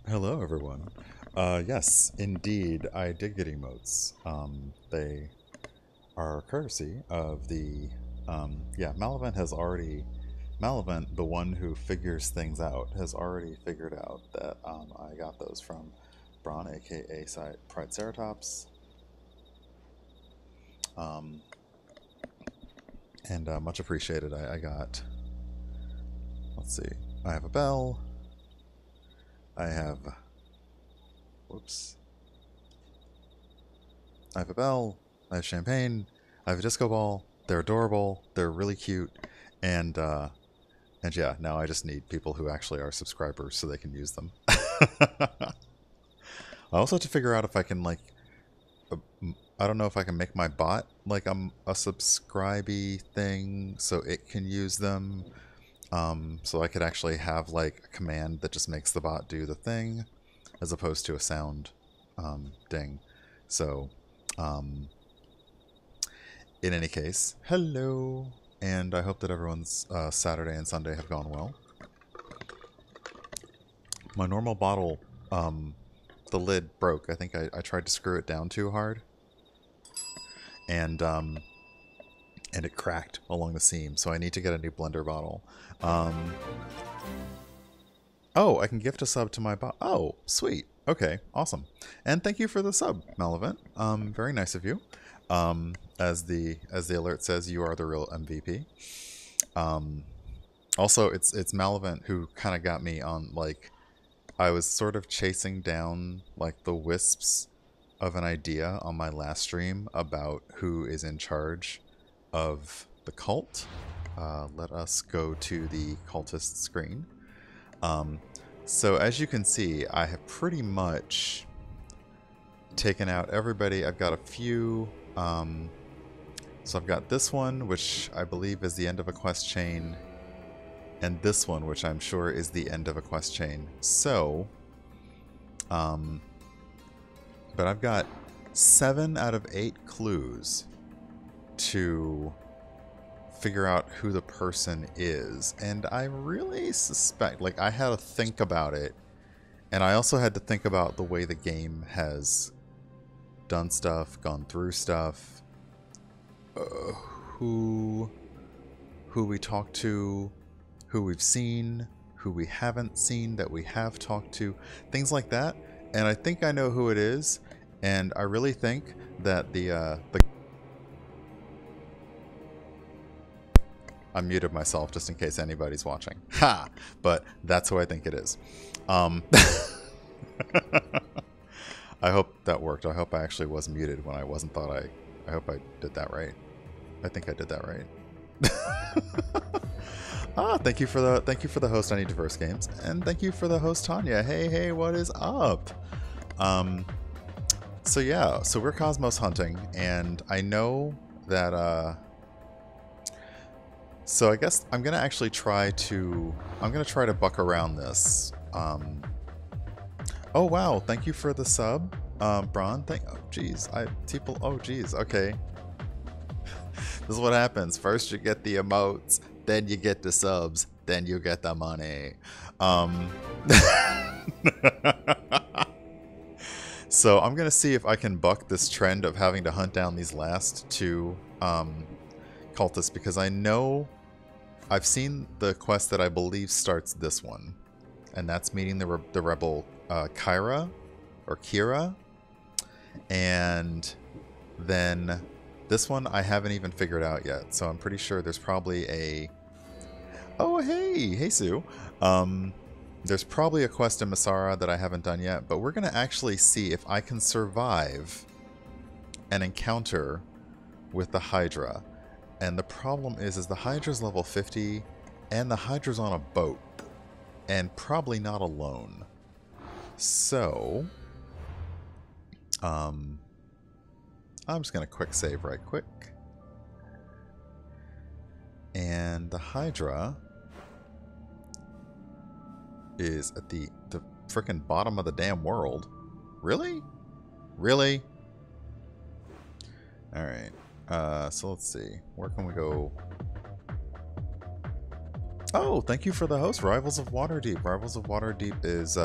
Hello, everyone. Yes, indeed, I did get emotes. They are courtesy of the. Yeah, Malavent has already. Malavent, the one who figures things out, has already figured out that I got those from Braun, aka Pride Ceratops. Um, and much appreciated. I got. Let's see. I have a bell. I have. Whoops. I have a bell, I have champagne, I have a disco ball. They're adorable. They're really cute, and yeah, now I just need people who actually are subscribers so they can use them. I also have to figure out if I can uh, I don't know if I can make my bot like a subscribey thing so it can use them. So I could actually have like a command that just makes the bot do the thing, as opposed to a sound ding. So um, in any case, hello, and I hope that everyone's Saturday and Sunday have gone well. My normal bottle, the lid broke. I think I tried to screw it down too hard, and it cracked along the seam. So I need to get a new blender bottle. Oh, I can gift a sub to my bot. Oh, sweet. Okay, awesome. And thank you for the sub, Malavent. Very nice of you. As the alert says, you are the real MVP. Also, it's Malavent who kind of got me on, like, I was sort of chasing down like the wisps of an idea on my last stream about who is in charge of the cult. Let us go to the cultist screen. So as you can see, I have pretty much taken out everybody. I've got a few. So I've got this one, which I believe is the end of a quest chain, and this one, which I'm sure is the end of a quest chain. So, but I've got 7 out of 8 clues to figure out who the person is, and I really suspect, like, I had to think about it, and I also had to think about the way the game has done stuff, gone through stuff, who we talked to, who we've seen, who we haven't seen that we have talked to, things like that. And I think I know who it is, and I really think that the I muted myself just in case anybody's watching. Ha! But that's who I think it is. I hope that worked. I hope I actually was muted when I wasn't. I hope I did that right. I think I did that right. Thank you for the host. I need diverse games, and thank you for the host Tanya. Hey, what is up? So yeah, so we're Cosmos hunting, and I know that so I guess I'm gonna actually try to buck around this. Oh wow, thank you for the sub, Braun. Oh geez, oh geez, okay. This is what happens. First you get the emotes, then you get the subs, then you get the money. So I'm gonna see if I can buck this trend of having to hunt down these last 2 cultists, because I know I've seen the quest that I believe starts this one, and that's meeting the rebel Kira, and then this one I haven't even figured out yet, so I'm pretty sure there's probably a... Oh, hey Sue. There's probably a quest in Masara that I haven't done yet, but we're going to actually see if I can survive an encounter with the Hydra. And the problem is the Hydra's level 50, and the Hydra's on a boat, and probably not alone. So, I'm just going to quick save right quick. And the Hydra is at the frickin' bottom of the damn world. Really? Really? Alright. So let's see. Where can we go? Oh, thank you for the host, Rivals of Waterdeep. Rivals of Waterdeep is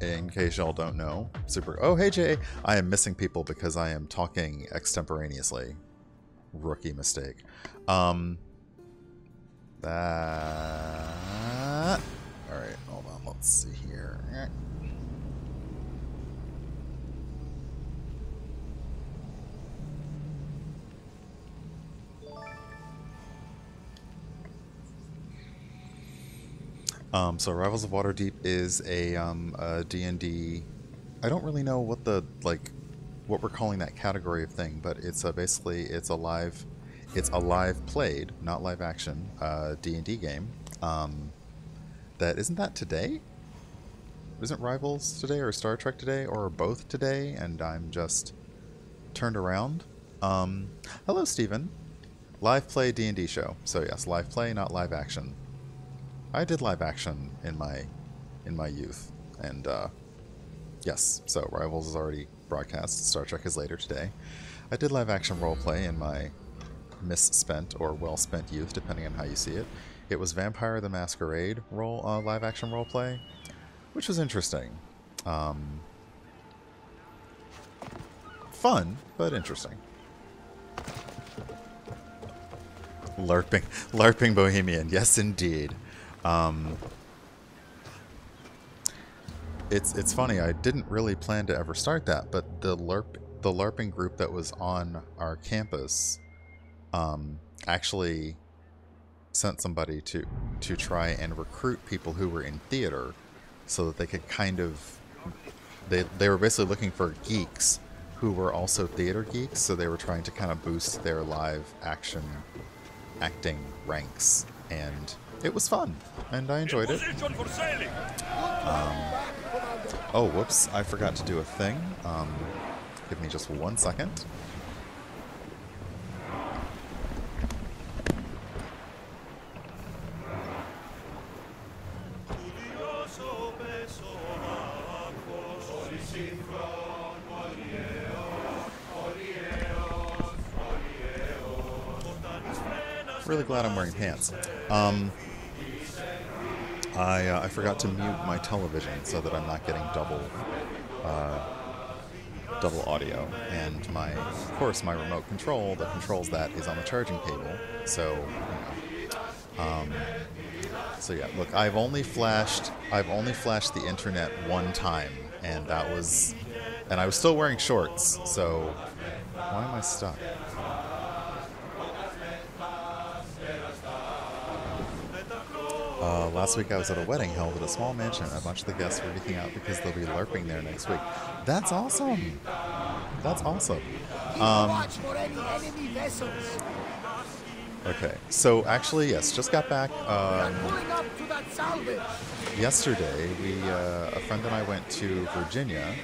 in case y'all don't know. Super. Oh, hey, Jay. I am missing people because I am talking extemporaneously. Rookie mistake. That. Alright, hold on. Let's see here. So Rivals of Waterdeep is a D&D. I don't really know what what we're calling that category of thing, but it's basically it's a live played, not live action, D&D game. That isn't that today? Isn't Rivals today or Star Trek today or both today? And I'm just turned around. Hello, Steven. Live play D&D show. So yes, live play, not live action. I did live action in my youth, and yes, so Rivals is already broadcast. Star Trek is later today. I did live action roleplay in my misspent or well-spent youth, depending on how you see it. It was Vampire the Masquerade live action roleplay, which was interesting. Fun, but interesting. LARPing Bohemian, yes indeed. It's funny, I didn't really plan to ever start that, but the LARPing group that was on our campus actually sent somebody to try and recruit people who were in theater so that they could kind of they were basically looking for geeks who were also theater geeks, so they were trying to kind of boost their live action acting ranks, and it was fun, and I enjoyed it. Oh, whoops, I forgot to do a thing. Give me just 1 second. Really glad I'm wearing pants. I forgot to mute my television so that I'm not getting double audio, and of course my remote control that controls that is on the charging cable. So, you know, so yeah. Look, I've only flashed the internet one time, and I was still wearing shorts. So why am I stuck? Last week I was at a wedding held at a small mansion. A bunch of the guests were geeking out because they'll be LARPing there next week. That's awesome! That's awesome. Okay, so actually, yes, just got back. Yesterday, a friend and I went to Virginia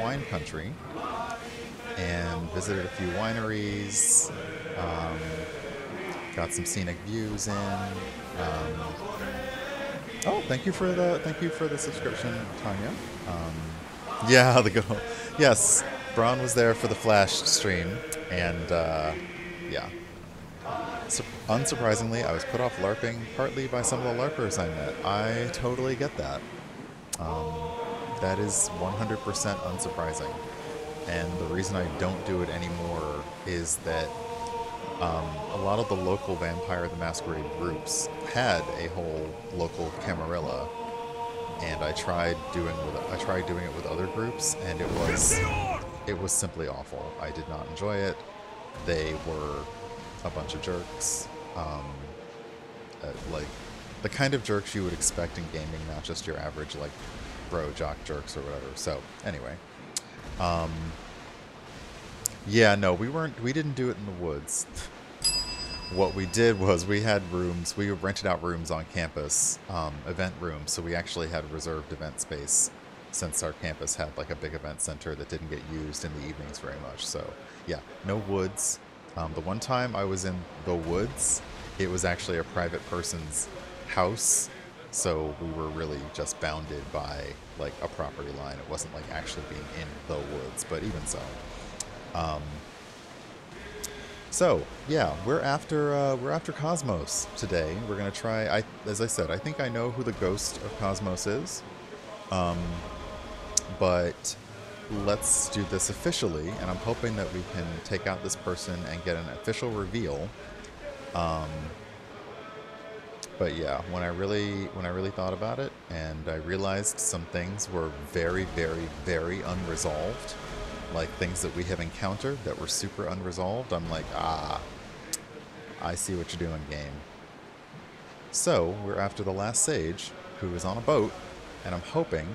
wine country, and visited a few wineries. Got some scenic views in. Oh, thank you for the subscription, Tanya. Yeah, the good old, yes, Braun was there for the Flash stream, and yeah. So, unsurprisingly, I was put off LARPing partly by some of the LARPers I met. I totally get that. That is 100% unsurprising, and the reason I don't do it anymore is that a lot of the local Vampire the Masquerade groups had a whole local Camarilla, and I tried doing it with other groups, and it was simply awful. I did not enjoy it. They were a bunch of jerks, like the kind of jerks you would expect in gaming, not just your average like bro jock jerks or whatever. So anyway, yeah, no, we didn't do it in the woods. What we did was we had rooms, we rented out rooms on campus, event rooms, so we actually had reserved event space since our campus had like a big event center that didn't get used in the evenings very much. So yeah, no woods. The one time I was in the woods, it was actually a private person's house, so we were really just bounded by like a property line. It wasn't like actually being in the woods, but even so. So yeah, we're after Kosmos today. We're gonna try. As I said, I think I know who the ghost of Kosmos is. But let's do this officially, and I'm hoping that we can take out this person and get an official reveal. But yeah, when I really thought about it, and I realized some things were very, very, very unresolved, like things that we have encountered that were super unresolved, I'm like, ah, I see what you're doing, game. So, we're after the last sage, who is on a boat, and I'm hoping...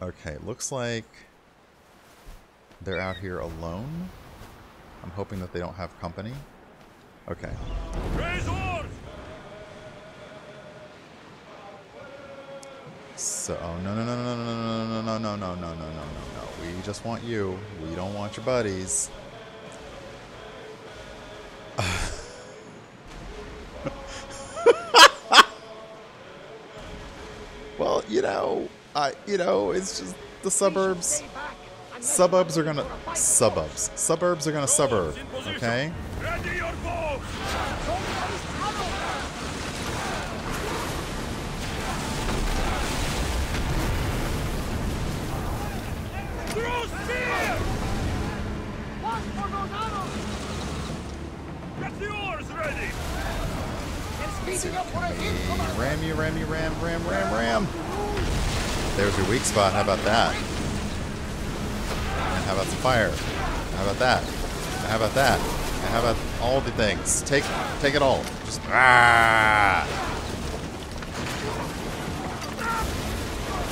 Okay, looks like they're out here alone. I'm hoping that they don't have company. Okay. So, oh, no, no, no, no, no, no, no, no, no, no, no, no, no, no, no. We just want you. We don't want your buddies. Well, it's just the suburbs. Suburbs are gonna suburb, okay? Ram. There's your weak spot. How about that? And how about some fire? How about that? And how about that? And how about all the things? Take it all. Just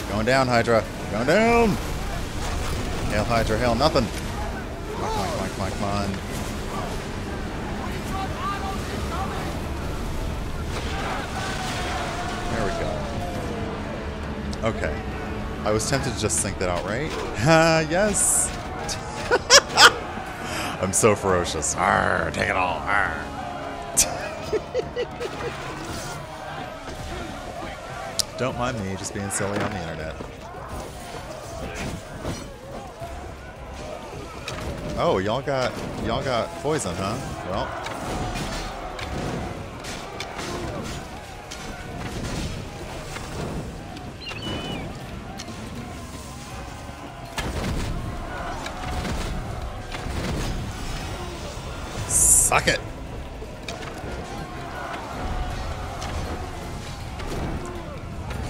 Going down, Hydra. Going down. Hail Hydra, hail nothing. Come on. There we go. Okay. I was tempted to just think that outright. Yes! I'm so ferocious. Arr, take it all. Arr. Don't mind me, just being silly on the internet. Oh, y'all got poison, huh? Well. Suck it.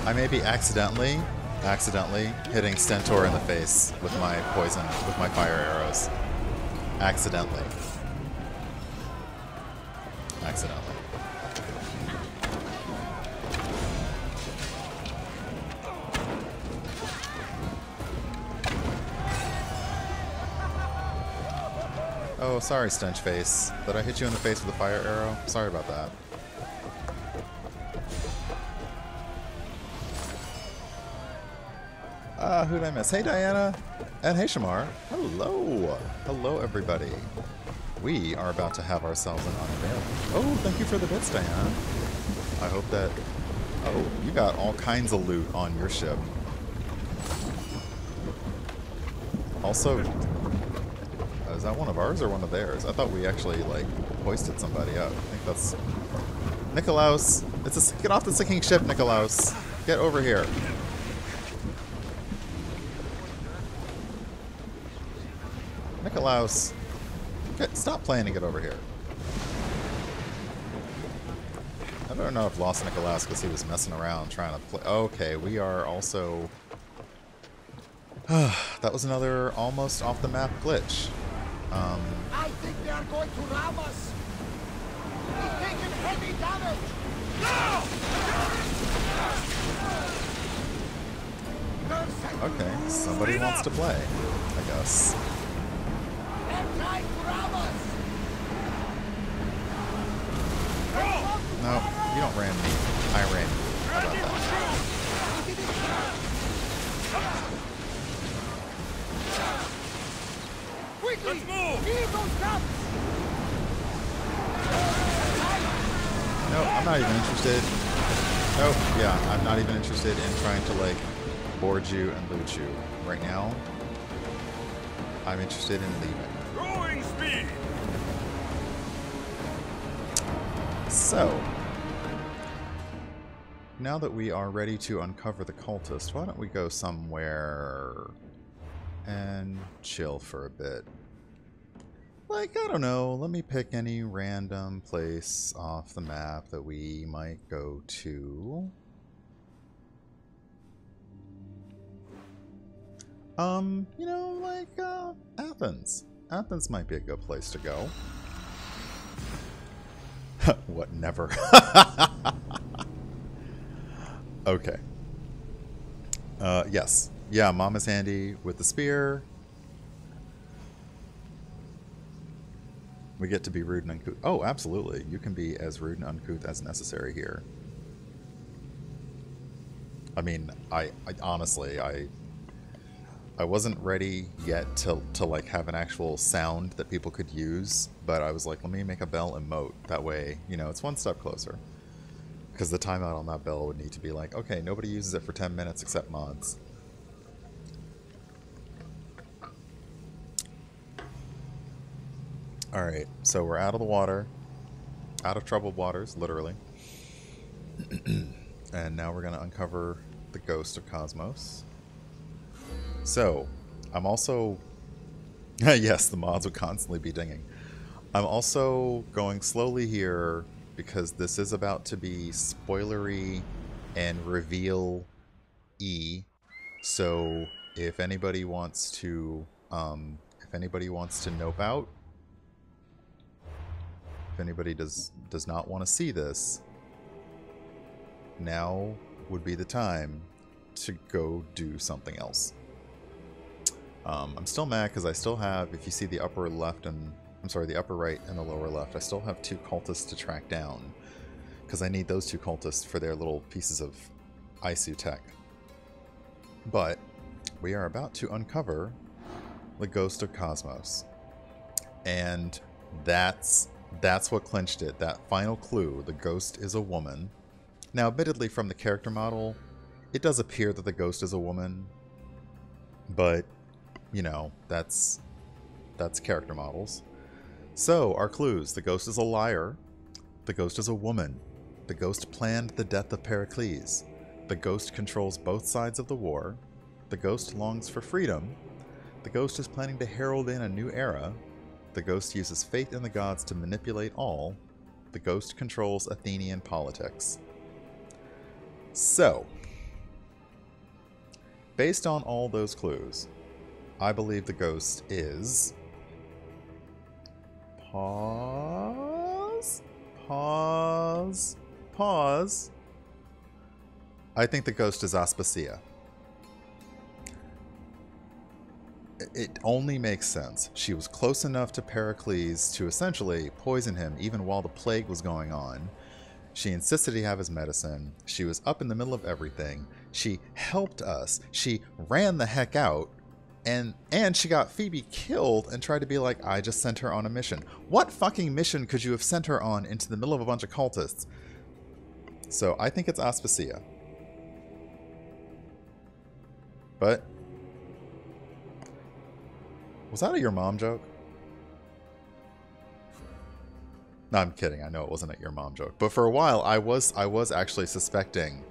I may be accidentally hitting Stentor in the face with my poison, with my fire arrows. Accidentally. Oh, sorry, Stench Face. Did I hit you in the face with a fire arrow? Sorry about that. Who did I miss? Hey, Diana! And hey, Shamar. Hello! Hello, everybody. We are about to have ourselves an unveil. Oh, thank you for the bits, Diana. I hope that... Oh, you got all kinds of loot on your ship. Also... is that one of ours or one of theirs? I thought we actually, like, hoisted somebody up. I think that's... Nikolaus! Get off the sinking ship, Nikolaus! Get over here. Nikolaus! Stop playing and get over here. I don't know if I lost Nikolaus because he was messing around trying to play... Okay, we are also... that was another almost off-the-map glitch. I think they are going to ram us. We've taken heavy damage. No! Okay, somebody wants to play, I guess. They're trying to ram us. No, you don't ram me. I ram you. How about that? Quickly! Let's move! Leave those traps! No, I'm not even interested. Nope, yeah, I'm not even interested in trying to, like, board you and loot you. Right now, I'm interested in leaving. Growing speed! So, now that we are ready to uncover the cultist, why don't we go somewhere and chill for a bit? Like, I don't know, let me pick any random place off the map that we might go to. You know, like, Athens. Athens might be a good place to go. What, never? Okay. Yes. Yeah, Mom is handy with the spear. We get to be rude and uncouth. Oh, absolutely. You can be as rude and uncouth as necessary here. I mean, I honestly, I wasn't ready yet to like have an actual sound that people could use, but I was like, let me make a bell emote. That way, you know, it's one step closer. Because the timeout on that bell would need to be like, okay, nobody uses it for 10 minutes except mods. Alright, so we're out of the water. Out of troubled waters, literally. And now we're going to uncover the ghost of Kosmos. So, I'm also... yes, the mods would constantly be dinging. I'm also going slowly here because this is about to be spoilery and reveal-y. So, if anybody wants to... nope out, if anybody does not want to see this, now would be the time to go do something else. I'm still mad because I still have, if you see the upper left and, I'm sorry, the upper right and the lower left, I still have 2 cultists to track down. Because I need those 2 cultists for their little pieces of ISU tech. But we are about to uncover the ghost of Kosmos. And that's what clinched it. That final clue, the ghost is a woman. Now, admittedly, from the character model, it does appear that the ghost is a woman. But, you know, that's character models. So, our clues. The ghost is a liar. The ghost is a woman. The ghost planned the death of Pericles. The ghost controls both sides of the war. The ghost longs for freedom. The ghost is planning to herald in a new era. The ghost uses faith in the gods to manipulate all. The ghost controls Athenian politics. So, based on all those clues, I believe the ghost is... Pause. I think the ghost is Aspasia. It only makes sense. She was close enough to Pericles to essentially poison him even while the plague was going on. She insisted he have his medicine. She was up in the middle of everything. She helped us. She ran the heck out. And she got Phoebe killed and tried to be like, I just sent her on a mission. What fucking mission could you have sent her on into the middle of a bunch of cultists? So I think it's Aspasia. But... was that a your mom joke? No, I'm kidding. I know it wasn't a your mom joke. But for a while, I was actually suspecting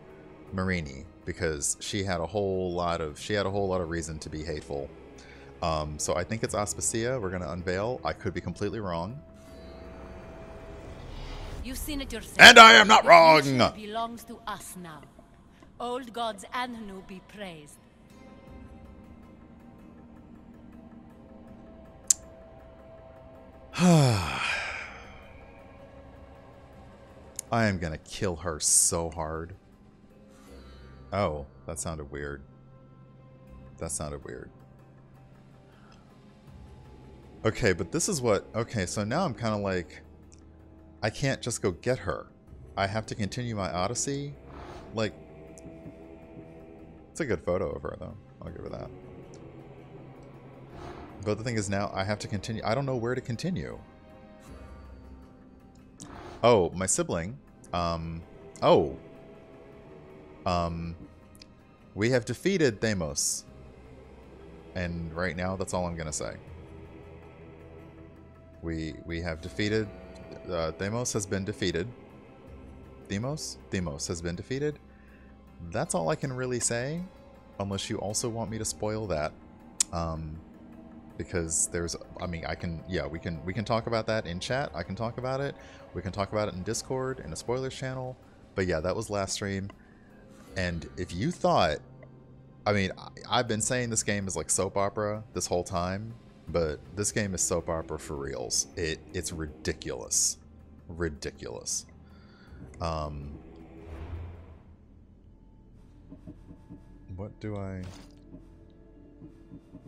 Marini because she had a whole lot of reason to be hateful. So I think it's Aspasia. We're gonna unveil. I could be completely wrong. You've seen it yourself. And I am not wrong. It belongs to us now. Old gods and new be praised. I am gonna kill her so hard. Oh, that sounded weird. That sounded weird. Okay, but this is what... okay, so now I'm kind of like... I can't just go get her. I have to continue my odyssey. Like... it's a good photo of her, though. I'll give her that. But the thing is now, I have to continue... I don't know where to continue. Oh, my sibling. We have defeated Deimos. And right now, that's all I'm gonna say. We have defeated... Deimos has been defeated. Deimos has been defeated. that's all I can really say, unless you also want me to spoil that. Because there's, I mean, I can, yeah, we can talk about that in chat. I can talk about it. We can talk about it in Discord, in a spoilers channel. But yeah, that was last stream. And if you thought, I mean, I've been saying this game is like soap opera this whole time, but this game is soap opera for reals. It's ridiculous. Ridiculous. What do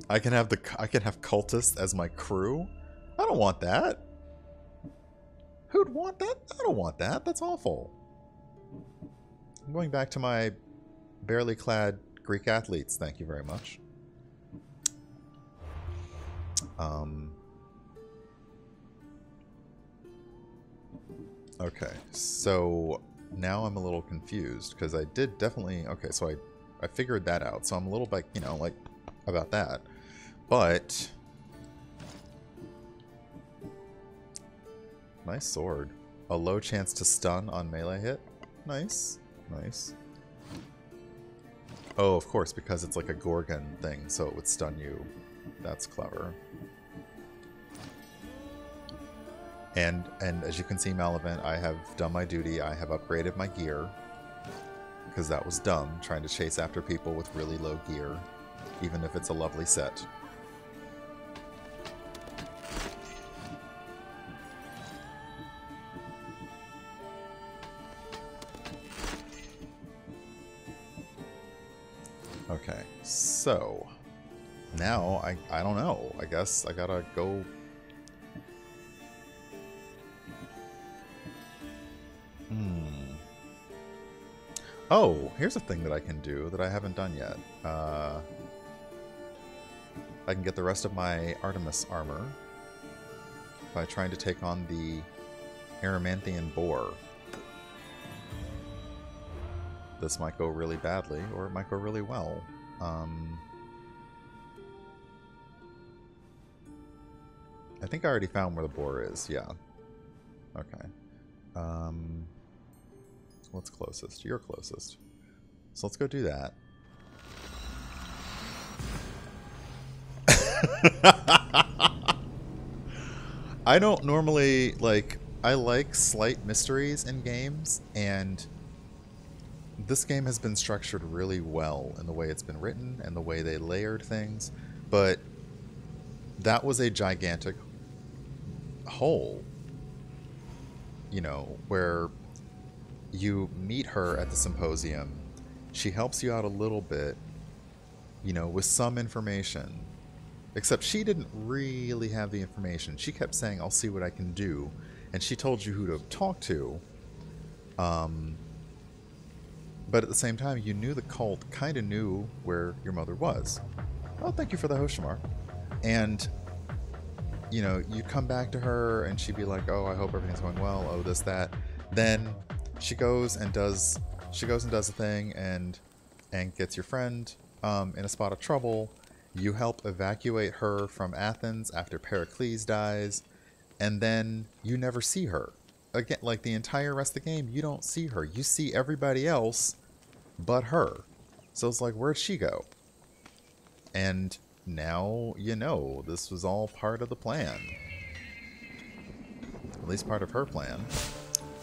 I can have cultists as my crew? I don't want that. Who'd want that? I don't want that. That's awful. I'm going back to my barely clad Greek athletes. Thank you very much. Okay, so now I'm a little confused because I did definitely... Okay, so I figured that out. So I'm a little bit, you know, like, about that. But... Nice sword. A low chance to stun on melee hit. Nice. Nice. Oh, of course, because it's like a Gorgon thing, so it would stun you. That's clever. And as you can see, Malavent, I have done my duty. I have upgraded my gear. Because that was dumb, trying to chase after people with really low gear. Even if it's a lovely set. Okay, so now I don't know. I guess I gotta go. Oh, here's a thing that I can do that I haven't done yet. I can get the rest of my Artemis armor by trying to take on the Erymanthian boar. This might go really badly, or it might go really well. I think I already found where the boar is, yeah. Okay. What's closest? You're closest. So let's go do that. I don't normally, like, I like slight mysteries in games, and this game has been structured really well in the way it's been written and the way they layered things, but that was a gigantic hole, you know, where you meet her at the symposium, she helps you out a little bit, you know, with some information, except she didn't really have the information. She kept saying, I'll see what I can do, and she told you who to talk to, but at the same time, you knew the cult kind of knew where your mother was. Oh, thank you for the host, Shamar. And, you know, you come back to her, and she'd be like, oh, I hope everything's going well, oh, this, that. Then she goes and does a thing and gets your friend in a spot of trouble. You help evacuate her from Athens after Pericles dies, and then you never see her. Again, like the entire rest of the game, you don't see her. You see everybody else but her. So it's like, where'd she go? And now you know this was all part of the plan. At least part of her plan.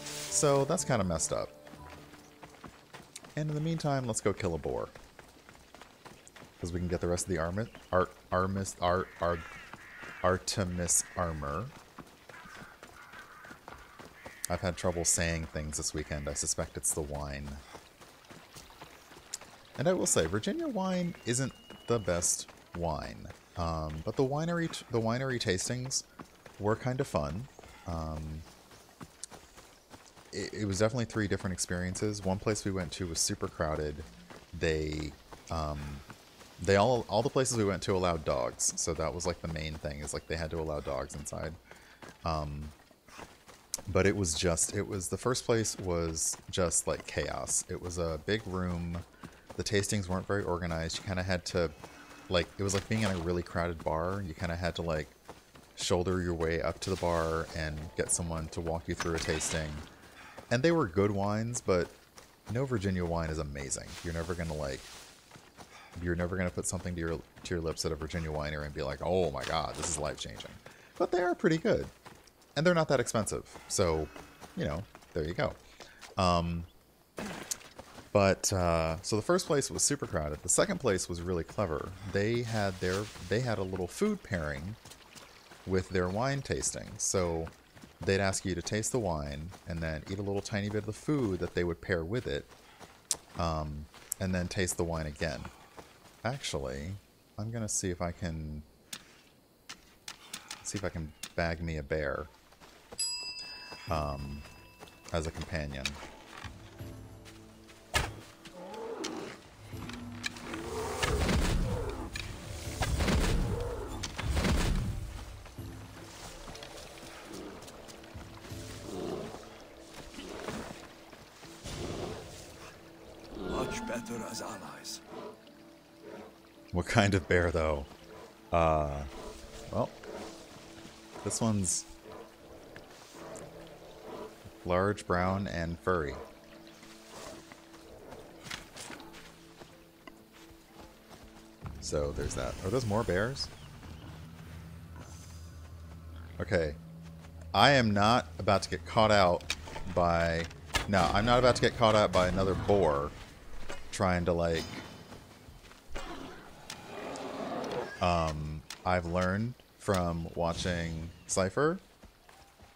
So that's kind of messed up. And in the meantime, let's go kill a boar. Because we can get the rest of the Artemis armor. I've had trouble saying things this weekend. I suspect it's the wine. And I will say, Virginia wine isn't the best wine. But the winery tastings were kind of fun. It was definitely 3 different experiences. One place we went to was super crowded. All the places we went to allowed dogs, so that was like the main thing, is like they had to allow dogs inside. But it was the first place was just like chaos. It was a big room. The tastings weren't very organized. You kind of had to, like, it was like being in a really crowded bar. You kind of had to like shoulder your way up to the bar and get someone to walk you through a tasting. And they were good wines, but no Virginia wine is amazing. You're never gonna like. You're never gonna put something to your lips at a Virginia winery and be like, "Oh my God, this is life changing." But they are pretty good, and they're not that expensive. So, you know, there you go. So the first place was super crowded. The second place was really clever. They had a little food pairing with their wine tasting. So they'd ask you to taste the wine and then eat a little tiny bit of the food that they would pair with it, and then taste the wine again. Actually, I'm gonna see if I can bag me a bear as a companion. Much better as allies. What kind of bear, though? Well, this one's large, brown, and furry. So there's that. Are those more bears? Okay. I am not about to get caught out by... No, I'm not about to get caught out by another boar trying to, like... I've learned from watching Cypher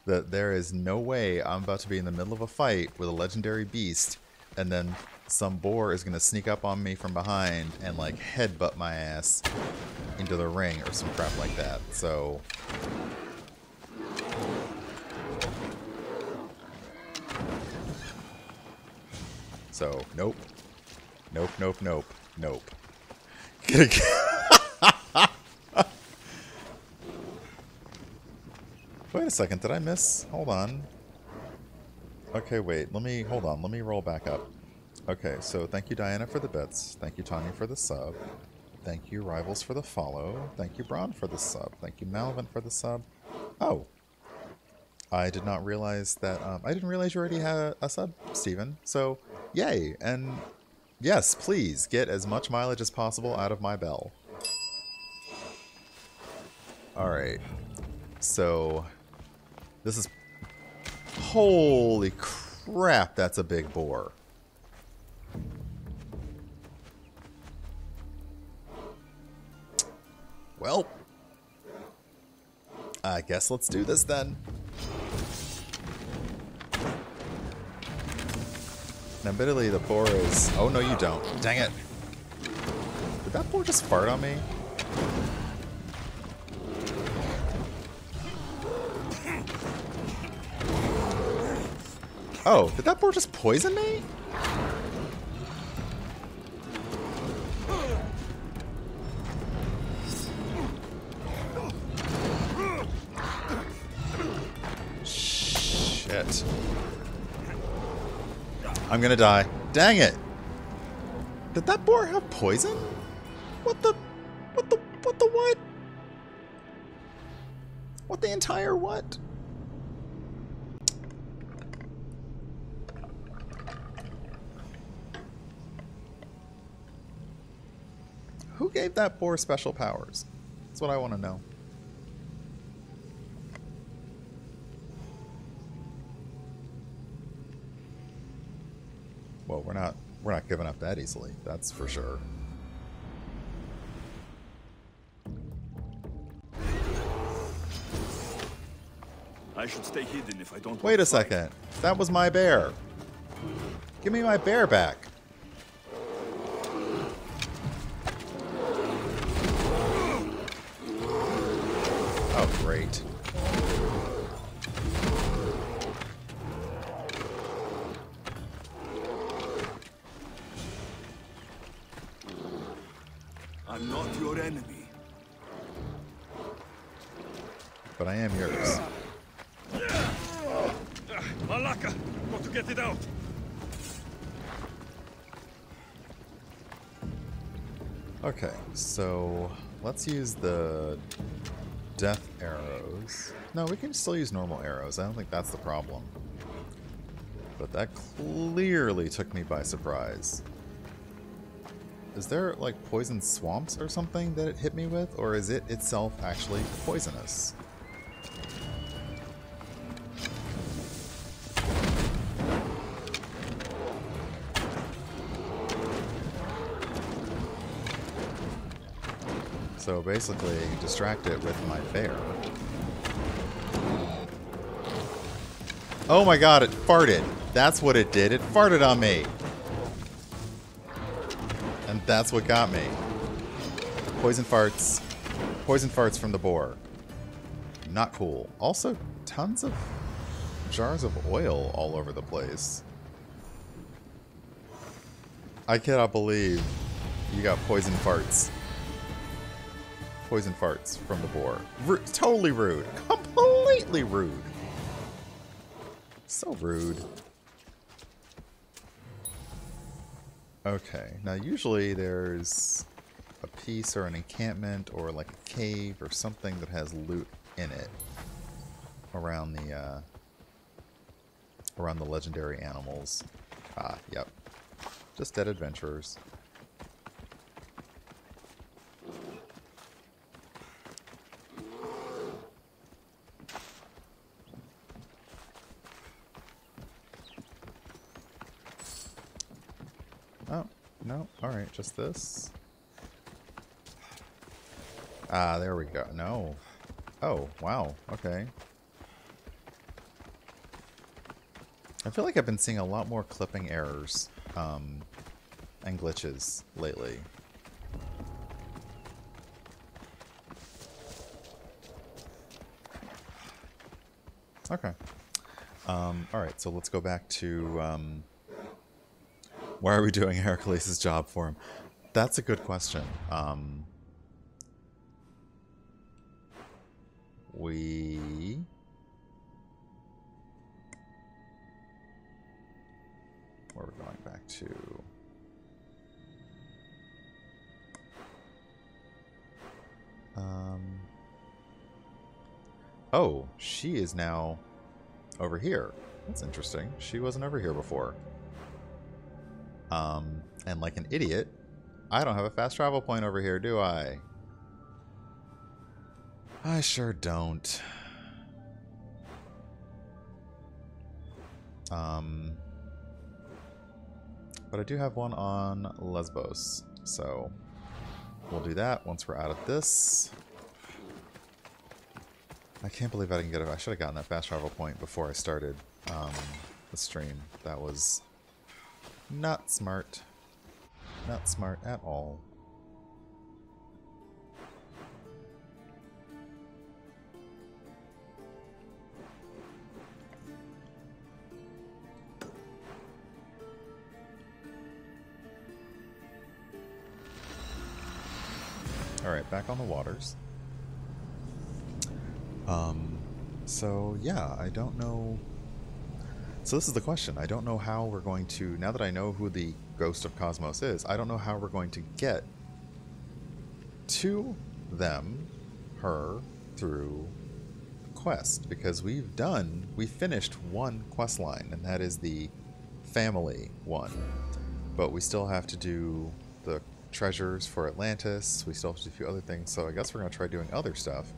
that there is no way I'm about to be in the middle of a fight with a legendary beast and then some boar is going to sneak up on me from behind and like headbutt my ass into the ring or some crap like that. So nope. Nope, nope, nope, nope. Wait a second, did I miss? Hold on. Okay, wait, hold on, let me roll back up. Okay, so thank you Diana for the bits. Thank you Tanya for the sub. Thank you Rivals for the follow. Thank you Braun for the sub. Thank you Malvin for the sub. Oh. I did not realize that, I didn't realize you already had a sub, Steven. So, yay, and yes, please, get as much mileage as possible out of my bell. Alright, so... This is... Holy crap, that's a big boar. Well, I guess let's do this then. Now, admittedly, the boar is... Oh, no, you don't. Dang it. Did that boar just fart on me? Oh, did that boar just poison me? Shit. I'm gonna die. Dang it! Did that boar have poison? What the what? What the entire what? Who gave that boar special powers? That's what I want to know. Well, we're not giving up that easily. That's for sure. I should stay hidden if I don't. Wait a second. That was my bear. Give me my bear back. Oh, great. I'm not your enemy. But I am yours. Malaka! Got to get it out! Okay, so let's use the death arrows. No, we can still use normal arrows. I don't think that's the problem. But that clearly took me by surprise. Is there, like, poison swamps or something that it hit me with? Or is it itself actually poisonous? So basically, distract it with my bear. Oh my god, it farted! That's what it did, it farted on me! And that's what got me. Poison farts. Poison farts from the boar. Not cool. Also, tons of jars of oil all over the place. I cannot believe you got poison farts. Poison farts from the boar. Totally rude. Completely rude. So rude. Okay, now usually there's a piece or an encampment or like a cave or something that has loot in it around the legendary animals. Ah, yep. Just dead adventurers. Oh, no. Alright, just this. Ah, there we go. No. Oh, wow. Okay. I feel like I've been seeing a lot more clipping errors and glitches lately. Okay. Alright, so let's go back to... why are we doing Heracles' job for him? That's a good question. Where are we going back to? Oh, she is now over here. That's interesting. She wasn't over here before. And like an idiot, I don't have a fast travel point over here, do I? I sure don't. But I do have one on Lesbos, so we'll do that once we're out of this. I can't believe I didn't get it. I should have gotten that fast travel point before I started the stream. That was not smart. Not smart at all. Alright, back on the waters. So yeah, I don't know. So this is the question. I don't know how we're going to, now that I know who the Ghost of Kosmos is, I don't know how we're going to get to them, her, through the quest. Because we finished one quest line, and that is the family one. But we still have to do the treasures for Atlantis, we still have to do a few other things, so I guess we're going to try doing other stuff.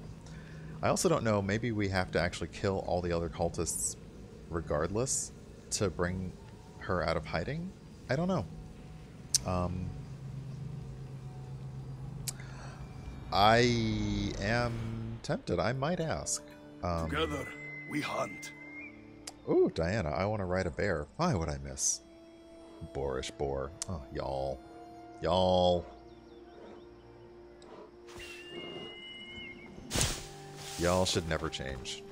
I also don't know, maybe we have to actually kill all the other cultists regardless to bring her out of hiding? I don't know. I am tempted. I might ask. Together, we hunt. Ooh, Diana, I want to ride a bear. Why would I miss? Boorish boar. Oh, y'all. Y'all. Y'all should never change.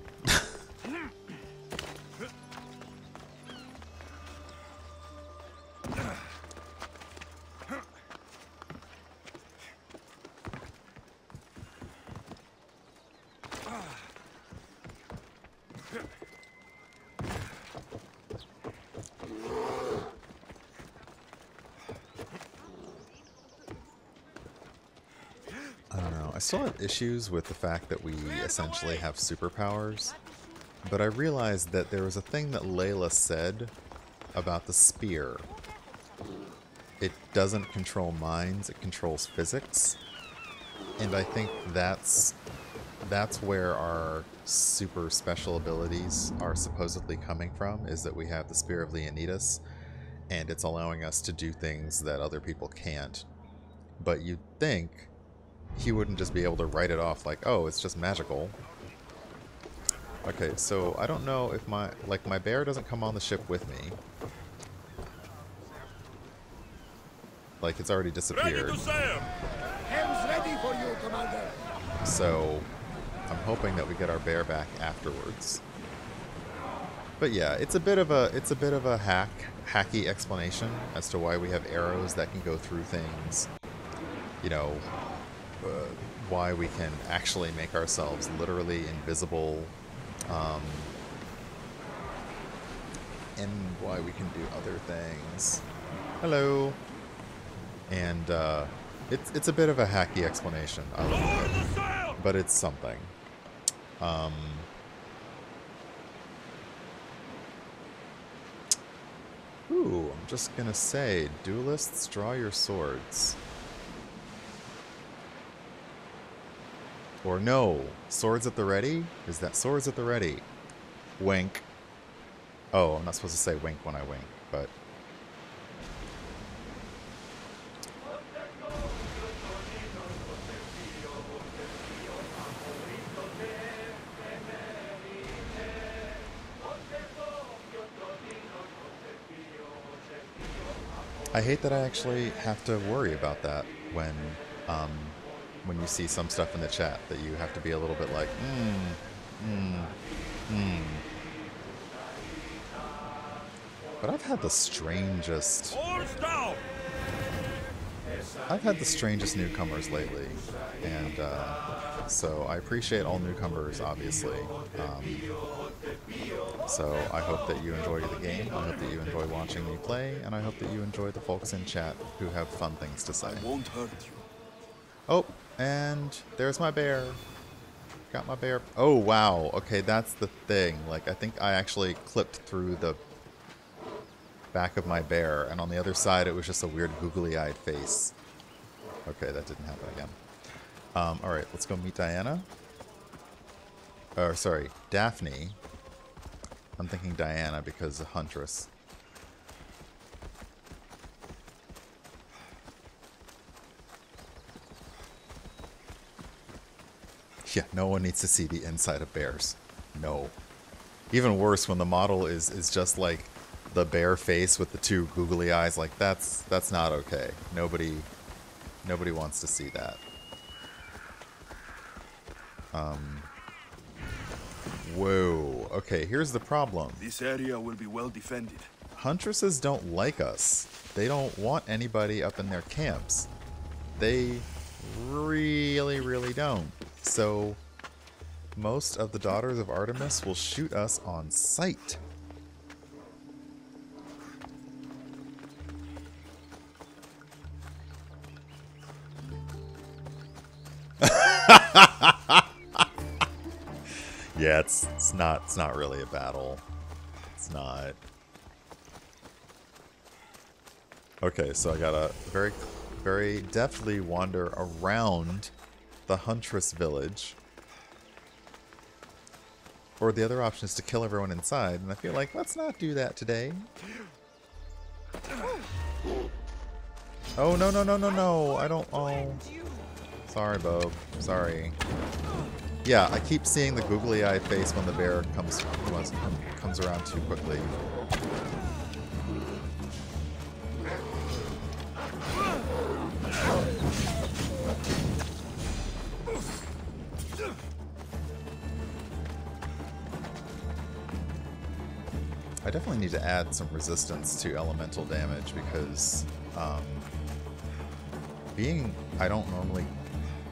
I still have issues with the fact that we essentially have superpowers, but I realized that there was a thing that Layla said about the spear. It doesn't control minds, it controls physics. And I think that's where our super special abilities are supposedly coming from, is that we have the Spear of Leonidas, and it's allowing us to do things that other people can't. But you'd think he wouldn't just be able to write it off like, oh, it's just magical. Okay, so I don't know if my bear doesn't come on the ship with me. Like, it's already disappeared. Helm's ready for you, Commander. So I'm hoping that we get our bear back afterwards. But yeah, it's a bit of a hacky explanation as to why we have arrows that can go through things. You know, why we can actually make ourselves literally invisible, and why we can do other things. Hello. And it's a bit of a hacky explanation, I'll admit, but it's something. Ooh, I'm just gonna say, duelists, draw your swords. Or no, swords at the ready? Is that swords at the ready? Wink. Oh, I'm not supposed to say wink when I wink, but... I hate that I actually have to worry about that when you see some stuff in the chat, that you have to be a little bit like, But I've had the strangest... newcomers lately, and so I appreciate all newcomers, obviously. So I hope that you enjoy the game, I hope that you enjoy watching me play, and I hope that you enjoy the folks in chat who have fun things to say. I won't hurt you. Oh, and there's my bear. Got my bear. Oh, wow. Okay, that's the thing. Like, I think I actually clipped through the back of my bear, and on the other side it was just a weird googly-eyed face. Okay, that didn't happen again. Alright, let's go meet Diana. Or, sorry, Daphne. I'm thinking Diana because of Huntress. Yeah, no one needs to see the inside of bears. No. Even worse, when the model is just like the bear face with the two googly eyes, like that's not okay. Nobody wants to see that. Whoa. Okay, here's the problem. This area will be well defended. Huntresses don't like us. They don't want anybody up in their camps. They really, really don't. So most of the Daughters of Artemis will shoot us on sight. Yeah, it's not really a battle. It's not. Okay, so I gotta very deftly wander around the Huntress village. Or the other option is to kill everyone inside, and I feel like, let's not do that today. Oh, no, no, no, no, no. I don't... Oh. Sorry, Bob. Sorry. Yeah, I keep seeing the googly-eyed face when the bear comes around too quickly. I definitely need to add some resistance to elemental damage because I don't normally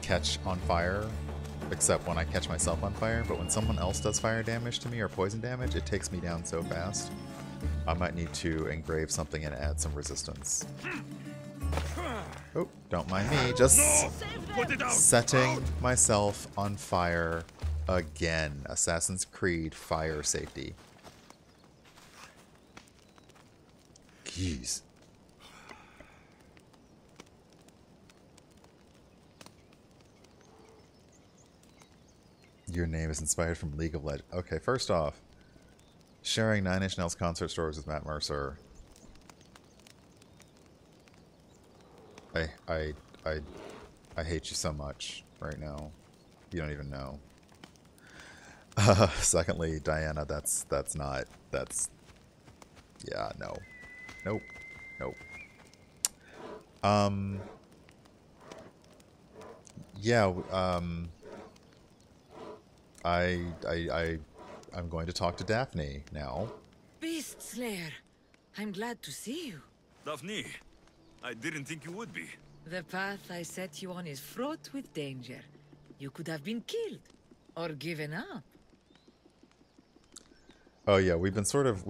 catch on fire except when I catch myself on fire, but when someone else does fire damage to me or poison damage, it takes me down so fast. I might need to engrave something and add some resistance. Oh, don't mind me, just setting myself on fire again. Assassin's Creed fire safety. Jeez. Your name is inspired from League of Legends. Okay, first off, sharing Nine Inch Nails concert stories with Matt Mercer. I I I I hate you so much right now. You don't even know. Secondly, Diana, that's not yeah, no. Nope. Nope. Yeah, I'm going to talk to Daphne now. Beast Slayer, I'm glad to see you. Daphne, I didn't think you would be. The path I set you on is fraught with danger. You could have been killed, or given up. Oh yeah, we've been sort of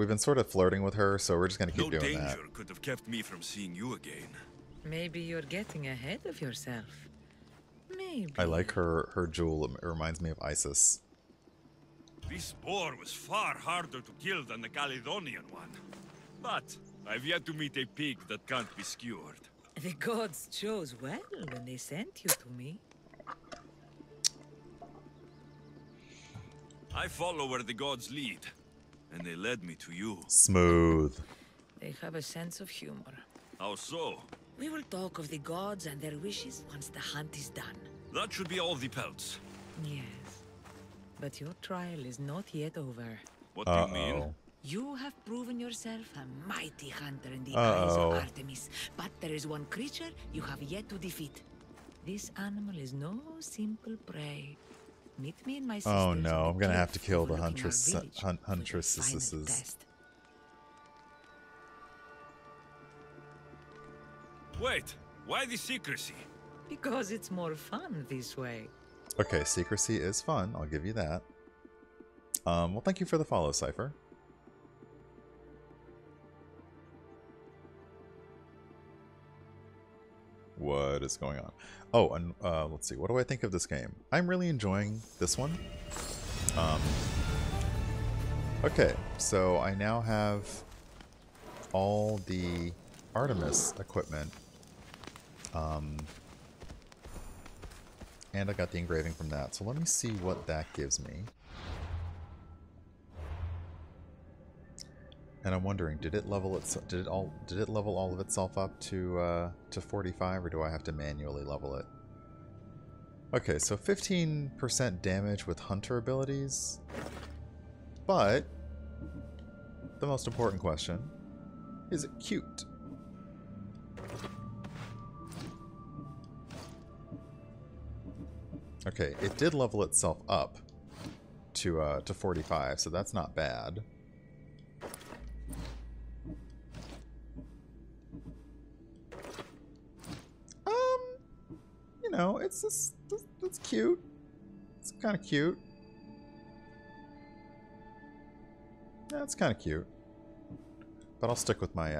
flirting with her, so we're just gonna keep No doing that. danger could have kept me from seeing you again. Maybe you're getting ahead of yourself. Maybe. I like her jewel. It reminds me of Isis. This boar was far harder to kill than the Caledonian one. But I've yet to meet a pig that can't be skewered. The gods chose well when they sent you to me. I follow where the gods lead, and they led me to you. Smooth. They have a sense of humor. How so? We will talk of the gods and their wishes once the hunt is done. That should be all the pelts. Yes. But your trial is not yet over. What do you mean? You have proven yourself a mighty hunter in the eyes of Artemis, but there is one creature you have yet to defeat. This animal is no simple prey. Meet me in my sisters. Oh no, I'm gonna have to kill the huntresses. huntresses. Wait, why the secrecy? Because it's more fun this way. Okay, secrecy is fun. I'll give you that. Well, thank you for the follow, Cypher. What is going on? Oh, and let's see. What do I think of this game? I'm really enjoying this one. Okay, so I now have all the Artemis equipment. And I got the engraving from that. So let me see what that gives me. And I'm wondering, did it level all of itself up to 45, or do I have to manually level it? Okay, so 15% damage with hunter abilities. But the most important question, is it cute? Okay, it did level itself up to 45, so that's not bad. You know, it's cute. It's kind of cute. Yeah, it's kind of cute. But I'll stick with my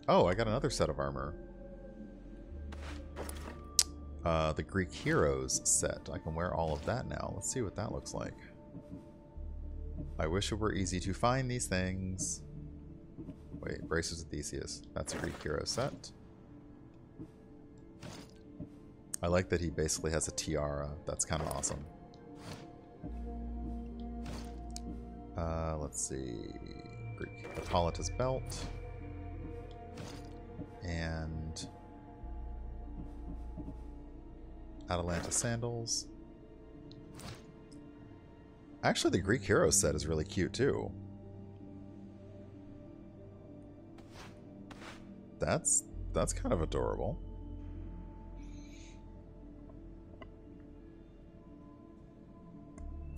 Oh, I got another set of armor. The Greek Heroes set. I can wear all of that now. Let's see what that looks like. I wish it were easy to find these things. Wait, Braces of Theseus. That's a Greek Hero set. I like that he basically has a tiara. That's kind of awesome. Let's see. Greek Hippolytus belt. And Atalanta sandals. Actually, the Greek Hero set is really cute too. That's kind of adorable.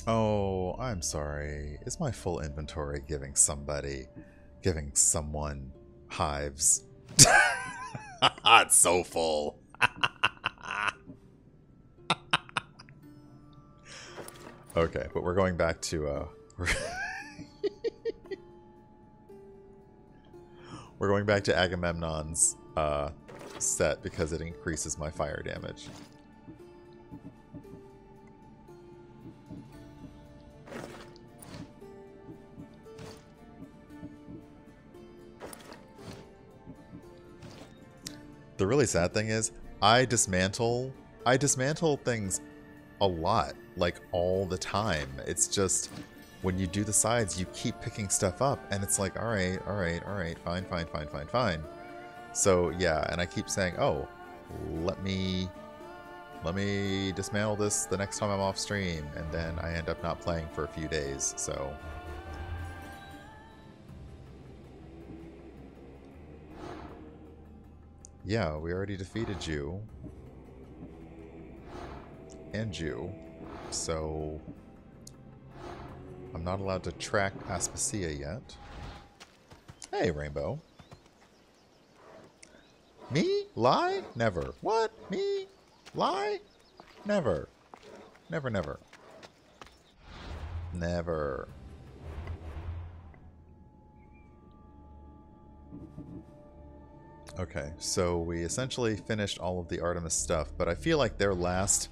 Oh, I'm sorry. Is my full inventory giving someone hives? It's so full. Okay, but we're going back to we're going back to Agamemnon's set because it increases my fire damage. The really sad thing is, I dismantle things a lot, like all the time. It's just when you do the sides, you keep picking stuff up, and it's like, all right, fine. So yeah, and I keep saying, oh, let me dismantle this the next time I'm off stream, and then I end up not playing for a few days. So yeah, we already defeated you and you, so I'm not allowed to track Aspasia yet. Hey, Rainbow. Me? Lie? Never. What? Me? Lie? Never. Never. Okay, so we essentially finished all of the Artemis stuff, but I feel like their last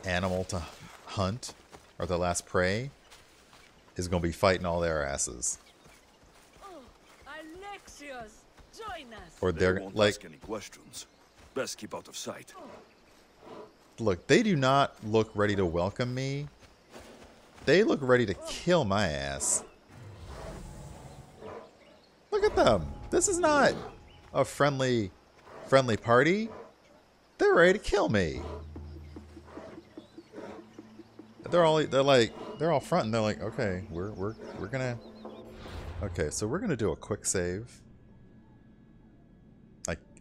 animal to hunt, or their last prey, is going to be fighting all their asses. Oh, Alexios, join us. Or they're won't like, ask any questions. Best keep out of sight. look, they do not look ready to welcome me. They look ready to kill my ass. Look at them. This is not a friendly party. They're ready to kill me. They're all front, and they're like, okay, we're gonna, okay, so we're gonna do a quick save.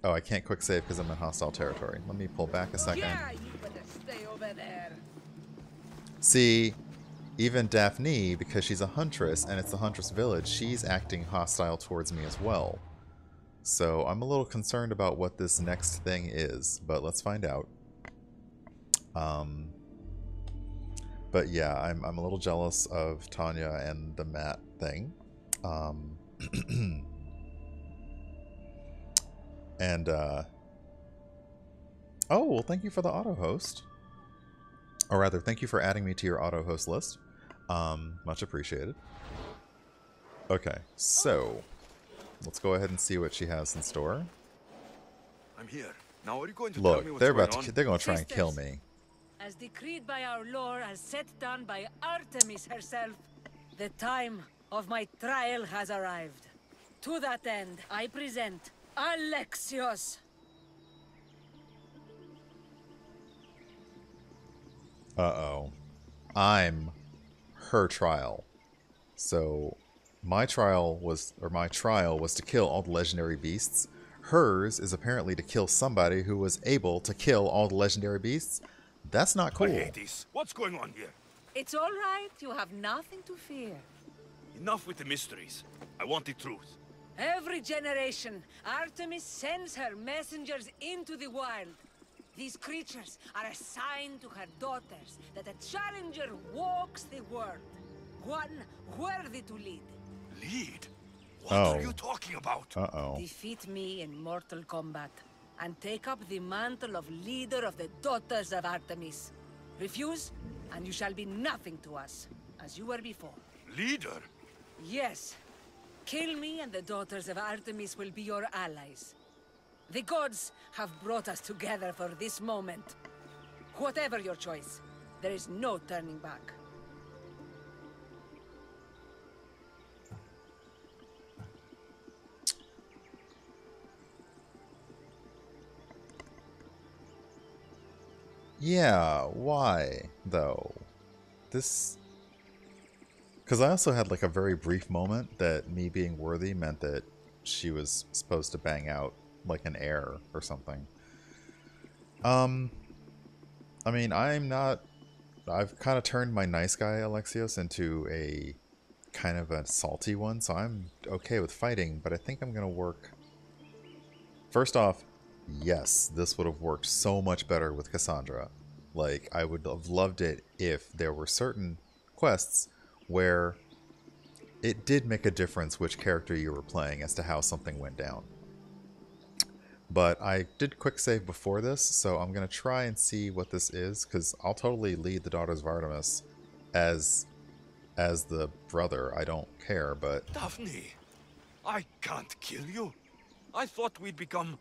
I can't quick save because I'm in hostile territory. Let me pull back a second. Yeah, you better stay over there. See, even Daphne, because she's a huntress and it's the huntress village, she's acting hostile towards me as well. So I'm a little concerned about what this next thing is, but let's find out. But yeah, I'm a little jealous of Tanya and the Matt thing. And oh, well, thank you for the auto host. Or rather, thank you for adding me to your auto host list. Much appreciated. Okay, so let's go ahead and see what she has in store. I'm here. Now are you going to Look, tell me what's they're going about on? to they're going to try and kill Sisters. me. As decreed by our lord, as set down by Artemis herself, the time of my trial has arrived. To that end, I present Alexios. Uh-oh. I'm her trial. So my trial was to kill all the legendary beasts. Hers is apparently to kill somebody who was able to kill all the legendary beasts. That's not cool. I hate this. What's going on here? It's all right. You have nothing to fear. Enough with the mysteries. I want the truth. Every generation, Artemis sends her messengers into the wild. These creatures are assigned to her daughters, that a challenger walks the world. One worthy to lead. Lead? What Oh. are you talking about? Uh-oh. Defeat me in mortal combat, and take up the mantle of leader of the daughters of Artemis. Refuse, and you shall be nothing to us, as you were before. Leader? Yes. Kill me, and the daughters of Artemis will be your allies. The gods have brought us together for this moment. Whatever your choice, there is no turning back. Yeah, why, though? This... Because I also had, like, a very brief moment that me being worthy meant that she was supposed to bang out, like, an heir or something. I mean, I'm not... I've kind of turned my nice guy, Alexios, into a kind of a salty one, so I'm okay with fighting, but I think I'm going to work... First off, yes, this would have worked so much better with Cassandra. Like, I would have loved it if there were certain quests where it did make a difference which character you were playing as to how something went down. But I did quick save before this, so I'm going to try and see what this is, because I'll totally lead the Daughters of Artemis as the brother. I don't care, but... Daphne, I can't kill you. I thought we'd become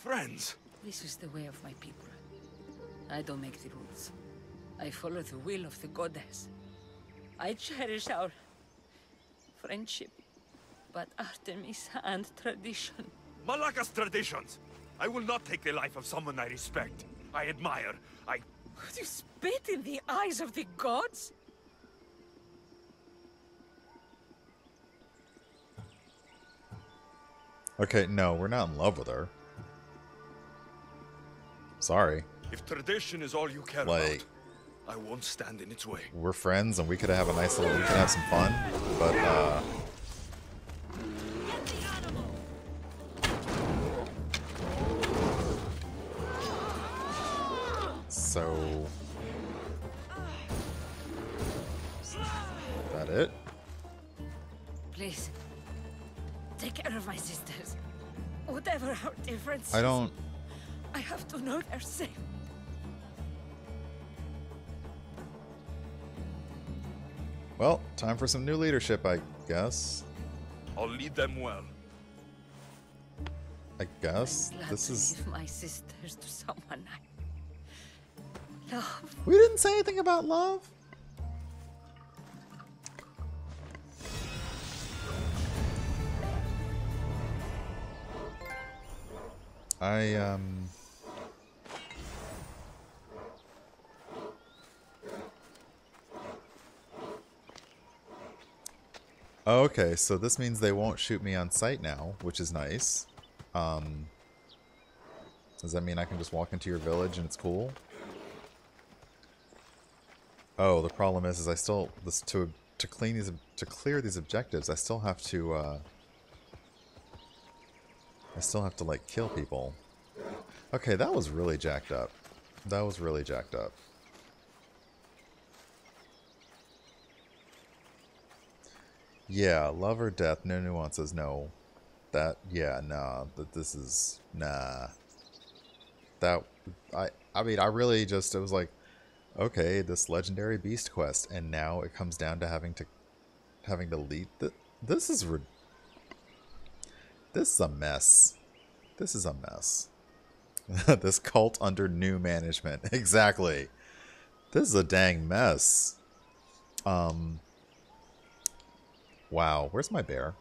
friends. This is the way of my people. I don't make the rules. I follow the will of the goddess. I cherish our friendship, but Artemis and tradition. Malaka's traditions! I will not take the life of someone I respect. I admire. Would you spit in the eyes of the gods? Okay, no, we're not in love with her. Sorry. If tradition is all you care Like, about, I won't stand in its way. we're friends and we could have a nice little, we could have some fun, but, so... Is that it? Please, take care of my sisters. Whatever our differences, I don't... I have to know they're safe. Well, time for some new leadership, I guess. I'll lead them well. I guess. I'm glad This to is... leave my sisters to someone I love. We didn't say anything about love. Okay, so this means they won't shoot me on sight now, which is nice. Does that mean I can just walk into your village and it's cool? Oh, the problem is I still to clear these objectives, I still have to like kill people. Okay, that was really jacked up. That was really jacked up. Yeah, love or death, no nuances, no. That, yeah, nah, this is, nah. That, I mean, I really just, it was like, okay, this legendary beast quest, and now it comes down to having to lead this is a mess. This is a mess. This cult under new management. Exactly. This is a dang mess. Wow, where's my bear?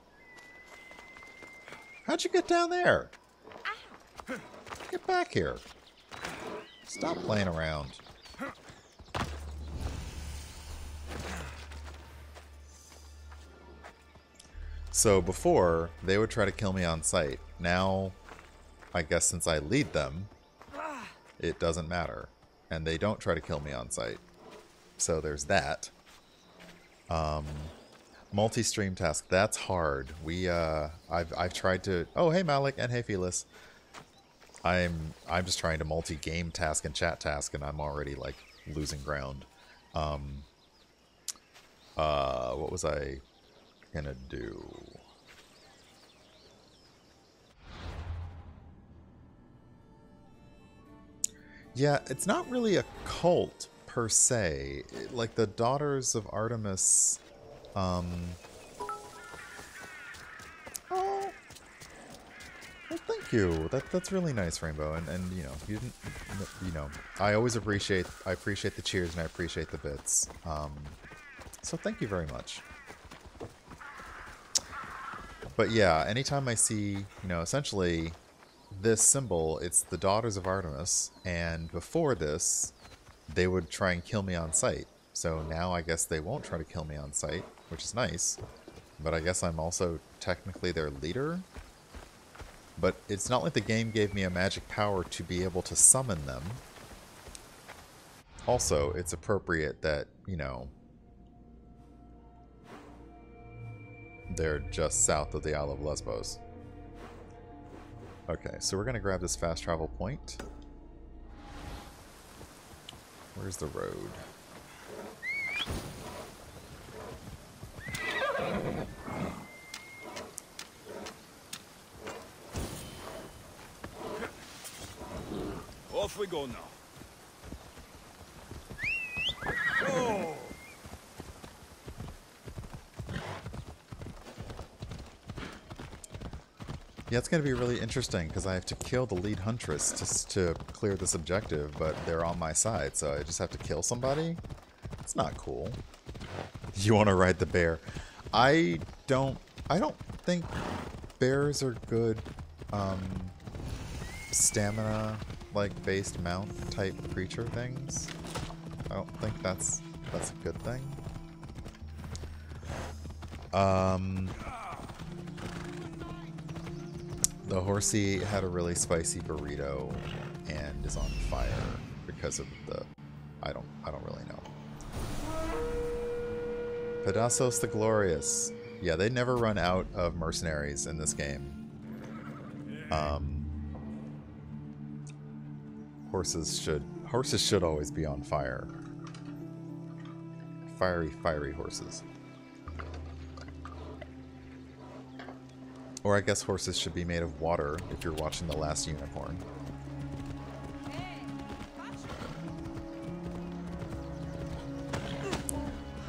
How'd you get down there? Get back here. Stop playing around. So before, they would try to kill me on sight. Now, I guess since I lead them, it doesn't matter. And they don't try to kill me on sight. So there's that. Multi-stream task, that's hard. I've tried to... Oh, hey Malik, and hey Felis. I'm just trying to multi-game task and chat task, and I'm already, like, losing ground. What was I gonna do? Yeah, it's not really a cult, per se. Like, the Daughters of Artemis... Oh, well, thank you. That's really nice, Rainbow. And you know, you didn't, you know, I appreciate the cheers and I appreciate the bits. So thank you very much. But yeah, anytime I see, you know, essentially this symbol, it's the Daughters of Artemis, and before this, they would try and kill me on sight. So now I guess they won't try to kill me on sight, which is nice. But I guess I'm also technically their leader. But it's not like the game gave me a magic power to be able to summon them. Also, it's appropriate that, you know, they're just south of the Isle of Lesbos. Okay, so we're going to grab this fast travel point. Where's the road? Off we go now. Whoa! Yeah, it's going to be really interesting because I have to kill the lead huntress just to clear this objective, but they're on my side, so I just have to kill somebody? It's not cool. You want to ride the bear. I don't think bears are good stamina like based mount type creature things. I don't think that's a good thing. The horsey had a really spicy burrito and is on fire because of the I don't really know. Pedazos the Glorious. Yeah, they never run out of mercenaries in this game. Horses should always be on fire. Fiery horses. Or I guess horses should be made of water if you're watching The Last Unicorn.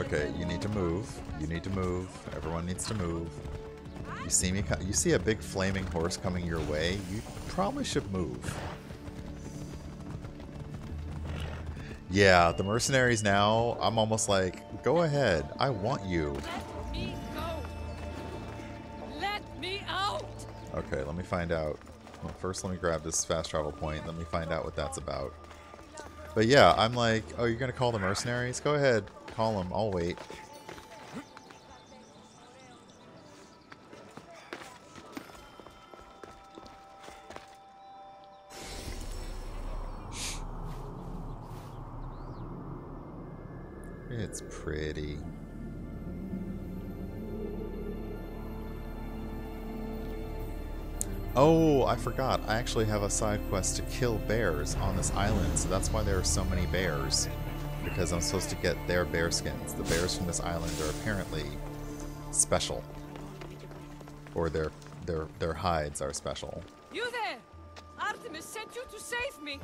Okay, you need to move. You need to move. Everyone needs to move. You see me? You see a big flaming horse coming your way? You probably should move. Yeah, the mercenaries now, I'm almost like, go ahead. I want you. Let me go. Let me out. Okay, let me find out. Well, first, let me grab this fast travel point. Let me find out what that's about. But yeah, I'm like, oh, you're going to call the mercenaries? Go ahead. Call them. I'll wait. It's pretty. Oh, I forgot. I actually have a side quest to kill bears on this island, so that's why there are so many bears. Because I'm supposed to get their bear skins. The bears from this island are apparently special. Or their hides are special. You there! Artemis sent you to save me.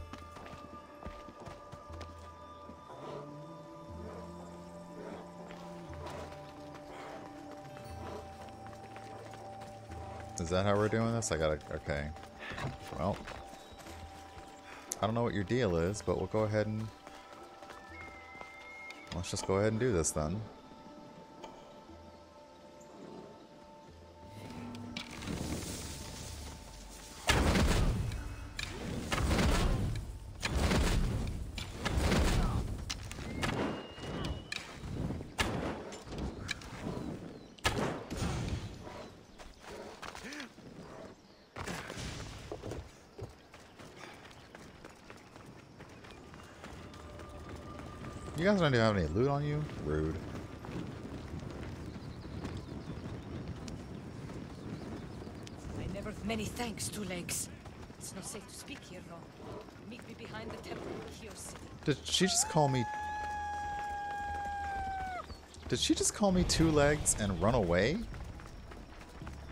Is that how we're doing this? I gotta... Okay. Well. I don't know what your deal is, but we'll go ahead and... Let's just go ahead and do this then. You guys don't even have any loot on you? Rude. I never... Many thanks, Two Legs. It's not safe to speak here, no. Meet me behind the temple in Kio's city. Did she just call me... Did she just call me Two Legs and run away?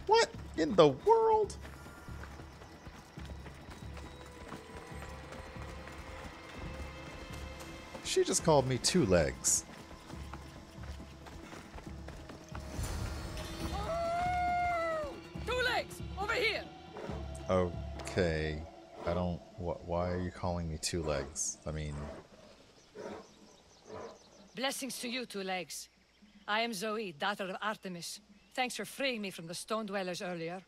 What in the world? She just called me Two Legs. Two Legs! Over here! Okay. I don't... Why are you calling me Two Legs? I mean... Blessings to you, Two Legs. I am Zoe, daughter of Artemis. Thanks for freeing me from the Stone Dwellers earlier.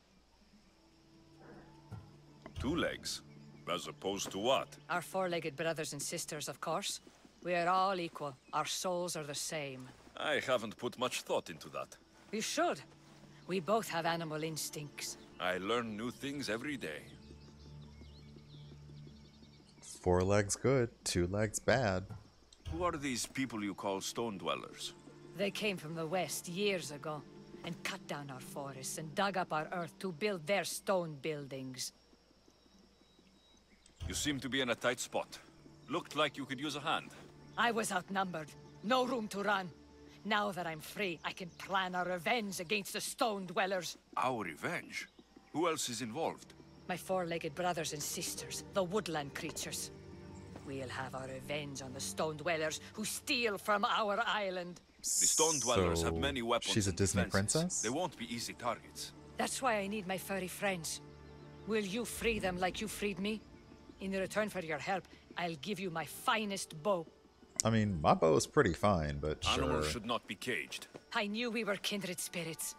Two legs? As opposed to what? Our four-legged brothers and sisters, of course. We are all equal. Our souls are the same. I haven't put much thought into that. You should. We both have animal instincts. I learn new things every day. 4 legs good, 2 legs bad. Who are these people you call stone dwellers? They came from the west years ago and cut down our forests and dug up our earth to build their stone buildings. You seem to be in a tight spot. Looked like you could use a hand. I was outnumbered. No room to run. Now that I'm free, I can plan our revenge against the stone dwellers. Our revenge? Who else is involved? My four-legged brothers and sisters, the woodland creatures. We'll have our revenge on the stone dwellers who steal from our island. The stone dwellers have many weapons. She's a and Disney defenses. princess? They won't be easy targets. That's why I need my furry friends. Will you free them like you freed me? In return for your help, I'll give you my finest bow. I mean, my bow is pretty fine, but sure. Animals should not be caged. I knew we were kindred spirits.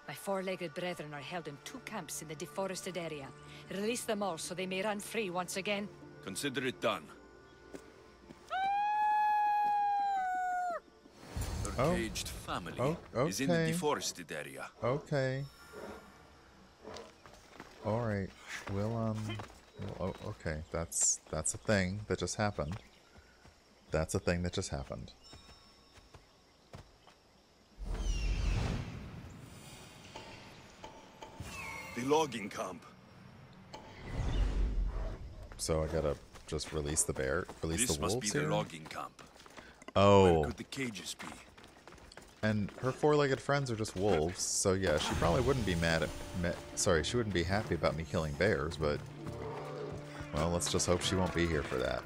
My four-legged brethren are held in 2 camps in the deforested area. Release them all so they may run free once again. Consider it done. Your caged family is in the deforested area. Okay. All right. Well, okay. That's a thing that just happened. That's a thing that just happened. The logging camp. So I gotta just release the bear, release This the wolves must be here? the logging camp. Oh. Where could the cages be? And her four-legged friends are just wolves, so yeah, she probably wouldn't be sorry, she wouldn't be happy about me killing bears, but well, let's just hope she won't be here for that.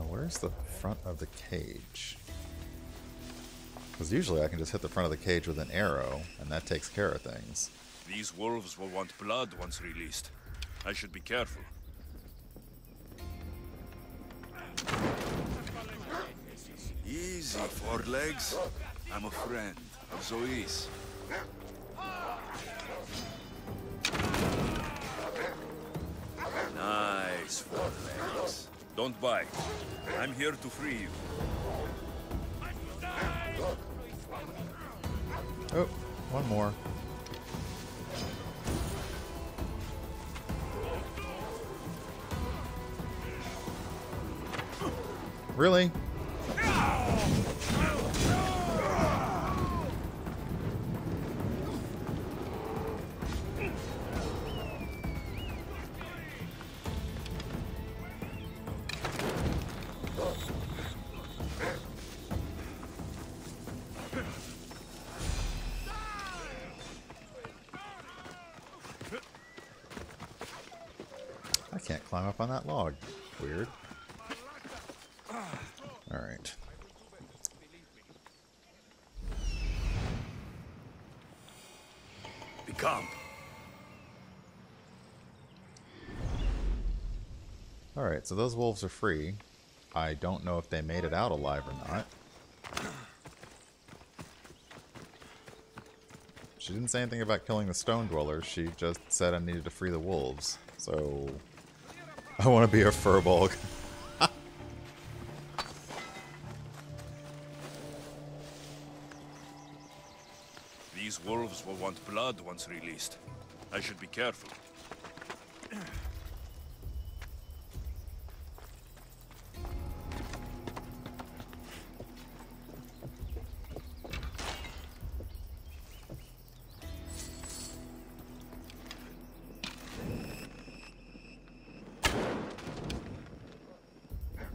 Where's the front of the cage? Because usually I can just hit the front of the cage with an arrow, and that takes care of things. These wolves will want blood once released. I should be careful. Easy, four legs. I'm a friend of Zoe's. Nice, four legs. Don't bite. I'm here to free you. Oh, one more. Really? I can't climb up on that log. Weird. Alright. The camp. Alright, so those wolves are free. I don't know if they made it out alive or not. She didn't say anything about killing the stone dwellers, she just said I needed to free the wolves. So, I want to be a furbolg. These wolves will want blood once released. I should be careful.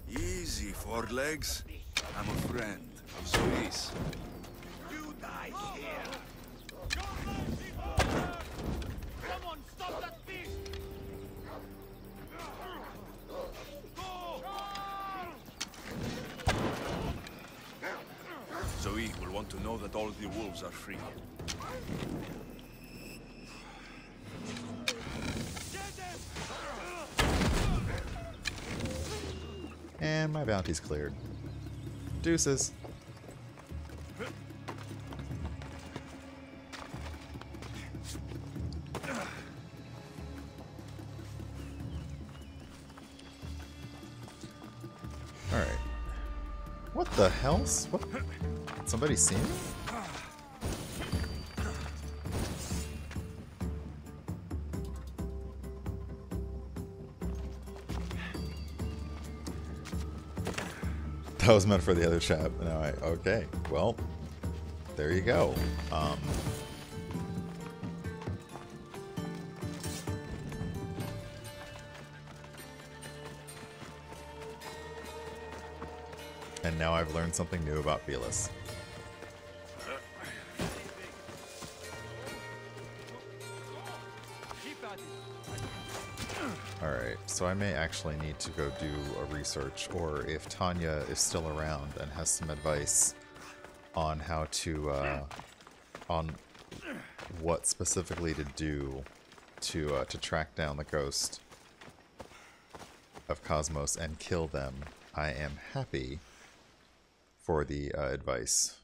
Easy, four legs. I'm a friend of Zoe's. You die here! Someone stop that beast! Zoe will want to know that all the wolves are free. And my bounty's cleared. Deuces. Alright. What the hell's? What? Somebody seen me? That was meant for the other chat. No, okay. Well, there you go. And now I've learned something new about Belus. Alright, So I may actually need to go do a research, or if Tanya is still around and has some advice on how to, on what specifically to do to track down the ghost of Kosmos and kill them, I am happy for the advice.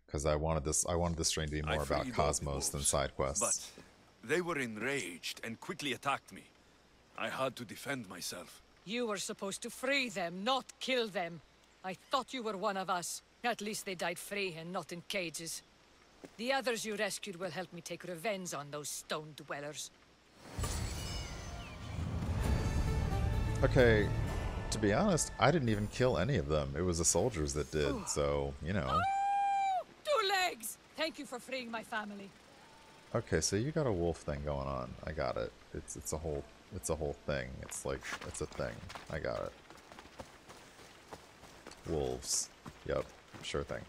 Because I wanted this stream to be more about Kosmos than side quests. But they were enraged and quickly attacked me. I had to defend myself. You were supposed to free them, not kill them. I thought you were one of us. At least they died free and not in cages. The others you rescued will help me take revenge on those stone dwellers. Okay, to be honest, I didn't even kill any of them. It was the soldiers that did, so, you know. Oh, 2 legs! Thank you for freeing my family. Okay, so you got a wolf thing going on. I got it. It's a whole thing. It's like it's a thing. I got it. Wolves. Yep, sure thing.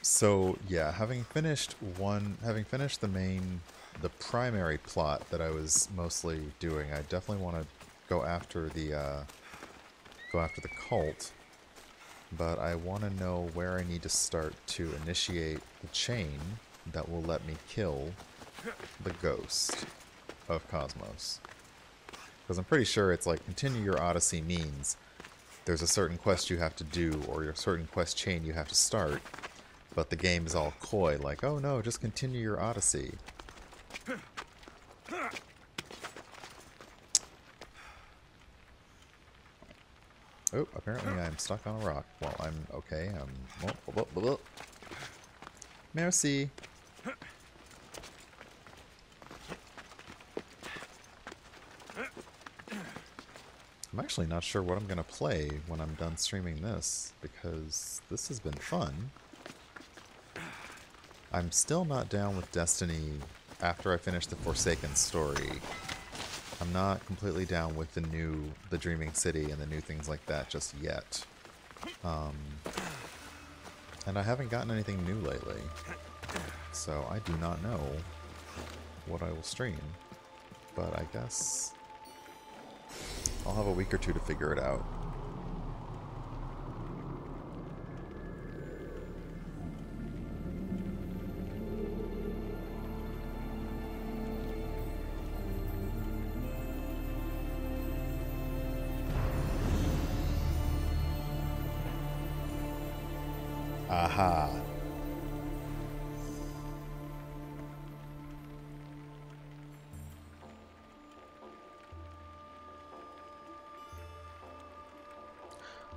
So yeah, having finished the primary plot that I was mostly doing, I definitely want to go after the cult, but I want to know where I need to start to initiate the chain that will let me kill the ghost of Kosmos. Because I'm pretty sure it's like continue your odyssey means there's a certain quest you have to do or a certain quest chain you have to start, but the game is all coy, like, oh no, just continue your odyssey. Oh, apparently I'm stuck on a rock. Well, I'm okay. Merci. I'm actually not sure what I'm going to play when I'm done streaming this, because this has been fun. I'm still not down with Destiny after I finish the Forsaken story. I'm not completely down with the Dreaming City and the new things like that just yet. And I haven't gotten anything new lately. So I do not know what I will stream. But I guess I'll have a week or two to figure it out. Aha.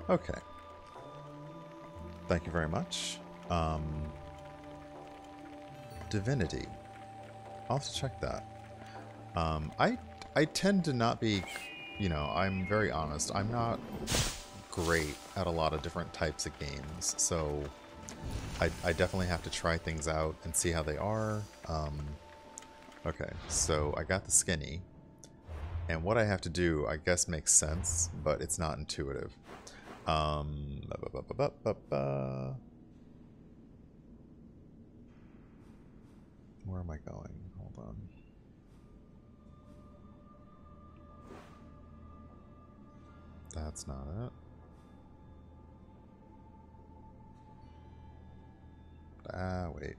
Okay. Thank you very much. Divinity. I'll have to check that. I tend to not be, you know, I'm very honest. I'm not great at a lot of different types of games, so I definitely have to try things out and see how they are. Okay, so I got the skinny, and what I have to do, I guess, makes sense, but it's not intuitive. Where am I going? Hold on. That's not it. Ah, wait.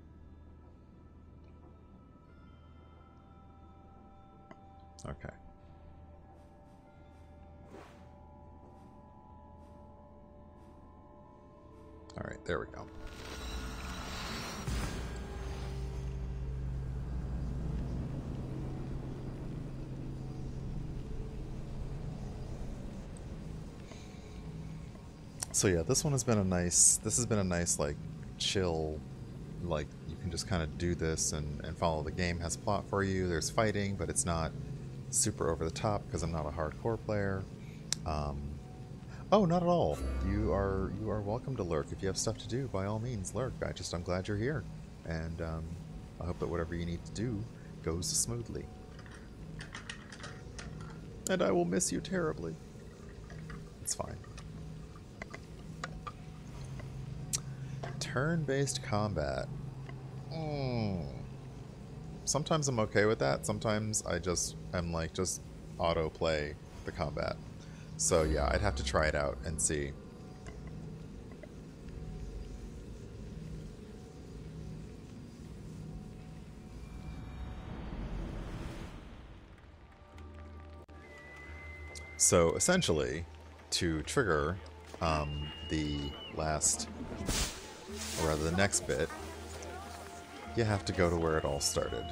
Okay. All right, there we go. So yeah, this has been a nice like chill, like you can just kind of do this and follow the game. Has plot for you, there's fighting, but it's not super over the top because I'm not a hardcore player. Oh, not at all. You are welcome to lurk. If you have stuff to do, by all means lurk. I'm glad you're here. And I hope that whatever you need to do goes smoothly. And I will miss you terribly. It's fine. Turn-based combat. Sometimes I'm okay with that. Sometimes I just am like, just auto-play the combat. So yeah, I'd have to try it out and see. So essentially, to trigger the last, or rather the next bit, you have to go to where it all started.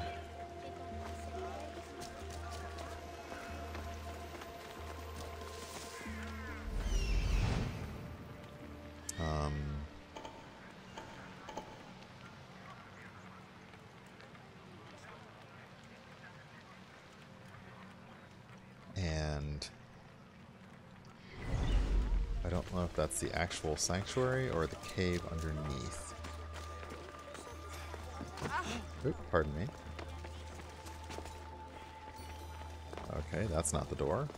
And I don't know if that's the actual sanctuary or the cave underneath. Oop, pardon me. Okay, that's not the door.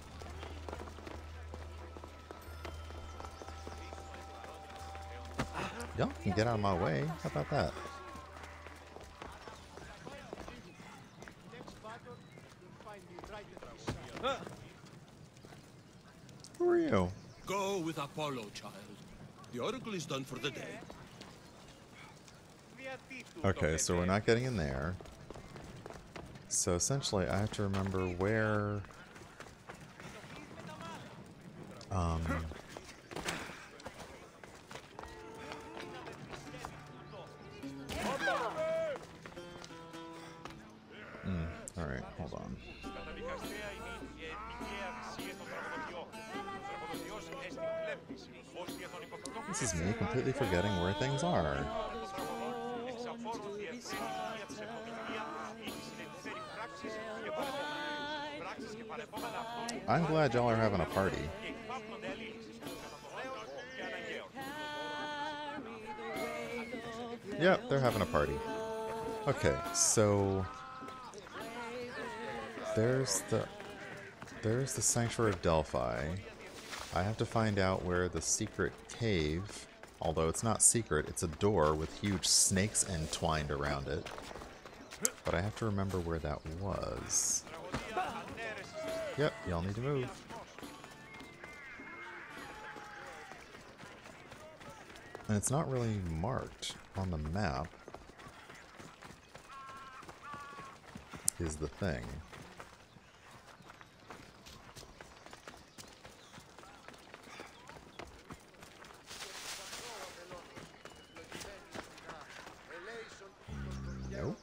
Y'all can get out of my way. How about that? Who are you? Go with Apollo, child. The oracle is done for the day. Okay, so we're not getting in there. So essentially, I have to remember where... Alright, hold on. This is me completely forgetting where things are. I'm glad y'all are having a party. Yep, they're having a party. Okay, so there's the Sanctuary of Delphi. I have to find out where the secret cave, although it's not secret, it's a door with huge snakes entwined around it. But I have to remember where that was. Yep, y'all need to move. And it's not really marked on the map, is the thing. Nope.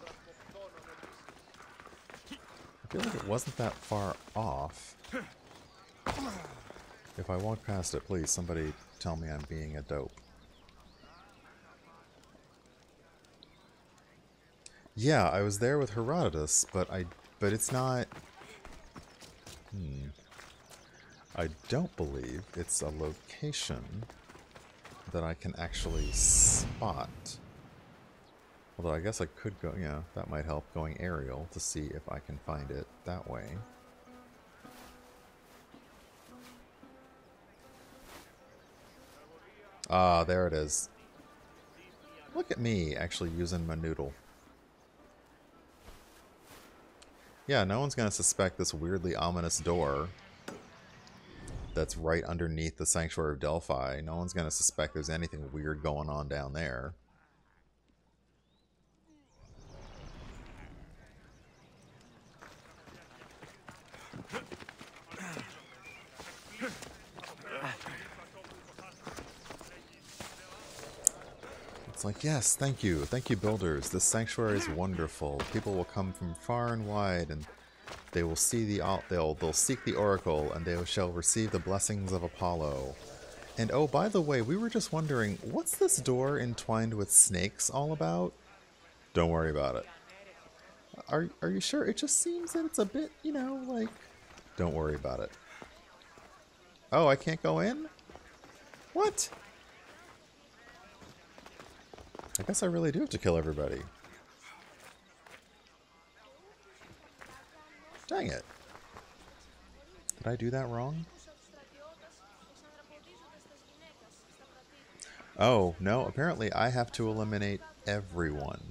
I feel like it wasn't that far off. If I walk past it, please, somebody tell me I'm being a dope. Yeah, I was there with Herodotus, but it's not... I don't believe it's a location that I can actually spot. Although I guess I could go, yeah, that might help, going aerial to see if I can find it that way. Ah, there it is. Look at me actually using my noodle. Yeah, no one's gonna suspect this weirdly ominous door that's right underneath the Sanctuary of Delphi. No one's gonna suspect there's anything weird going on down there. It's like, yes, thank you, builders. This sanctuary is wonderful. People will come from far and wide, and they will see they'll seek the oracle, and they shall receive the blessings of Apollo. And oh, by the way, we were just wondering, what's this door entwined with snakes all about? Don't worry about it. Are you sure? It just seems that it's a bit, you know, like... Don't worry about it. Oh, I can't go in? What? I guess I really do have to kill everybody. Dang it. Did I do that wrong? Oh, no, apparently I have to eliminate everyone.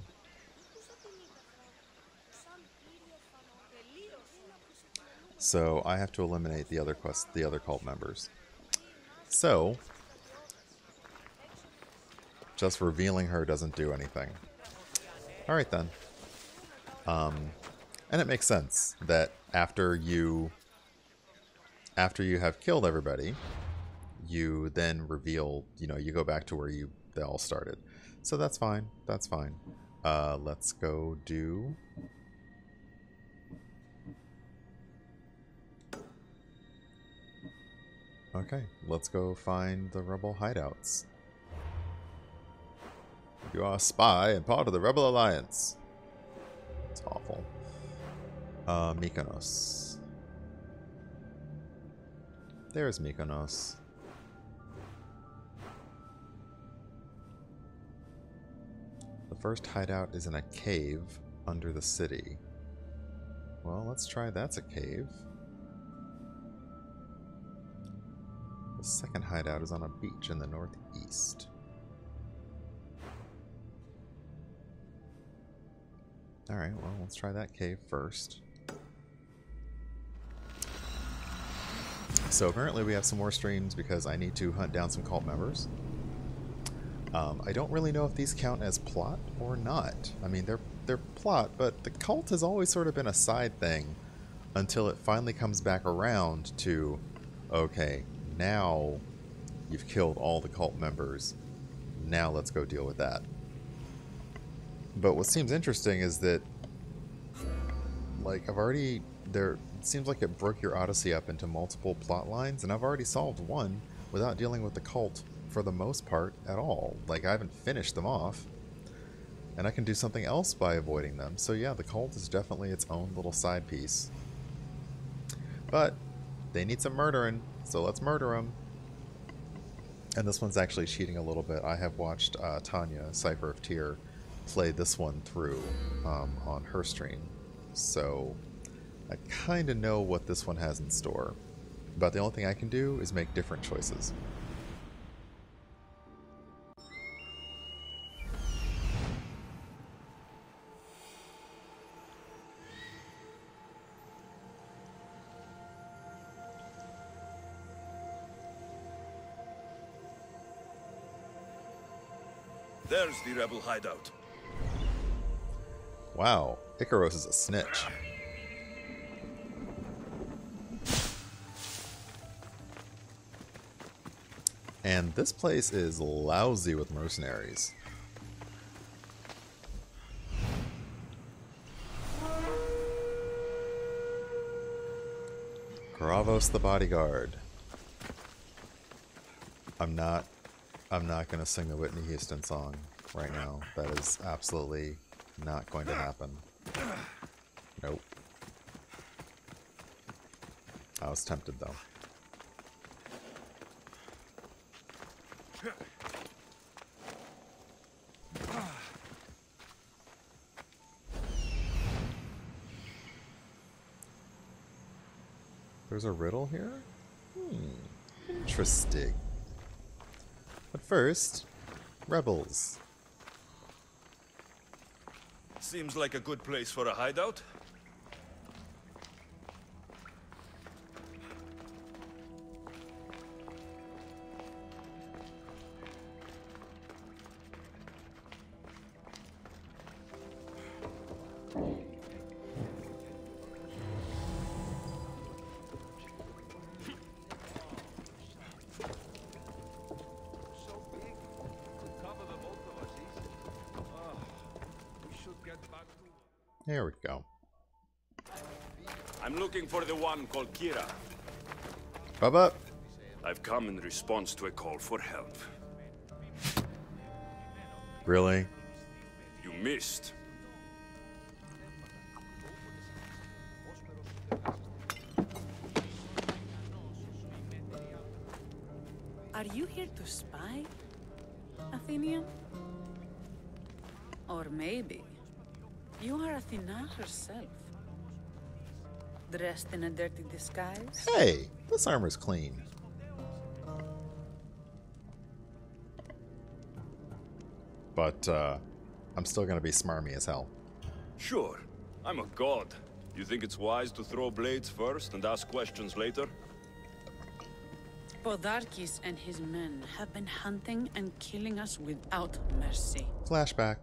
So I have to eliminate the other cult members. So just revealing her doesn't do anything. All right then. And it makes sense that after you have killed everybody, you then reveal, you go back to where they all started. So that's fine. That's fine. Let's go do... Okay, let's go find the rebel hideouts. You are a spy and part of the Rebel Alliance. It's awful. Mykonos. There's Mykonos. The first hideout is in a cave under the city. Well, let's try that's a cave. The second hideout is on a beach in the northeast. Alright, well, let's try that cave first. So apparently we have some more streams because I need to hunt down some cult members. I don't really know if these count as plot or not. I mean, they're plot, but the cult has always sort of been a side thing until it finally comes back around to, okay, now you've killed all the cult members. Now let's go deal with that. But what seems interesting is that, like, it seems like it broke your Odyssey up into multiple plot lines, and I've already solved one without dealing with the cult for the most part at all. Like, I haven't finished them off, and I can do something else by avoiding them. So yeah, the cult is definitely its own little side piece. But they need some murdering, so let's murder them. And this one's actually cheating a little bit. I have watched Tanya, Cypher of Tyr, play this one through on her stream. So I kind of know what this one has in store. But the only thing I can do is make different choices. There's the rebel hideout. Wow, Icaros is a snitch. And this place is lousy with mercenaries. Gravos the bodyguard. I'm not gonna sing the Whitney Houston song right now. That is absolutely not going to happen. Nope. I was tempted though. There's a riddle here? Interesting. But first, rebels. Seems like a good place for a hideout. There we go. I'm looking for the one called Kira. Up. I've come in response to a call for help. Really? You missed. Are you here to spy, Athenian? Or maybe you are Athena herself, dressed in a dirty disguise? Hey, this armor's clean. but I'm still going to be smarmy as hell. Sure, I'm a god. You think it's wise to throw blades first and ask questions later? Podarkis and his men have been hunting and killing us without mercy. Flashback.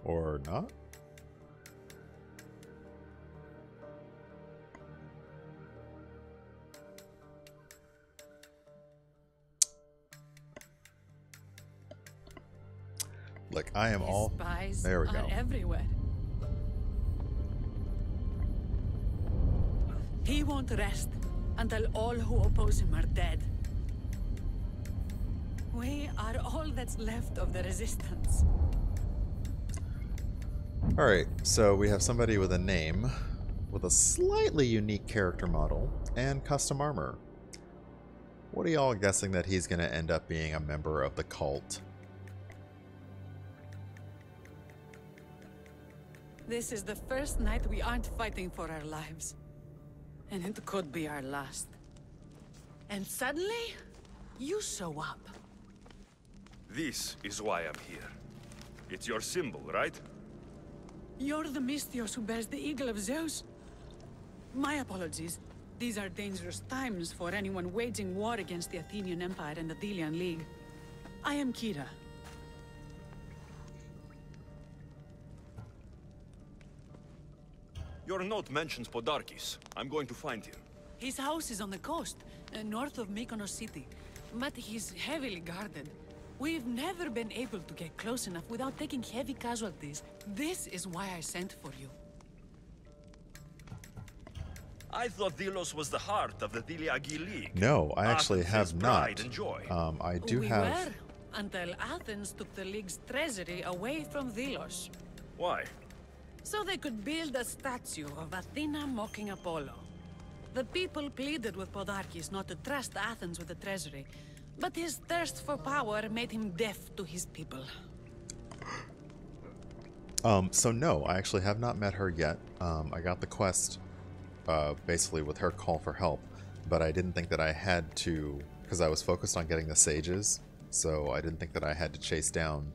Or not? Look, I am all... Spies There we are go. everywhere. He won't rest until all who oppose him are dead. We are all that's left of the resistance. Alright, so we have somebody with a name, with a slightly unique character model, and custom armor. What are y'all guessing that he's going to end up being a member of the cult? This is the first night we aren't fighting for our lives. And it could be our last. And suddenly, you show up. This is why I'm here. It's your symbol, right? You're the Mystios who bears the eagle of Zeus. My apologies. These are dangerous times for anyone waging war against the Athenian Empire and the Delian League. I am Kira. Your note mentions Podarkis. I'm going to find him. His house is on the coast, north of Mykonos city. But he's heavily guarded. We've never been able to get close enough without taking heavy casualties. This is why I sent for you. I thought Delos was the heart of the Deliagi League. No, I actually Athens' have pride not. and joy. I do We have... were, until Athens took the League's treasury away from Delos. Why? So they could build a statue of Athena mocking Apollo. The people pleaded with Podarkis not to trust Athens with the treasury, but his thirst for power made him deaf to his people. So no, I actually have not met her yet. I got the quest, basically with her call for help, but I didn't think that I had to, because I was focused on getting the sages, so I didn't think that I had to chase down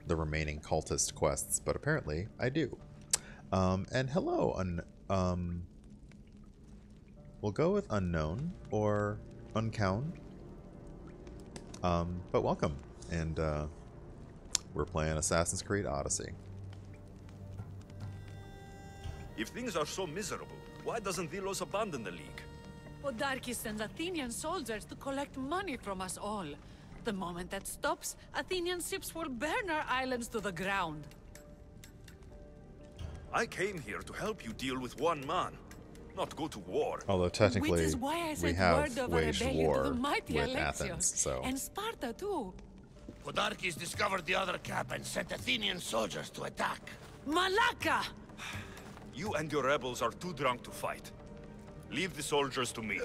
the remaining cultist quests, but apparently I do. And hello, we'll go with unknown or uncowned. But welcome, and we're playing Assassin's Creed Odyssey. If things are so miserable, why doesn't Delos abandon the League? Podarkis sends Athenian soldiers to collect money from us all. The moment that stops, Athenian ships will burn our islands to the ground. I came here to help you deal with one man, not go to war. Although technically, Which is why I we sent have word of a waged rebellion war to the mighty with Alexios. Athens, so... And Sparta too. Podarkis discovered the other camp and sent Athenian soldiers to attack. Malaka! You and your rebels are too drunk to fight. Leave the soldiers to me.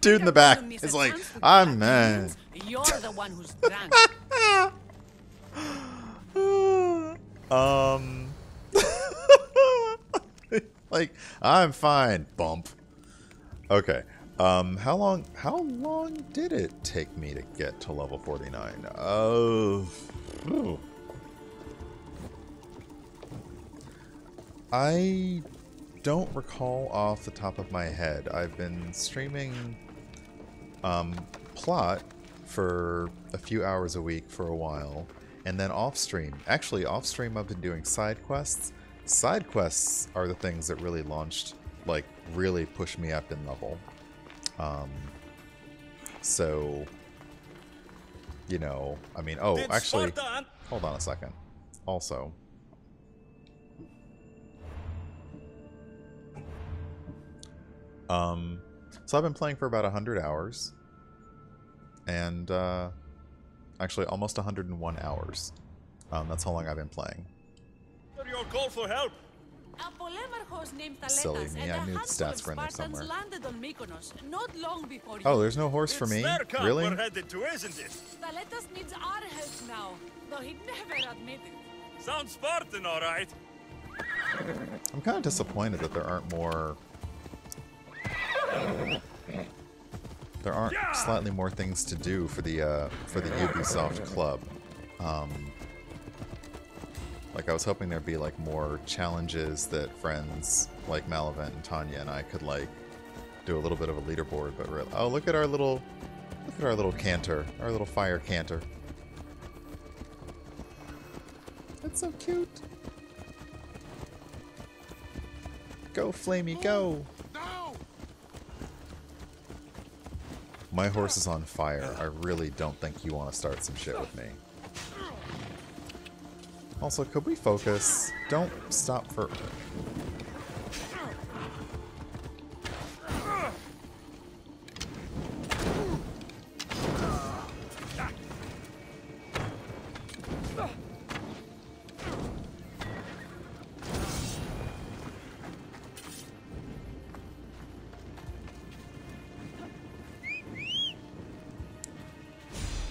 Dude in the back is like, I'm mad. You're the one who's drunk. Like, I'm fine. Bump. Okay. How long did it take me to get to level 49? I don't recall off the top of my head. I've been streaming Plot for a few hours a week for a while, and then off stream. Actually, off stream I've been doing side quests. Side quests are the things that really launched, like, really pushed me up in level. So, you know, I mean, oh, actually, hold on a second. Also, so I've been playing for about 100 hours, and actually almost 101 hours. That's how long I've been playing. Your call for help. Silly me, I knew the stats were in there somewhere. Landed on Mykonos not long before Oh, you. there's no horse for It's me? their camp Really? we're headed to, isn't it? Thaletas needs our help now, though he'd never admit it. Sounds Spartan, all right. I'm kind of disappointed that there aren't more there aren't slightly more things to do for the Ubisoft Club. Like I was hoping there'd be like more challenges that friends like Malavent and Tanya and I could like do a little bit of a leaderboard. But oh, look at our little canter, our little fire canter. That's so cute. Go, Flamey, go! No! My horse is on fire. I really don't think you want to start some shit with me. Also, could we focus? Don't stop for...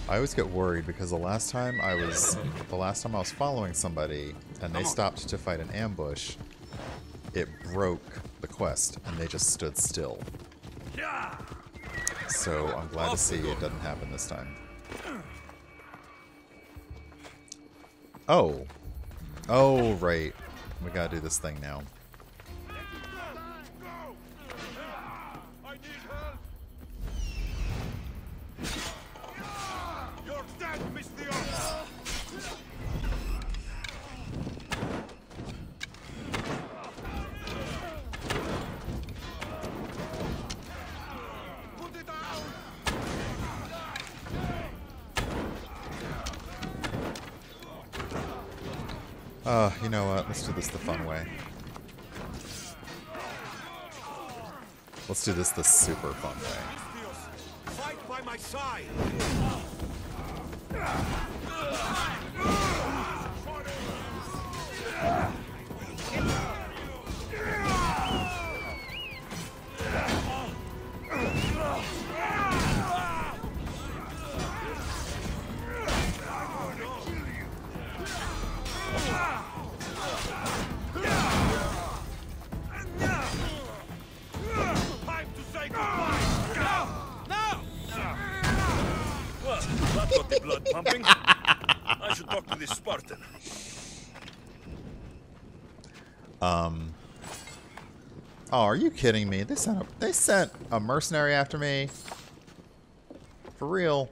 I always get worried because the last time I was following somebody and they stopped to fight an ambush, it broke the quest and they just stood still. So I'm glad to see it doesn't happen this time. Oh. Oh, right. We gotta do this thing now. You know what? Let's do this the fun way. Let's do this the super fun way. Fight by my side! That got the blood pumping. I should talk to this Spartan. Oh, are you kidding me? They sent a mercenary after me? For real?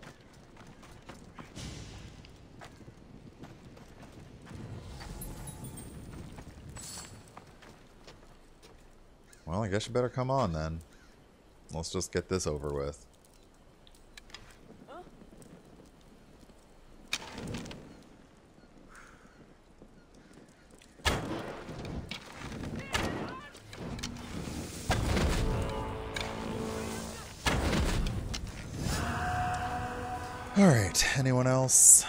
Well, I guess you better come on then. Let's just get this over with. Alright, anyone else?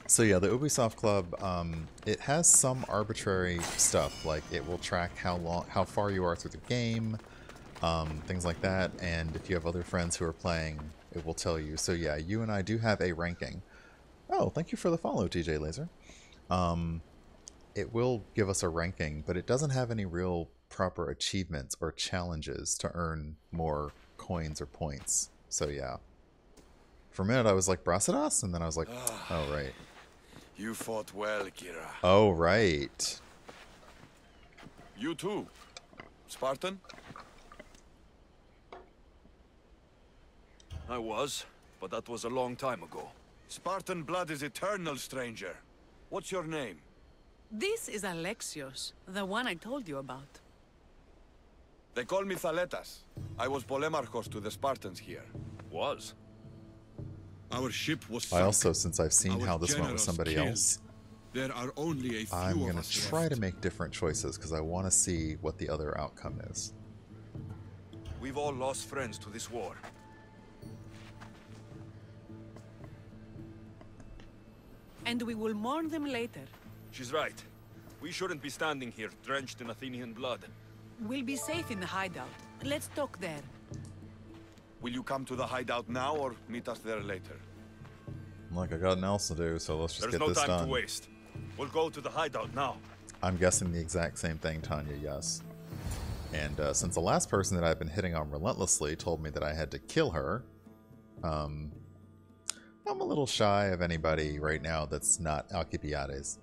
So yeah, the Ubisoft Club, it has some arbitrary stuff, like it will track how far you are through the game, things like that, and if you have other friends who are playing, it will tell you. So yeah, you and I do have a ranking. Oh, thank you for the follow, TJ Laser. It will give us a ranking, but it doesn't have any real proper achievements or challenges to earn more coins or points. So yeah. For a minute I was like, Brasidas? And then I was like, oh right. You fought well, Kira. Oh right. You too, Spartan? I was, but that was a long time ago. Spartan blood is eternal, stranger. What's your name? This is Alexios, the one I told you about. They call me Thaletas. I was Polemarchos to the Spartans here. Was? Our ship was I sunk. also, since I've seen Our how this went with generals somebody killed. else, There are only a few I'm of gonna us try left. to make different choices because I want to see what the other outcome is. We've all lost friends to this war. And we will mourn them later. She's right. We shouldn't be standing here, drenched in Athenian blood. We'll be safe in the hideout. Let's talk there. Will you come to the hideout now, or meet us there later? Look, I got nothing else to do, so let's just There's get no this time done. to waste. We'll go to the hideout now. I'm guessing the exact same thing, Tanya, yes. And since the last person that I've been hitting on relentlessly told me that I had to kill her, I'm a little shy of anybody right now that's not Alcibiades.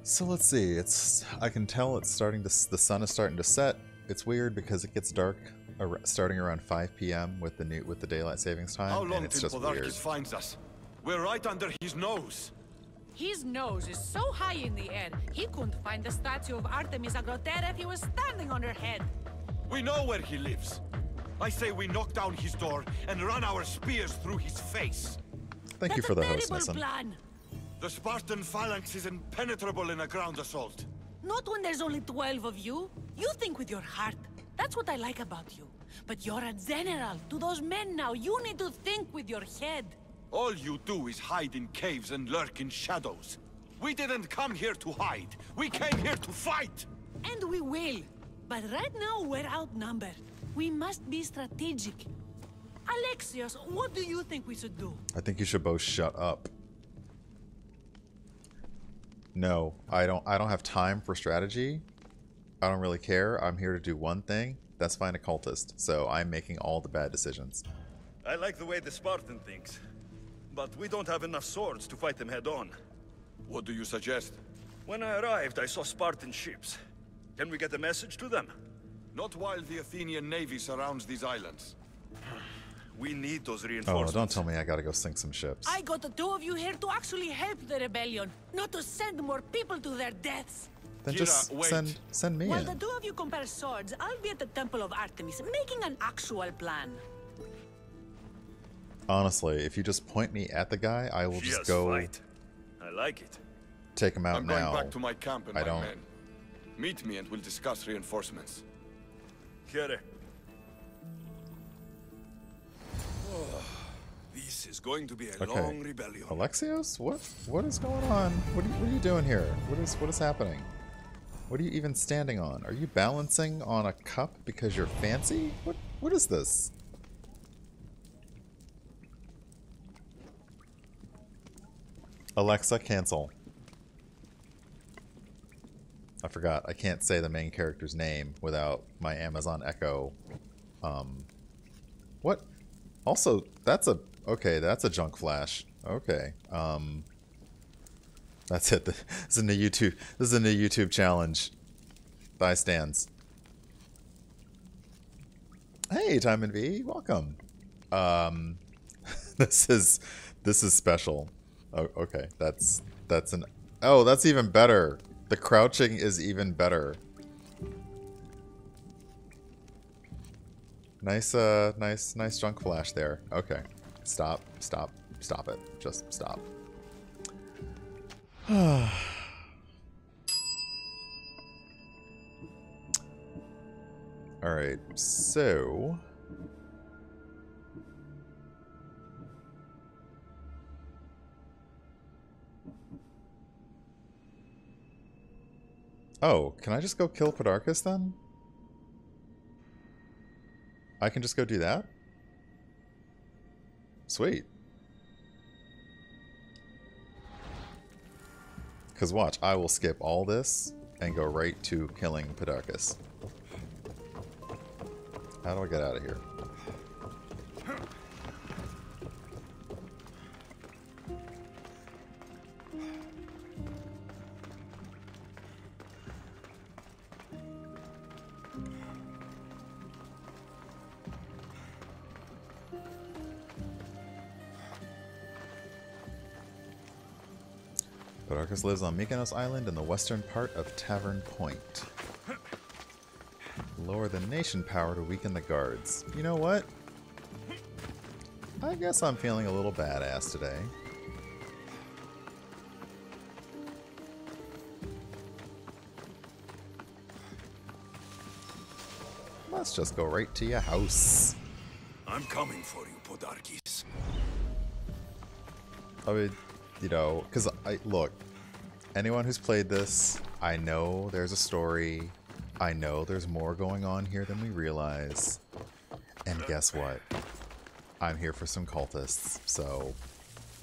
So let's see. I can tell it's starting to. The sun is starting to set. It's weird because it gets dark starting around 5 p.m. with the daylight savings time. How long and it's till just weird. Podarkis finds us? We're right under his nose. His nose is so high in the air, he couldn't find the statue of Artemis Agrotera if he was standing on her head. We know where he lives. I say we knock down his door and run our spears through his face. Thank you for the host, That's a Nissan. terrible plan. The Spartan phalanx is impenetrable in a ground assault. Not when there's only 12 of you. You think with your heart. That's what I like about you. But you're a general. To those men now, you need to think with your head. All you do is hide in caves and lurk in shadows. We didn't come here to hide. We came here to fight! And we will. But right now, we're outnumbered. We must be strategic. Alexios, what do you think we should do? I think you should both shut up. No, I don't have time for strategy. I don't really care. I'm here to do one thing. That's find a cultist. So I'm making all the bad decisions. I like the way the Spartan thinks. But we don't have enough swords to fight them head on. What do you suggest? When I arrived, I saw Spartan ships. Can we get a message to them? Not while the Athenian navy surrounds these islands. We need those Oh, reinforcements. don't tell me I gotta go sink some ships. I got the two of you here to actually help the rebellion, not to send more people to their deaths. Then Kira, just wait. send me While in. the two of you compare swords, I'll be at the Temple of Artemis, making an actual plan. Honestly, if you just point me at the guy, I will just Yes, go fight. I like it. take him out I'm now. going back to my camp and I my don't- men. Meet me and we'll discuss reinforcements. Kere. This is going to be a Okay. long rebellion. Alexios, what is going on? What are you doing here? What is happening? What are you even standing on? Are you balancing on a cup because you're fancy? What is this? Alexa, cancel. I forgot. I can't say the main character's name without my Amazon Echo. What? Also, that's a... Okay, that's a junk flash. Okay. That's it. This is a new YouTube. This is a new YouTube challenge. Thigh stands. Hey, Time and V, welcome. This is special. Oh, okay, that's an. Oh, that's even better. The crouching is even better. Nice, nice junk flash there. Okay, stop it. Just stop. All right, so. Oh, can I just go kill Podarkis then? I can just go do that? Sweet. Because watch, I will skip all this and go right to killing Podarkis. How do I get out of here? Podarkis lives on Mykonos Island in the western part of Tavern Point. Lower the nation power to weaken the guards. You know what? I guess I'm feeling a little badass today. Let's just go right to your house. I'm coming for you, Podarkis. I mean, you know, because look, anyone who's played this, I know there's a story. I know there's more going on here than we realize. And guess what? I'm here for some cultists, so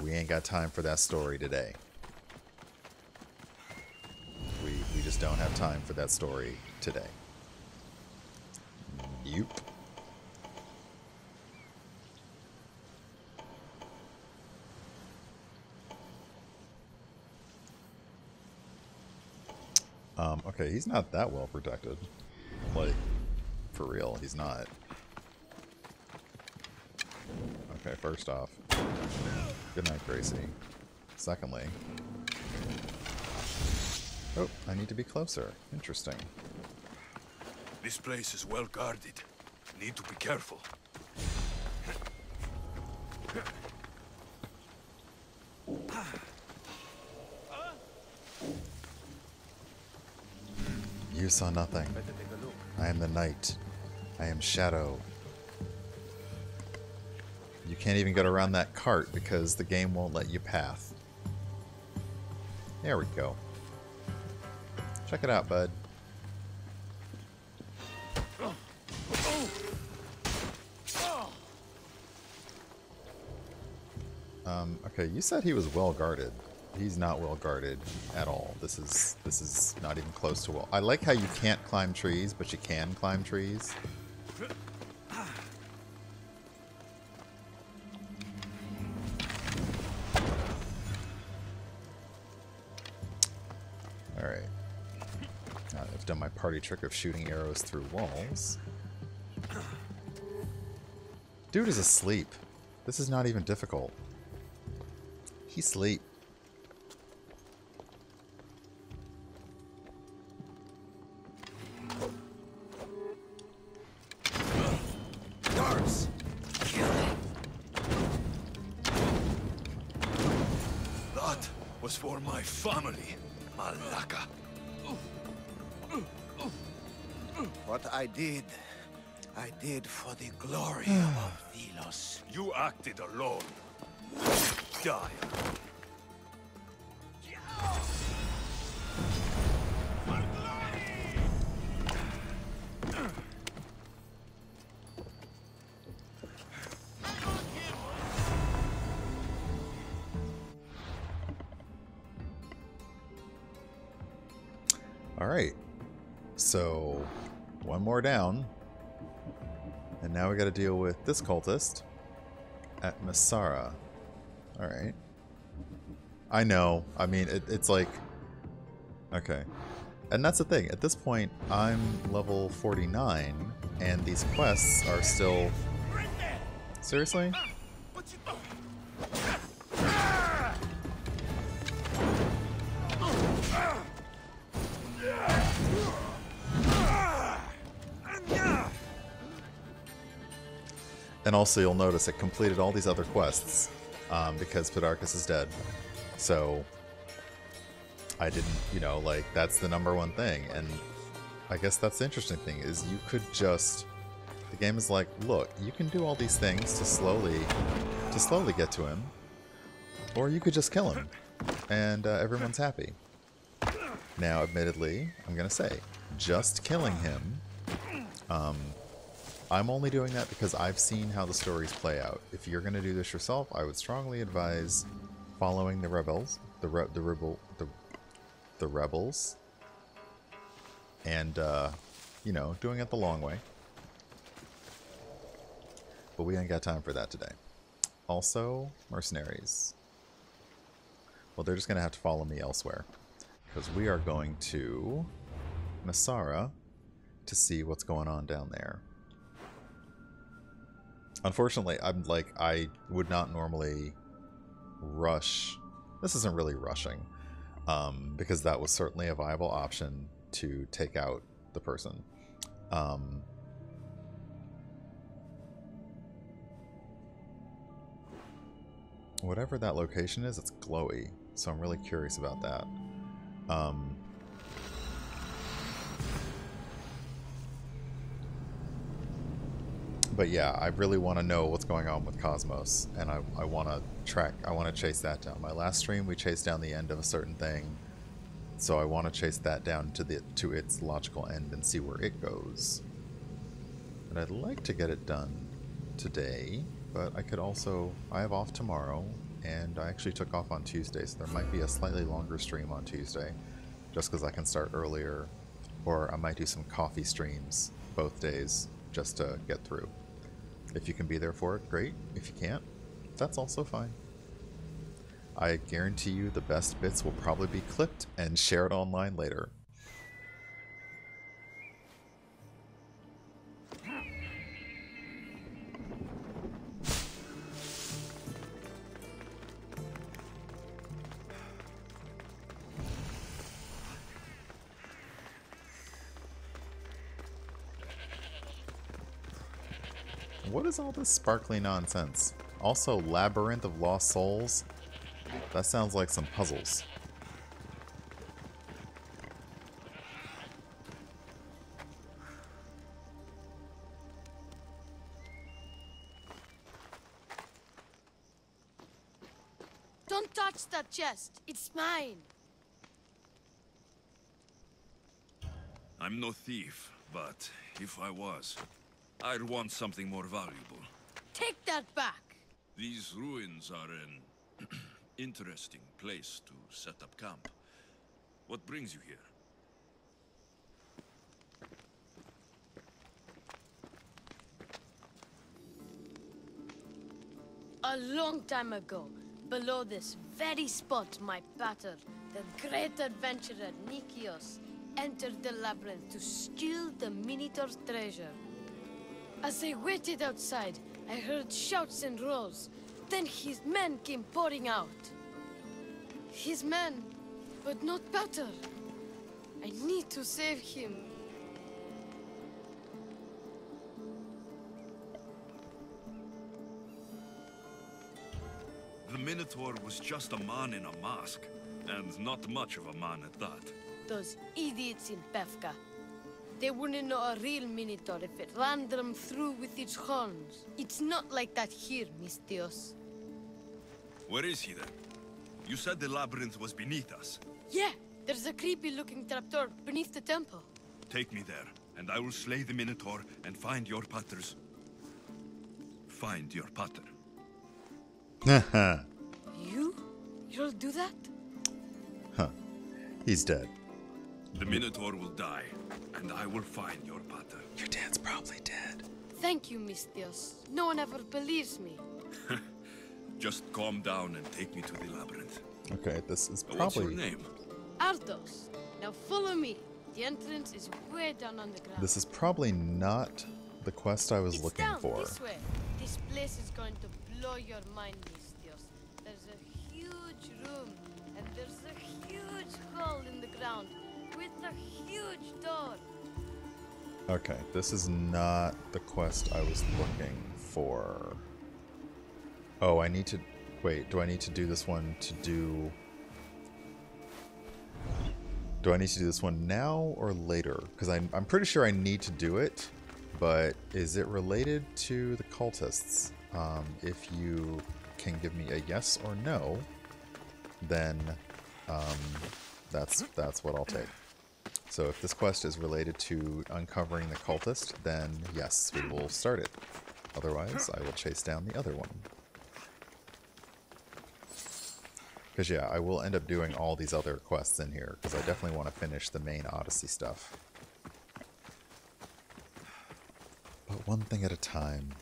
we ain't got time for that story today. We just don't have time for that story today. Nope. Okay, he's not that well protected. Like, for real, he's not. Okay, first off, good night, Gracie. Secondly, oh, I need to be closer. Interesting. This place is well guarded. Need to be careful. You saw nothing. I am the night. I am shadow. You can't even get around that cart because the game won't let you path. There we go. Check it out, bud. Okay, you said he was well guarded. He's not well guarded at all. This is not even close to well. I like how you can't climb trees, but you can climb trees. Alright. Now I've done my party trick of shooting arrows through walls. Dude is asleep. This is not even difficult. He's asleep. Guards! That was for my family, Malaka. What I did for the glory of Delos. You acted alone. Die. Alright. So, one more down. And now we gotta deal with this cultist at Masara. Alright. I know. I mean, it's like... Okay. And that's the thing. At this point, I'm level 49, and these quests are still... Seriously? And also, you'll notice it completed all these other quests because Podarcus is dead. So, I didn't, you know, like, that's the #1 thing. And I guess that's the interesting thing, is you could just... The game is like, look, you can do all these things to slowly get to him. Or you could just kill him. And everyone's happy. Now, admittedly, I'm going to say, just killing him... I'm only doing that because I've seen how the stories play out. If you're going to do this yourself, I would strongly advise following the rebels, the rebels, and you know, doing it the long way. But we ain't got time for that today. Also, mercenaries. Well, they're just going to have to follow me elsewhere because we are going to Masara to see what's going on down there. Unfortunately, I would not normally rush. This isn't really rushing, because that was certainly a viable option to take out the person. Whatever that location is, it's glowy, so I'm really curious about that. But yeah, I really want to know what's going on with Kosmos, and I want to chase that down. My last stream, we chased down the end of a certain thing, so I want to chase that down to its logical end and see where it goes. And I'd like to get it done today, but I could also, I have off tomorrow, and I actually took off on Tuesday, so there might be a slightly longer stream on Tuesday, just because I can start earlier, or I might do some coffee streams both days just to get through. If you can be there for it, great. If you can't, that's also fine. I guarantee you the best bits will probably be clipped and shared online later. What is all this sparkly nonsense? Also, Labyrinth of Lost Souls? That sounds like some puzzles. Don't touch that chest. It's mine. I'm no thief, but if I was, I'd want something more valuable. Take that back. These ruins are an interesting place to set up camp. What brings you here? A long time ago, below this very spot, my pater, the great adventurer Nikios, entered the labyrinth to steal the Minotaur's treasure. As I waited outside, I heard shouts and roars. Then his men came pouring out. His men, but not pater. I need to save him. The Minotaur was just a man in a mask, and not much of a man at that. Those idiots in Pefka. They wouldn't know a real Minotaur if it ran them through with its horns. It's not like that here, Mistios. Where is he then? You said the labyrinth was beneath us. Yeah, there's a creepy-looking trapdoor beneath the temple. Take me there, and I will slay the Minotaur and find your paters. Find your pater. Haha. You'll do that? Huh. He's dead. The Minotaur will die, and I will find your pater. Your dad's probably dead. Thank you, Mistios. No one ever believes me. Just calm down and take me to the labyrinth. Okay, this is What's your probably... name? Ardos. Now follow me. The entrance is way down on the ground. This is probably not the quest I was It's looking down for. this way. This place is going to blow your mind, Mistios. There's a huge room, and there's a huge hole in the ground with a huge door. Okay, this is not the quest I was looking for. Oh, I need to... Wait, do I need to do this one to do... Do I need to do this one now or later? Because I'm pretty sure I need to do it, but is it related to the cultists? If you can give me a yes or no, then that's what I'll take. So if this quest is related to uncovering the cultist, then yes, we will start it. Otherwise, I will chase down the other one. Because yeah, I will end up doing all these other quests in here, because I definitely want to finish the main Odyssey stuff. But one thing at a time.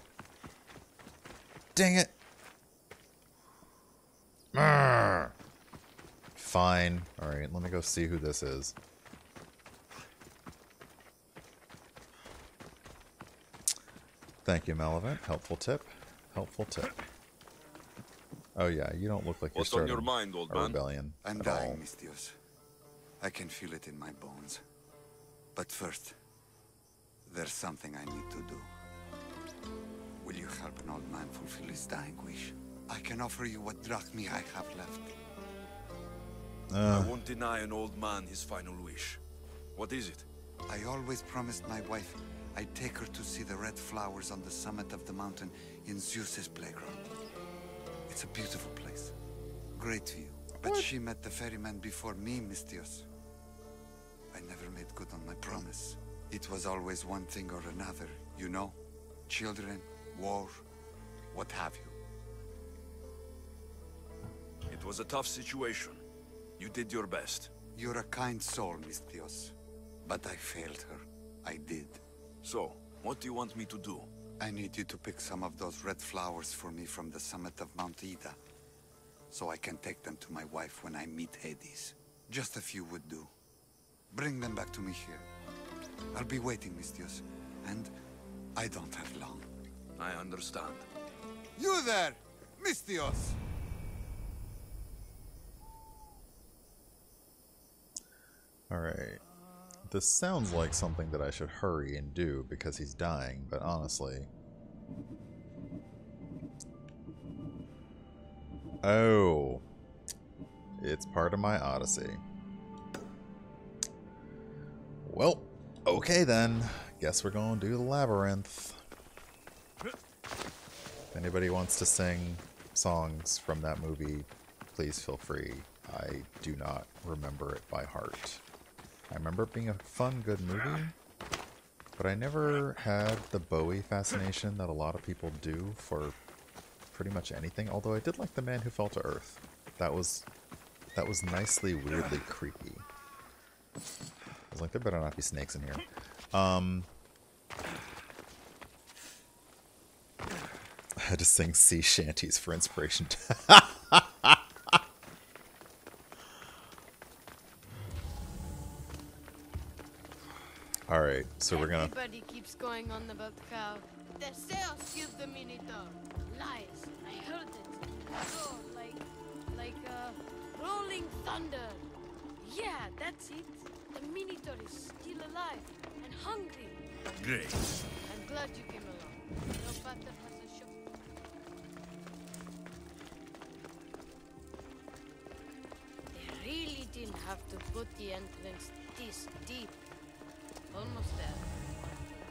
Dang it! Arrgh. Fine. Alright, let me go see who this is. Thank you, Malevant. Helpful tip. Helpful tip. Oh yeah, you don't look like you're What's on starting your mind, old a man? rebellion I'm at dying, all. Mistios. I can feel it in my bones. But first, there's something I need to do. Will you help an old man fulfill his dying wish? I can offer you what drachmi I have left. I won't deny an old man his final wish. What is it? I always promised my wife I'd take her to see the red flowers on the summit of the mountain in Zeus's playground. It's a beautiful place. Great view. But she met the ferryman before me, Mistios. I never made good on my promise. It was always one thing or another, you know? Children, war, what have you. It was a tough situation. You did your best. You're a kind soul, Mistios. But I failed her. I did. So, what do you want me to do? I need you to pick some of those red flowers for me from the summit of Mount Ida, so I can take them to my wife when I meet Hades. Just a few would do. Bring them back to me here. I'll be waiting, Mistios, and I don't have long. I understand. You there, Mistios! Alright. This sounds like something that I should hurry and do because he's dying, but honestly... Oh. It's part of my Odyssey. Well, okay then. Guess we're going to do the labyrinth. If anybody wants to sing songs from that movie, please feel free. I do not remember it by heart. I remember it being a fun, good movie, but I never had the Bowie fascination that a lot of people do for pretty much anything, although I did like The Man Who Fell to Earth. That was nicely, weirdly creepy. I was like, there better not be snakes in here. I had to sing sea shanties for inspiration. Alright, so we're gonna... Everybody keeps going on about how the sales killed the Minotaur. Lies. I heard it. Oh, like rolling thunder. Yeah, that's it. The Minotaur is still alive and hungry. Great. I'm glad you came along. No butter has a shop. They really didn't have to put the entrance this deep. Almost there.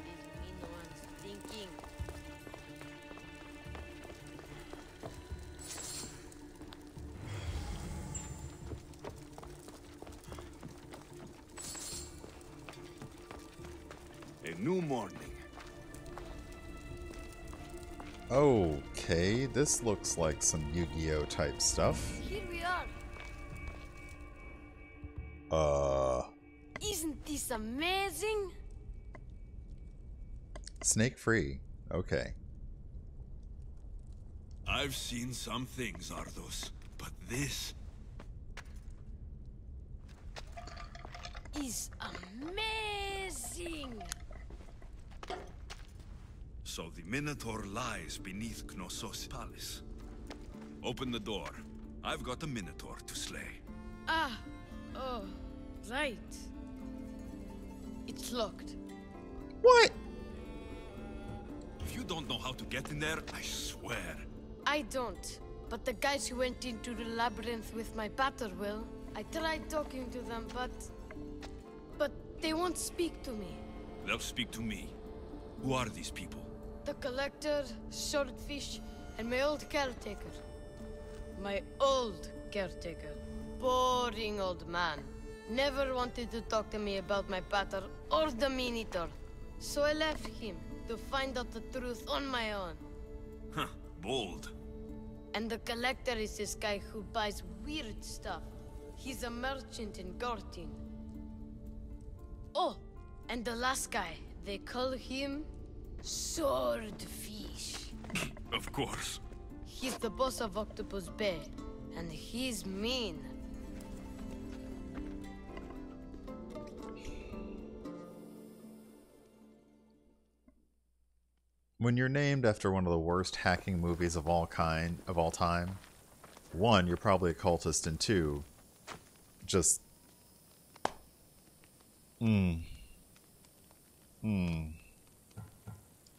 These mean ones thinking. A new morning. Okay, this looks like some Yu-Gi-Oh type stuff. Here we are. Isn't this amazing? Snake free. Okay. I've seen some things, Ardos, but this... Is amazing. So the Minotaur lies beneath Knossos' palace. Open the door. I've got a Minotaur to slay. Ah, oh, right. It's locked. What? If you don't know how to get in there, I swear. I don't. But the guys who went into the labyrinth with my batter will. I tried talking to them, but they won't speak to me. They'll speak to me. Who are these people? The collector, swordfish, and my old caretaker. My old caretaker. Boring old man. Never wanted to talk to me about my batter or the Minotaur. So I left him to find out the truth on my own. Huh, bold. And the collector is this guy who buys weird stuff. He's a merchant in Gortin. Oh, and the last guy, they call him Swordfish. Of course. He's the boss of Octopus Bay, and he's mean. When you're named after one of the worst hacking movies of all time, one, you're probably a cultist, and two, just...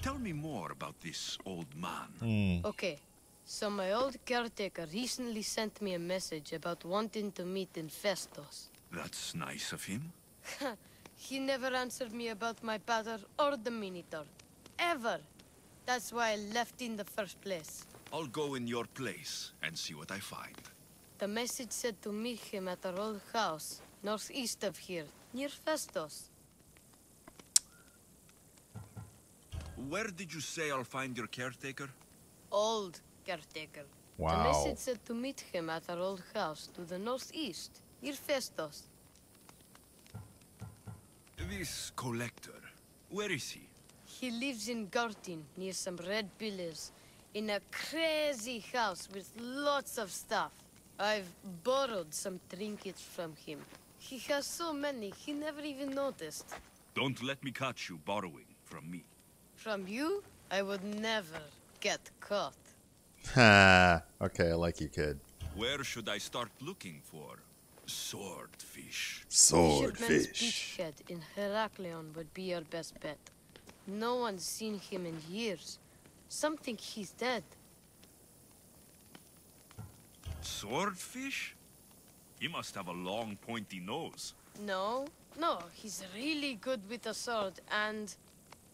Tell me more about this old man. Okay, so my old caretaker recently sent me a message about wanting to meet in Festos. That's nice of him. He never answered me about my pater or the Minotaur. Ever. That's why I left in the first place. I'll go in your place and see what I find. The message said to meet him at our old house, northeast of here, near Festos. Where did you say I'll find your caretaker? Old caretaker. Wow. The message said to meet him at our old house to the northeast, near Festos. This collector, where is he? He lives in Gartin, near some red pillars, in a crazy house with lots of stuff. I've borrowed some trinkets from him. He has so many, he never even noticed. Don't let me catch you borrowing from me. From you, I would never get caught. Ha! Okay, I like you, kid. Where should I start looking for swordfish? Fisherman's beachhead in Heraklion would be your best bet. No one's seen him in years. Some think he's dead. Swordfish? He must have a long, pointy nose. No, he's really good with a sword, and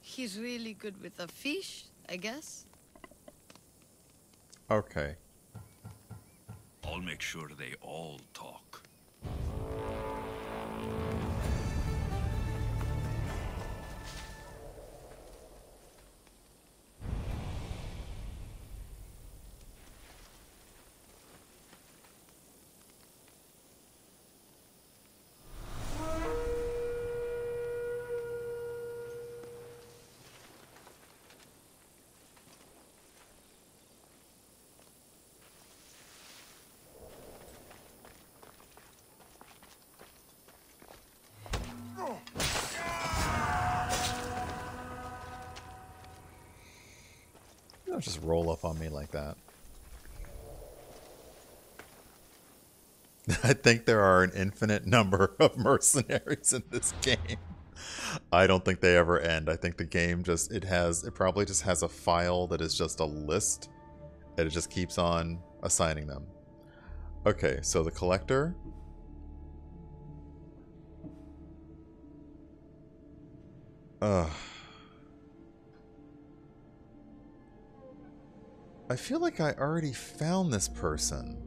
he's really good with a fish, I guess. Okay. I'll make sure they all talk. Don't just roll up on me like that. I think there are an infinite number of mercenaries in this game. I don't think they ever end. I think the game just, it probably just has a file that is just a list, and it just keeps on assigning them. Okay, so the collector. I feel like I already found this person.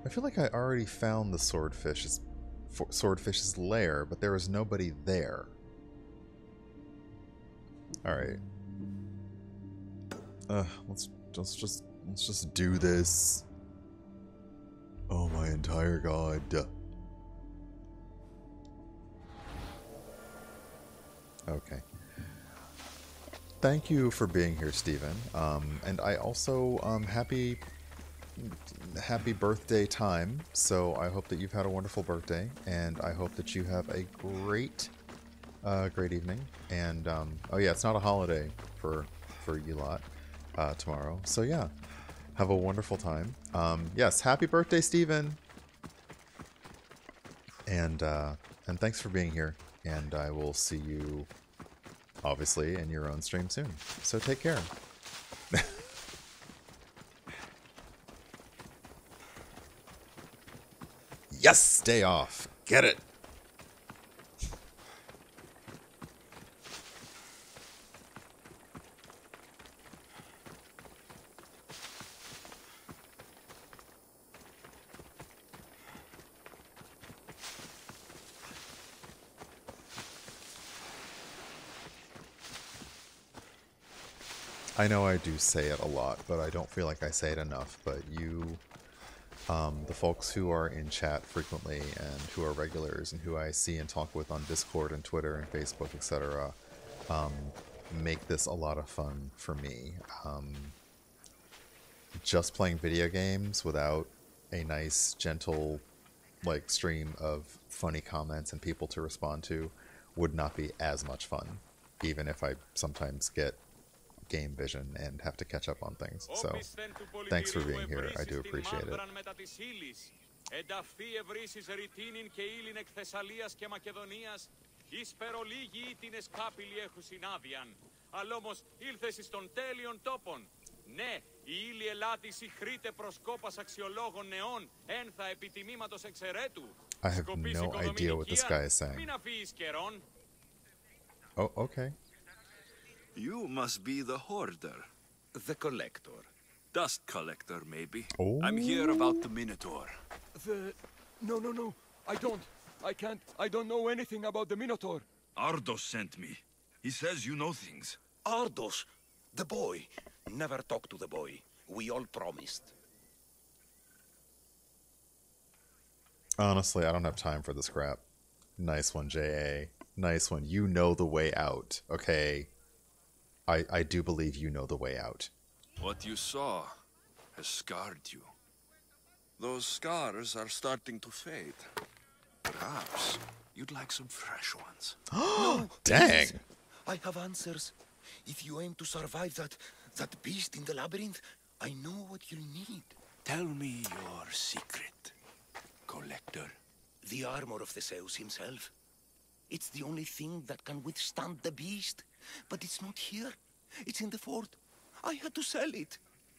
I feel like I already found the swordfish's lair, but there was nobody there. All right. Let's just do this. Oh my entire god. Okay. Thank you for being here, Stephen. And I also happy birthday time. So I hope that you've had a wonderful birthday, and I hope that you have a great evening. And oh yeah, it's not a holiday for you lot tomorrow. So yeah, have a wonderful time. Yes, happy birthday, Stephen. And thanks for being here. And I will see you, obviously, in your own stream soon. So take care. Yes! Day off. Get it! I know I do say it a lot, but I don't feel like I say it enough. But you, the folks who are in chat frequently and who are regulars and who I see and talk with on Discord and Twitter and Facebook, etc., make this a lot of fun for me. Just playing video games without a nice, gentle, like, stream of funny comments and people to respond to would not be as much fun, even if I sometimes get game vision and have to catch up on things. So thanks for being here. I do appreciate it. Ναι, Η ύλη ελάττηση χρείται προς κόπας αξιολόγων νεών, ένθα επιτιμήματος εξαιρέτου. I have no idea what this guy is saying. Μην αφήσεις καιρόν. Oh, okay. You must be the hoarder. The collector. Dust collector, maybe. Oh. I'm here about the Minotaur. No. I don't know anything about the Minotaur. Ardos sent me. He says you know things. Ardos, the boy. Never talk to the boy. We all promised. Honestly, I don't have time for this crap. Nice one, J.A. Nice one. You know the way out, okay? I do believe you know the way out. What you saw has scarred you. Those scars are starting to fade. Perhaps you'd like some fresh ones. Dang! I have answers. If you aim to survive that beast in the labyrinth, I know what you'll need. Tell me your secret, collector. The armor of Theseus himself. It's the only thing that can withstand the beast. But it's not here. It's in the fort. I had to sell it.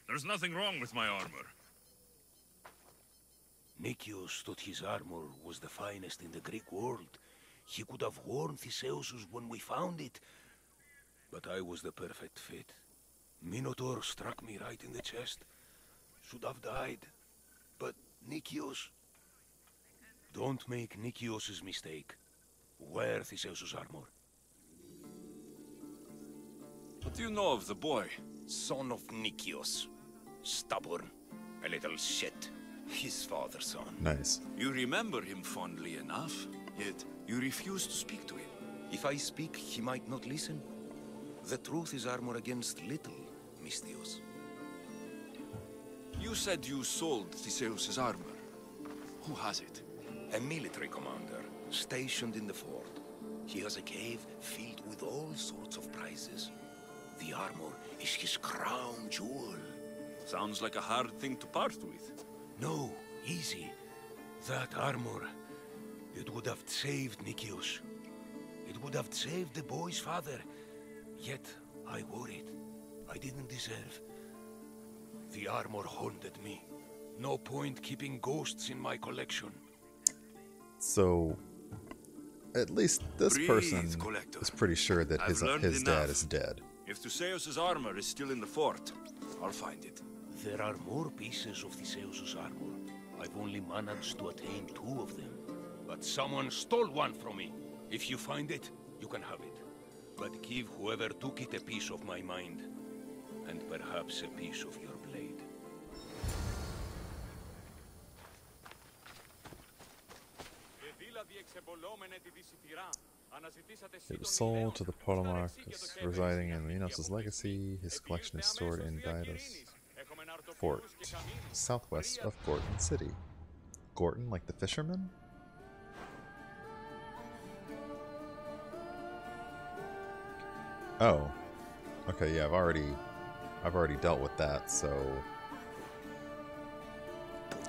There's nothing wrong with my armor. Nicias thought his armor was the finest in the Greek world. He could have worn Theseus's when we found it. But I was the perfect fit. Minotaur struck me right in the chest. Should have died. But Nicias... Don't make Nicias' mistake. Wear Theseus' armor. What do you know of the boy? Son of Nicias. Stubborn. A little shit. His father's son. Nice. You remember him fondly enough, yet you refuse to speak to him. If I speak, he might not listen. The truth is armor against little, Misthios. You said you sold Theseus' armor. Who has it? A military commander, stationed in the fort. He has a cave filled with all sorts of prizes. The armor is his crown jewel. Sounds like a hard thing to part with. No, easy. That armor, it would have saved Nicias. It would have saved the boy's father. Yet, I wore it. I didn't deserve. The armor haunted me. No point keeping ghosts in my collection. So, at least this Breathe, person collector. is pretty sure that I've learned his dad enough. is dead. If Theseus' armor is still in the fort, I'll find it. There are more pieces of Theseus' armor. I've only managed to attain 2 of them. But someone stole one from me. If you find it, you can have it. But give whoever took it a piece of my mind. And perhaps a piece of your blade. It was sold to the Polemarch residing in Minos' legacy. His collection is stored in Didos Fort, southwest of Gorton City. Gorton, like the fisherman? Oh. Okay, yeah, I've already dealt with that, so...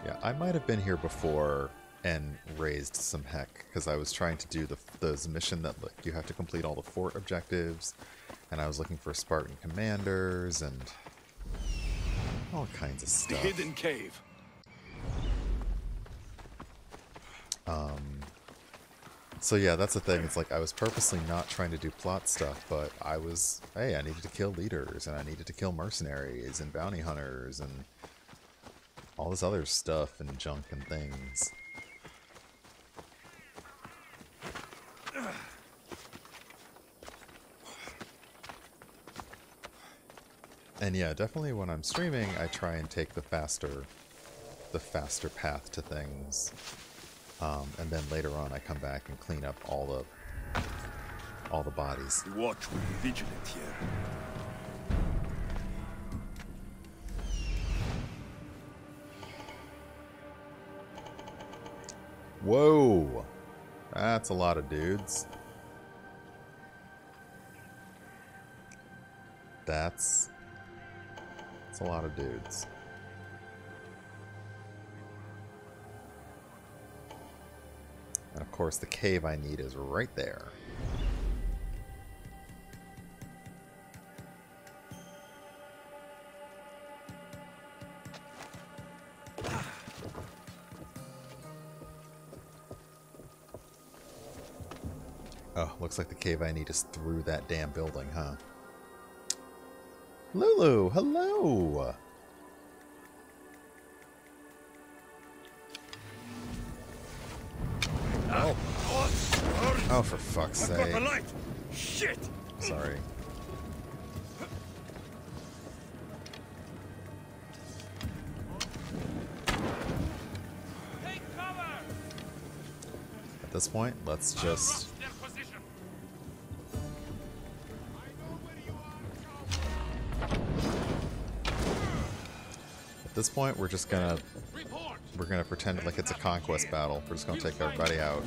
Yeah, I might have been here before and raised some heck, because I was trying to do the mission that like, you have to complete all the fort objectives, and I was looking for Spartan commanders, and all kinds of stuff. Hidden cave. So yeah, that's the thing. It's like I was purposely not trying to do plot stuff, but I needed to kill leaders, and I needed to kill mercenaries and bounty hunters, and all this other stuff and junk and things. And yeah, definitely when I'm streaming, I try and take the faster path to things. And then later on, I come back and clean up all the bodies. The watch will be vigilant here. Whoa! That's a lot of dudes. That's a lot of dudes. And of course, the cave I need is right there. Oh, looks like the cave I need is through that damn building, huh? Lulu, hello! Oh, for fuck's sake. Shit! Sorry. At this point, let's just... At this point, we're just gonna... We're gonna pretend like it's a conquest battle. We're just gonna take everybody out.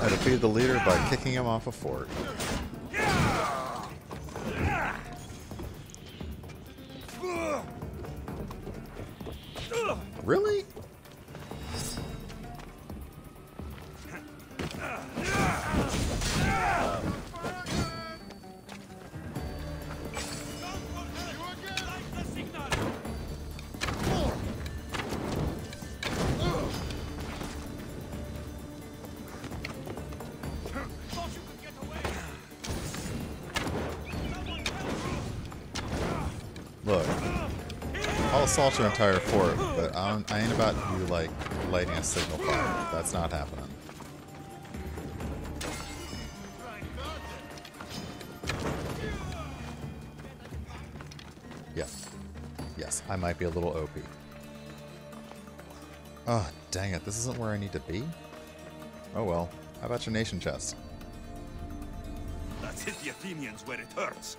I defeated the leader by kicking him off a fort. Really? Look, I'll assault your entire fort, but I ain't about you, like, lighting a signal fire. That's not happening. Yeah. Yes, I might be a little OP. Oh, dang it, this isn't where I need to be? Oh well. How about your nation chest? Let's hit the Athenians where it hurts.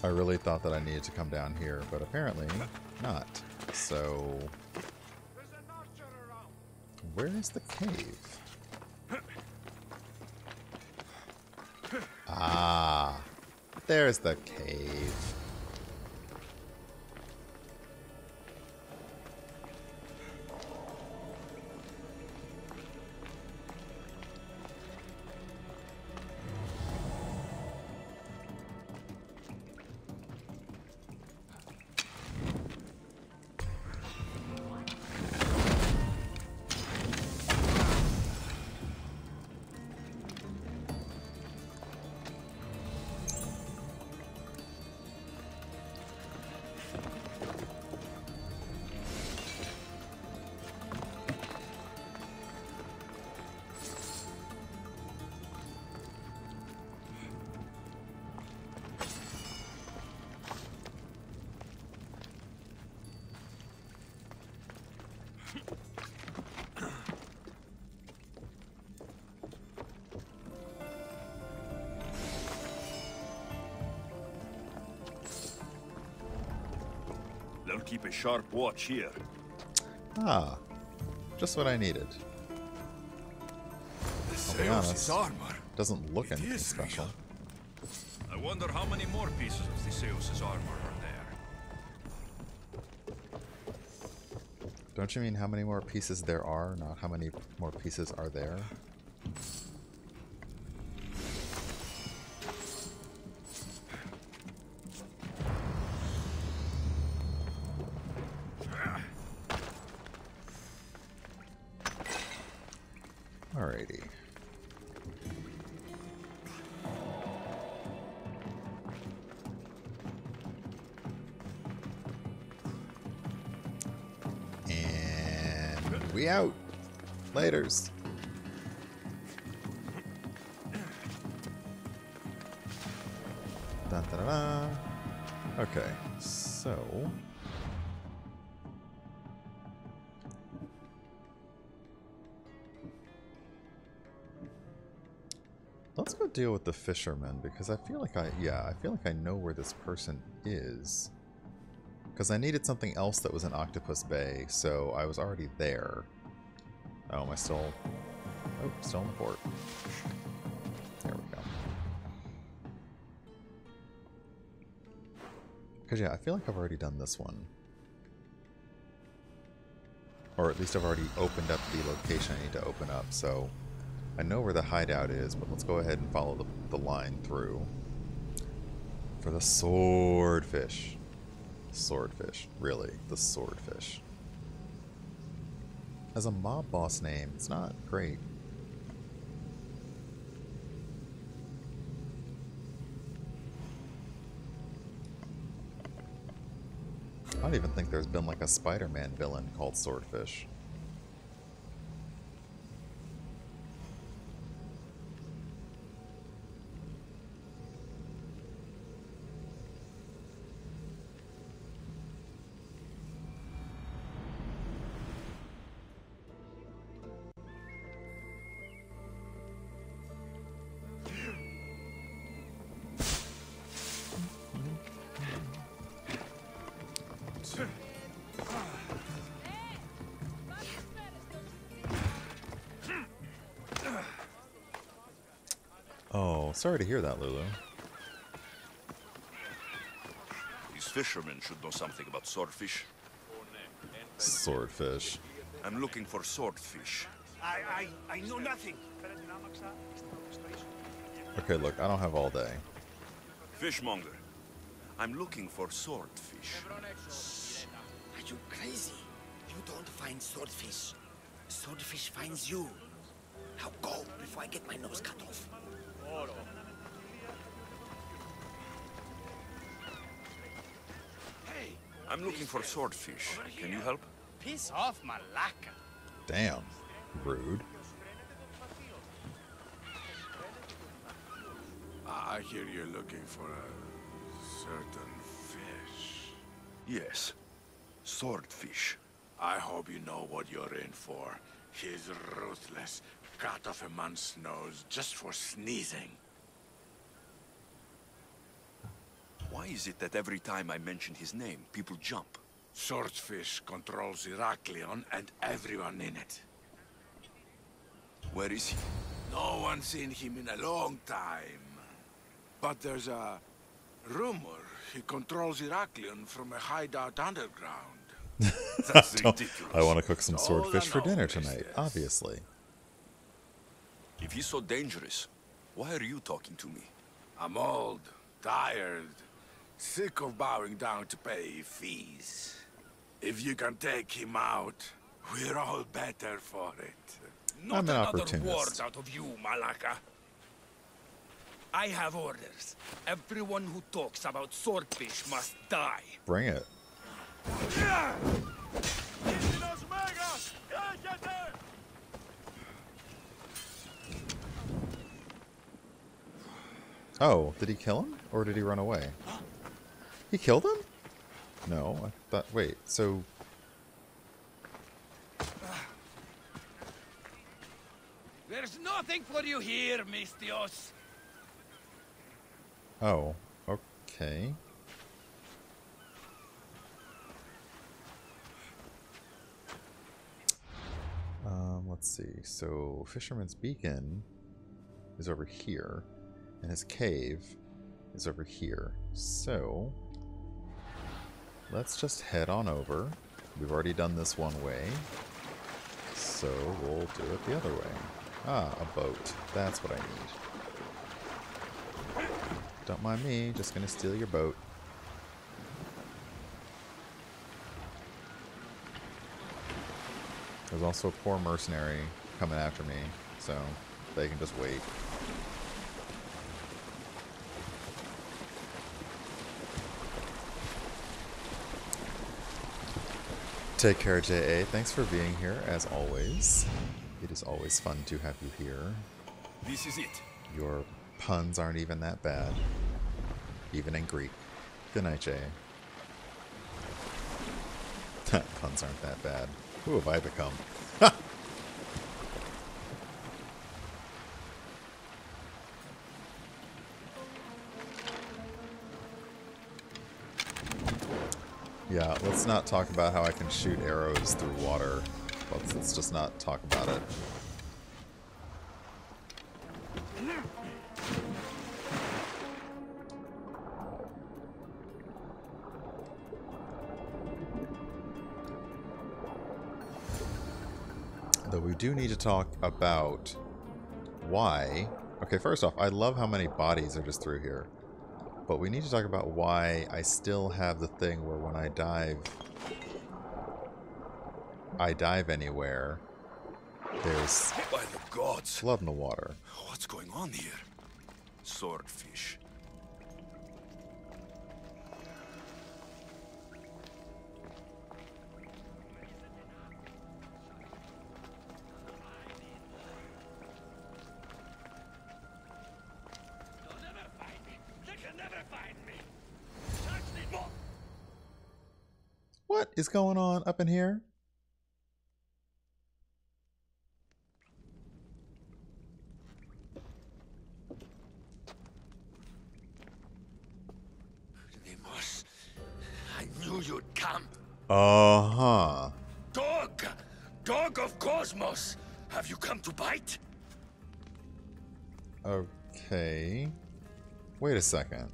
I really thought that I needed to come down here, but apparently not. So... where is the cave? Ah, there's the cave. They'll keep a sharp watch here. Ah, just what I needed. I'll be honest, armor. doesn't look It anything is special. I wonder how many more pieces of Theseus' armor are there. Don't you mean how many more pieces there are, not how many more pieces are there? Alrighty. And we out. Laters. Da, da, da, da. Okay, so let's go deal with the fisherman because I feel like I feel like I know where this person is. Because I needed something else that was in Octopus Bay, so I was already there. Oh, am I still... Oh, still in the port. There we go. Because yeah, I feel like I've already done this one. Or at least I've already opened up the location I need to open up, so I know where the hideout is, but let's go ahead and follow the line through. For the swordfish. Swordfish. Really, the swordfish. As a mob boss name, it's not great. I don't even think there's been like a Spider-Man villain called Swordfish. Oh, sorry to hear that, Lulu. These fishermen should know something about swordfish. Swordfish. I'm looking for swordfish. I know nothing. Okay, look, I don't have all day. Fishmonger. I'm looking for swordfish. Are you crazy? You don't find swordfish. Swordfish finds you. Now go before I get my nose cut off. Hey, I'm looking for swordfish. Can you help? Piss off, Malaka. Damn. Rude. I hear you're looking for a certain fish. Yes. Swordfish. I hope you know what you're in for. He's ruthless. Cut off a man's nose just for sneezing. Why is it that every time I mention his name, people jump? Swordfish controls Heraklion and everyone in it. Where is he? No one's seen him in a long time. But there's a rumor he controls Heraklion from a hideout underground. That's ridiculous. I want to cook some All swordfish for I know dinner is tonight, this. obviously. If he's so dangerous, why are you talking to me? I'm old, tired, sick of bowing down to pay fees. If you can take him out, we're all better for it. Not I'm an another opportunist. word out of you, Malaka. I have orders. Everyone who talks about swordfish must die. Bring it. Oh, did he kill him? Or did he run away? He killed him? No, I thought... Wait, so... There's nothing for you here, Mistios. Oh, okay. Let's see. So, Fisherman's Beacon is over here, and his cave is over here. So, let's just head on over. We've already done this one way, so we'll do it the other way. Ah, a boat. That's what I need. Don't mind me, just gonna steal your boat. There's also a poor mercenary coming after me, so they can just wait. Take care, JA. Thanks for being here, as always. It is always fun to have you here. This is it. Your puns aren't even that bad. even in Greek. Good night, Jay. Puns aren't that bad. Who have I become? Yeah, let's not talk about how I can shoot arrows through water. Let's just not talk about it. Though we do need to talk about why... Okay, first off, I love how many bodies are just through here. But we need to talk about why I still have the thing where when I dive anywhere, there's By the gods! blood in the water. What's going on here? Swordfish. What is going on up in here? Deimos, I knew you'd come. Uh-huh. Dog! Dog of Kosmos! Have you come to bite? Okay. Wait a second.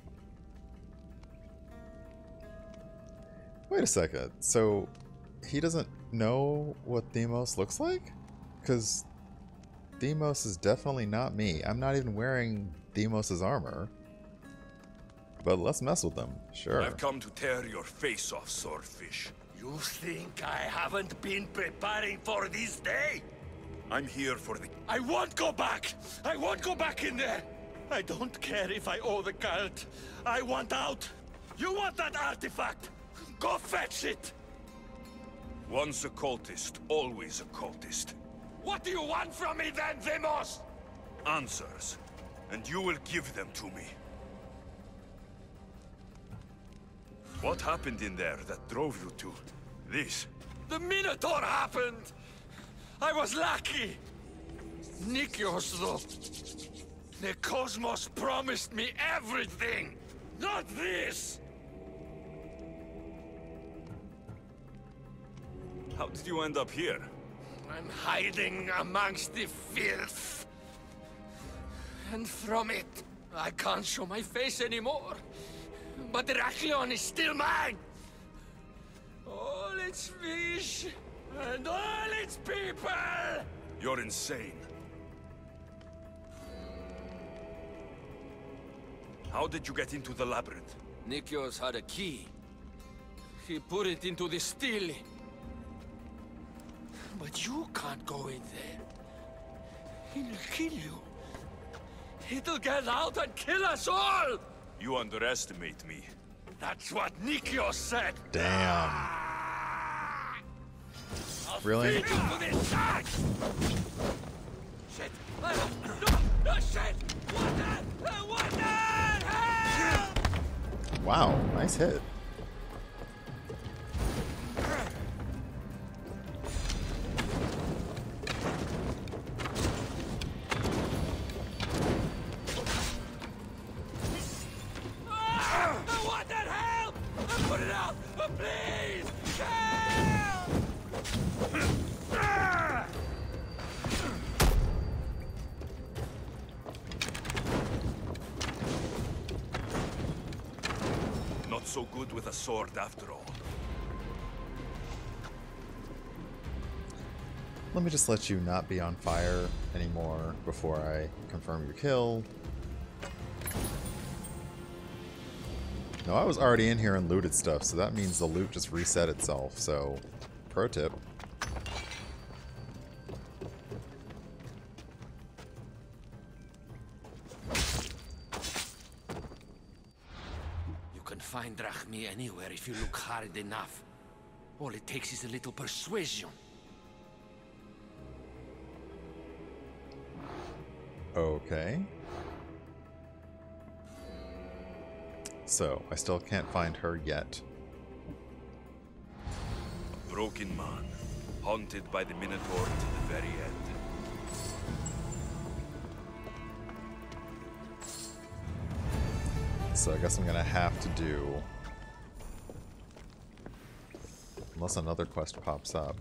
Wait a second. So, he doesn't know what Deimos looks like? Because Deimos is definitely not me. I'm not even wearing Deimos' armor. But let's mess with them. Sure. I've come to tear your face off, Swordfish. You think I haven't been preparing for this day? I'm here for the... I won't go back! I won't go back in there! I don't care if I owe the cult. I want out! You want that artifact? Go fetch it! Once a cultist, always a cultist. What do you want from me then, Deimos? Answers. And you will give them to me. What happened in there that drove you to this? The Minotaur happened! I was lucky! Nikios, though. The Kosmos promised me everything! Not this! How did you end up here? I'm hiding amongst the filth. And from it, I can't show my face anymore. But Heraklion is still mine! All its fish, and all its people! You're insane. How did you get into the labyrinth? Nikios had a key. He put it into the stele. But you can't go in there. He'll kill you. It'll get out and kill us all! You underestimate me. That's what Nikios said! Damn. I'll Really? feed you to this side! Shit! No, shit! Water! Water! Help! Wow, nice hit. Please! Help! Not so good with a sword after all. Let me just let you not be on fire anymore before I confirm your kill. No, I was already in here and looted stuff, so that means the loot just reset itself, so pro tip. You can find Drachmi anywhere if you look hard enough. All it takes is a little persuasion. Okay. So, I still can't find her yet. A broken man, haunted by the Minotaur to the very end. So I guess I'm gonna have to do... Unless another quest pops up.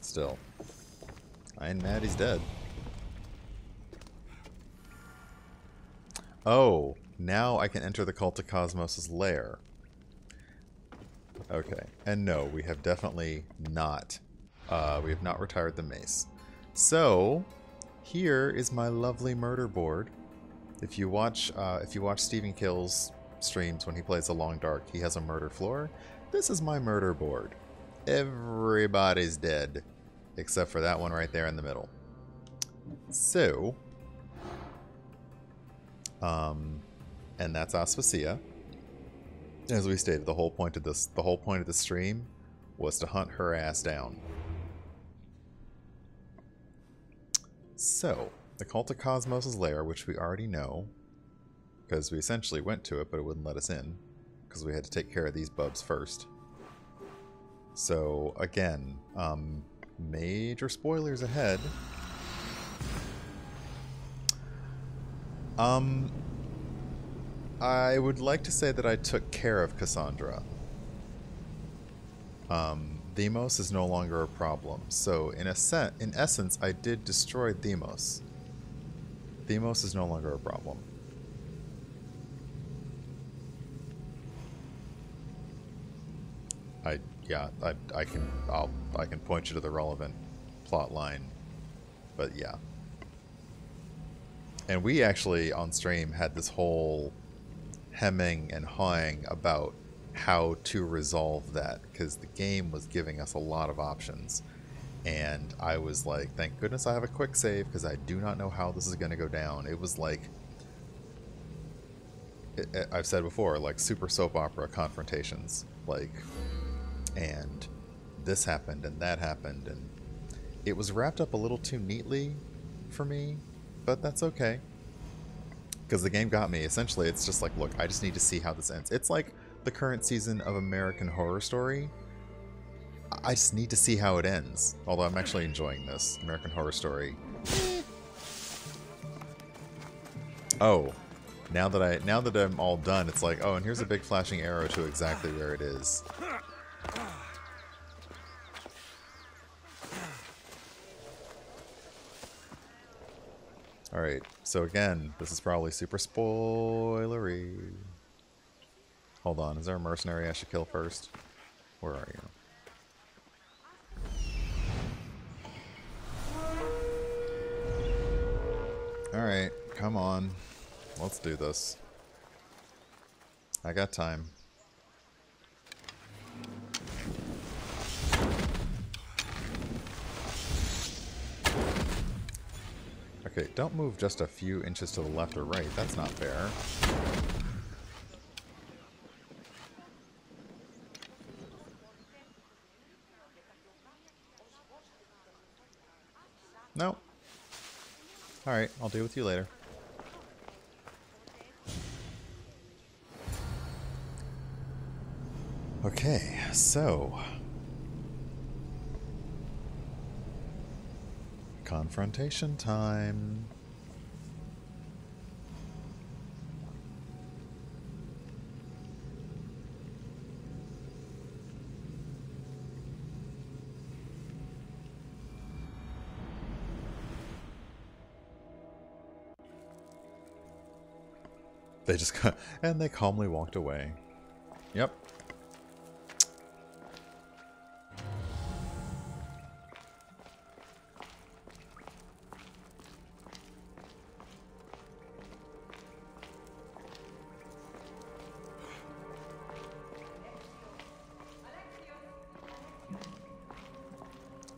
Still. I ain't mad he's dead. Oh, now I can enter the Cult of Kosmos' lair. Okay, and no, we have definitely not. We have not retired the mace. So, here is my lovely murder board. If you watch Stephen Kill's streams when he plays The Long Dark, he has a murder floor. This is my murder board. Everybody's dead, except for that one right there in the middle. So, and that's Aspasia. As we stated, the whole point of the stream was to hunt her ass down. So, the Cult of Kosmos' lair, which we already know, because we essentially went to it, but it wouldn't let us in, because we had to take care of these bubs first. So, again, major spoilers ahead. I would like to say that I took care of Cassandra. Deimos is no longer a problem. So, in essence, I did destroy Deimos. Deimos is no longer a problem. I can point you to the relevant plot line, but yeah. And we actually on stream had this whole hemming and hawing about how to resolve that, because the game was giving us a lot of options, and I was like, thank goodness I have a quick save, because I do not know how this is going to go down. It was like, I've said before, like super soap opera confrontations, like, and this happened and that happened, and it was wrapped up a little too neatly for me, but that's okay, because the game got me. Essentially, it's just like, look, I just need to see how this ends. It's like the current season of American Horror Story. I just need to see how it ends. Although I'm actually enjoying this. American Horror Story. Oh, now that I'm all done, it's like, oh, and here's a big flashing arrow to exactly where it is. Alright, so again, this is probably super spoilery. Hold on, is there a mercenary I should kill first? Where are you? Alright, come on. Let's do this. I got time. Okay, don't move just a few inches to the left or right. That's not fair. No. Alright, I'll deal with you later. Okay, so... confrontation time. They just got, and they calmly walked away. Yep.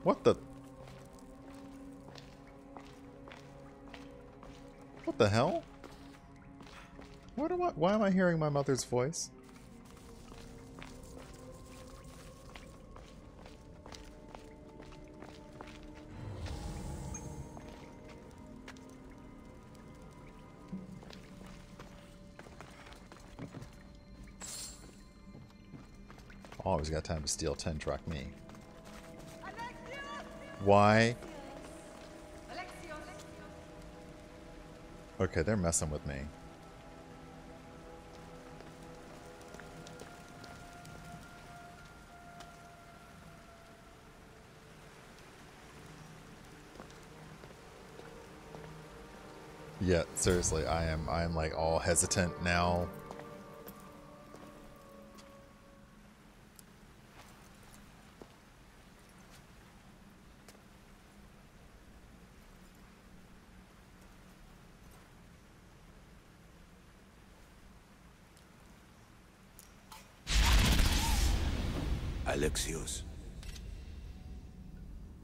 What the? What the hell? Why am I hearing my mother's voice? Always got time to steal 10 drachmi. Why? Okay, they're messing with me. Yeah, seriously, I am like all hesitant now. Alexios.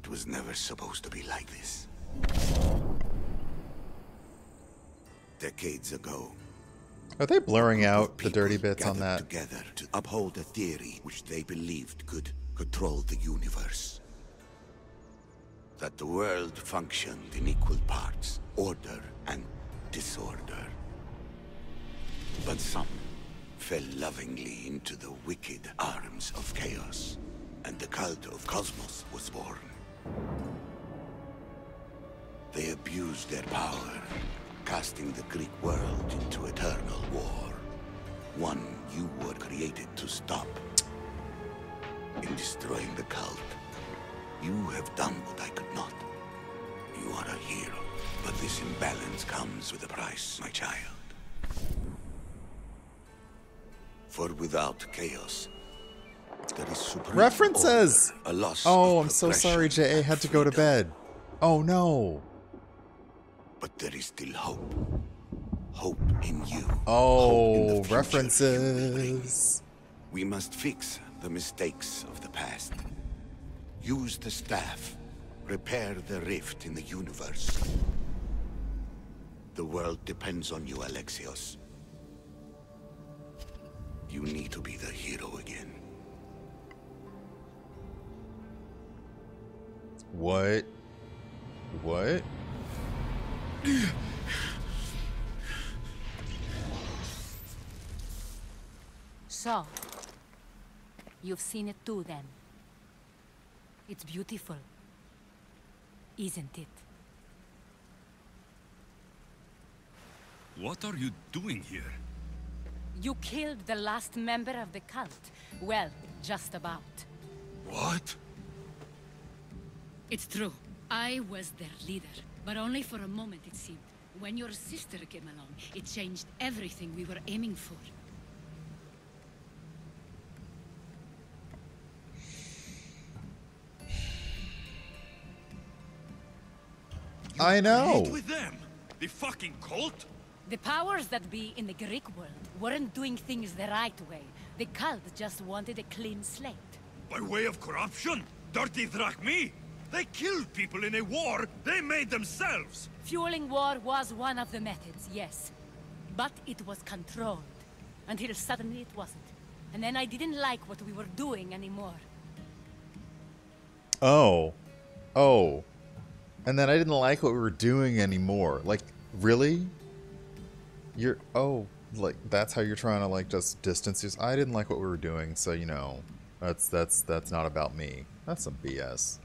It was never supposed to be like this. Decades ago, Are they blurring out the dirty bits on gathered that? together to uphold a theory which they believed could control the universe. That the world functioned in equal parts, order and disorder. But some fell lovingly into the wicked arms of chaos, and the cult of Kosmos was born. They abused their power, casting the Greek world into eternal war. One you were created to stop. In destroying the cult, you have done what I could not. You are a hero, but this imbalance comes with a price, my child. For without chaos, there is supreme References! order, a loss Oh, of I'm so sorry progression JA had to and go to freedom. bed. Oh no. But there is still hope. Hope in you. Hope in Oh, the future you will bring. references. We must fix the mistakes of the past. Use the staff. Repair the rift in the universe. The world depends on you, Alexios. You need to be the hero again. What? What? So, you've seen it too then. It's beautiful, isn't it? What are you doing here? You killed the last member of the cult. Well, just about. What? It's true. I was their leader, but only for a moment it seemed. When your sister came along, it changed everything we were aiming for. I know. Meet with them? The fucking cult? The powers that be in the Greek world weren't doing things the right way. The cult just wanted a clean slate. By way of corruption? Dirty drachmi? They killed people in a war they made themselves! Fueling war was one of the methods, yes. But it was controlled. Until suddenly it wasn't. And then I didn't like what we were doing anymore. Oh. Oh. And then I didn't like what we were doing anymore. Like, really? You're... Oh, like, that's how you're trying to, like, just distance yourself? I didn't like what we were doing, so, you know, that's not about me. That's some BS.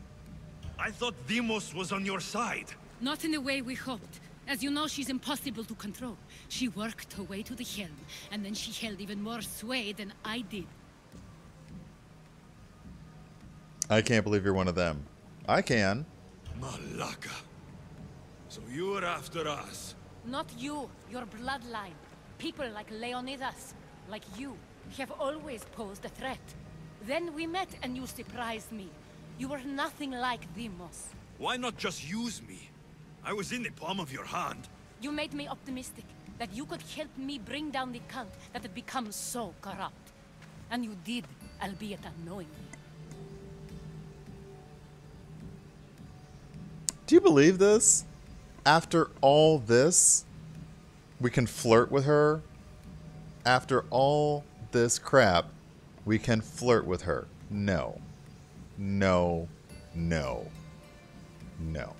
I thought Demos was on your side. Not in the way we hoped. As you know, she's impossible to control. She worked her way to the helm, and then she held even more sway than I did. I can't believe you're one of them. I can. Malaka. So you're after us. Not you, your bloodline. People like Leonidas, like you, have always posed a threat. Then we met and you surprised me. You were nothing like Demos. Why not just use me? I was in the palm of your hand. You made me optimistic that you could help me bring down the cult that had become so corrupt. And you did, albeit unknowingly. Do you believe this? After all this, we can flirt with her? After all this crap, we can flirt with her? No. No. No. No.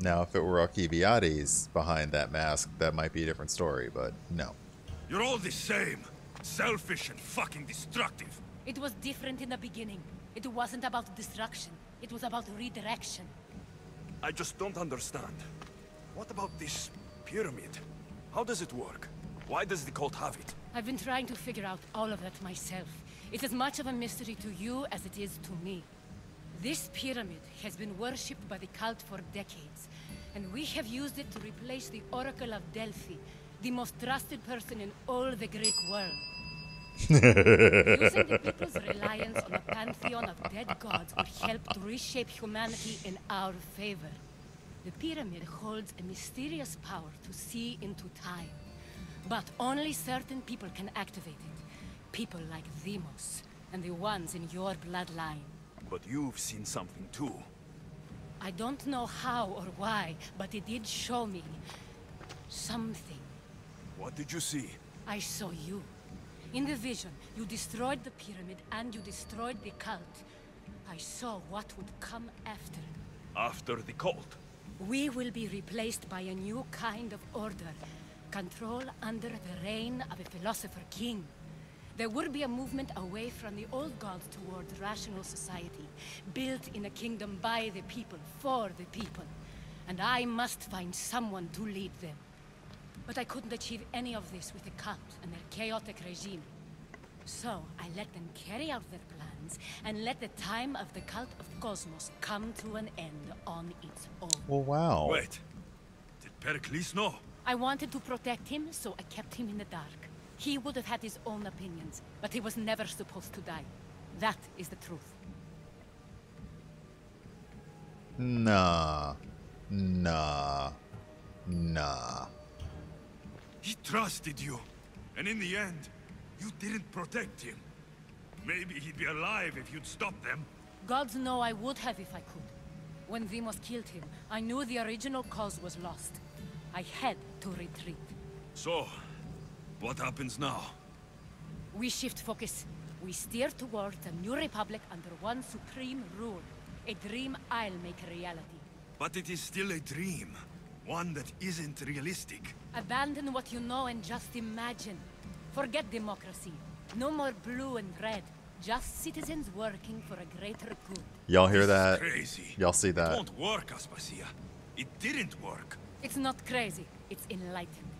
Now, if it were Alcibiades behind that mask, that might be a different story, but no. You're all the same. Selfish and fucking destructive. It was different in the beginning. It wasn't about destruction. It was about redirection. I just don't understand. What about this pyramid? How does it work? Why does the cult have it? I've been trying to figure out all of that myself. It's as much of a mystery to you as it is to me. This pyramid has been worshipped by the cult for decades, and we have used it to replace the Oracle of Delphi, the most trusted person in all the Greek world. Using the people's reliance on a pantheon of dead gods would help to reshape humanity in our favor. The pyramid holds a mysterious power to see into time, but only certain people can activate it. People like Demos, and the ones in your bloodline. But you've seen something too. I don't know how or why, but it did show me something. What did you see? I saw you. In the vision, you destroyed the pyramid and you destroyed the cult. I saw what would come after. After the cult? We will be replaced by a new kind of order. Control under the reign of a philosopher king. There would be a movement away from the old gods toward rational society, built in a kingdom by the people, for the people. And I must find someone to lead them. But I couldn't achieve any of this with the cult and their chaotic regime. So I let them carry out their plans, and let the time of the cult of Kosmos come to an end on its own. Well, wow. Wait. Did Pericles know? I wanted to protect him, so I kept him in the dark. He would have had his own opinions, but he was never supposed to die. That is the truth. Nah. Nah. Nah. He trusted you, and in the end, you didn't protect him. Maybe he'd be alive if you'd stopped them. Gods know I would have if I could. When Demos killed him, I knew the original cause was lost. I had to retreat. So, what happens now? We shift focus. We steer towards a new republic under one supreme rule. A dream I'll make a reality. But it is still a dream. One that isn't realistic. Abandon what you know and just imagine. Forget democracy. No more blue and red. Just citizens working for a greater good. Y'all hear This is that? crazy. Y'all see that? It won't work, Aspasia. It didn't work. It's not crazy. It's enlightened.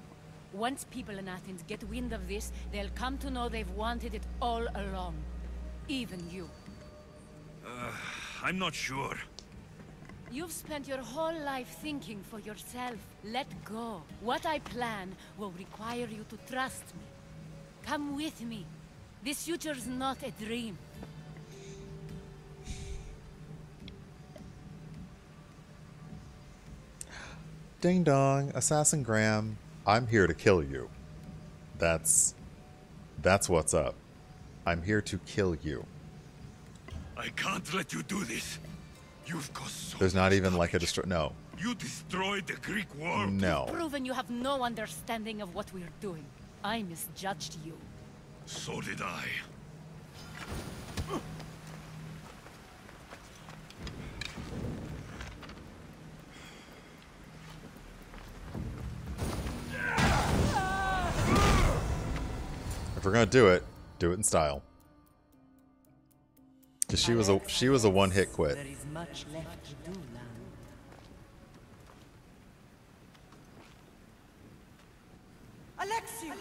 Once people in Athens get wind of this, they'll come to know they've wanted it all along. Even you. I'm not sure. You've spent your whole life thinking for yourself. Let go. What I plan will require you to trust me. Come with me. This future's not a dream. Ding dong, Assassin Graham. I'm here to kill you. That's what's up. I'm here to kill you. I can't let you do this. You've caused so There's not much even like a damage. no. You destroyed the Greek world. No. Proven you have no understanding of what we're doing. I misjudged you. So did I. If we're gonna do it in style. Cause she was a one-hit quit. There is much left to do now. Alexius!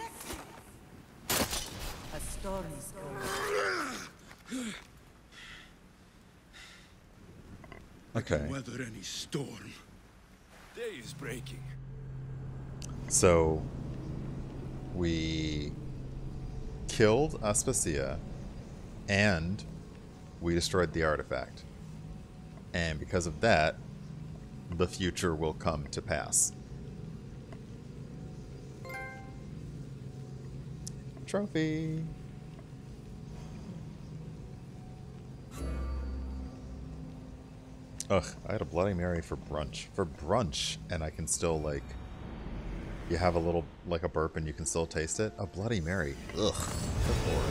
A storm is coming. Okay. Weather any storm. Day is breaking. So we killed Aspasia and we destroyed the artifact. And because of that, the future will come to pass. Trophy. Ugh, I had a Bloody Mary for brunch. For brunch, and I can still, like... You have a little, like a burp and you can still taste it? A Bloody Mary. Ugh. Good lord.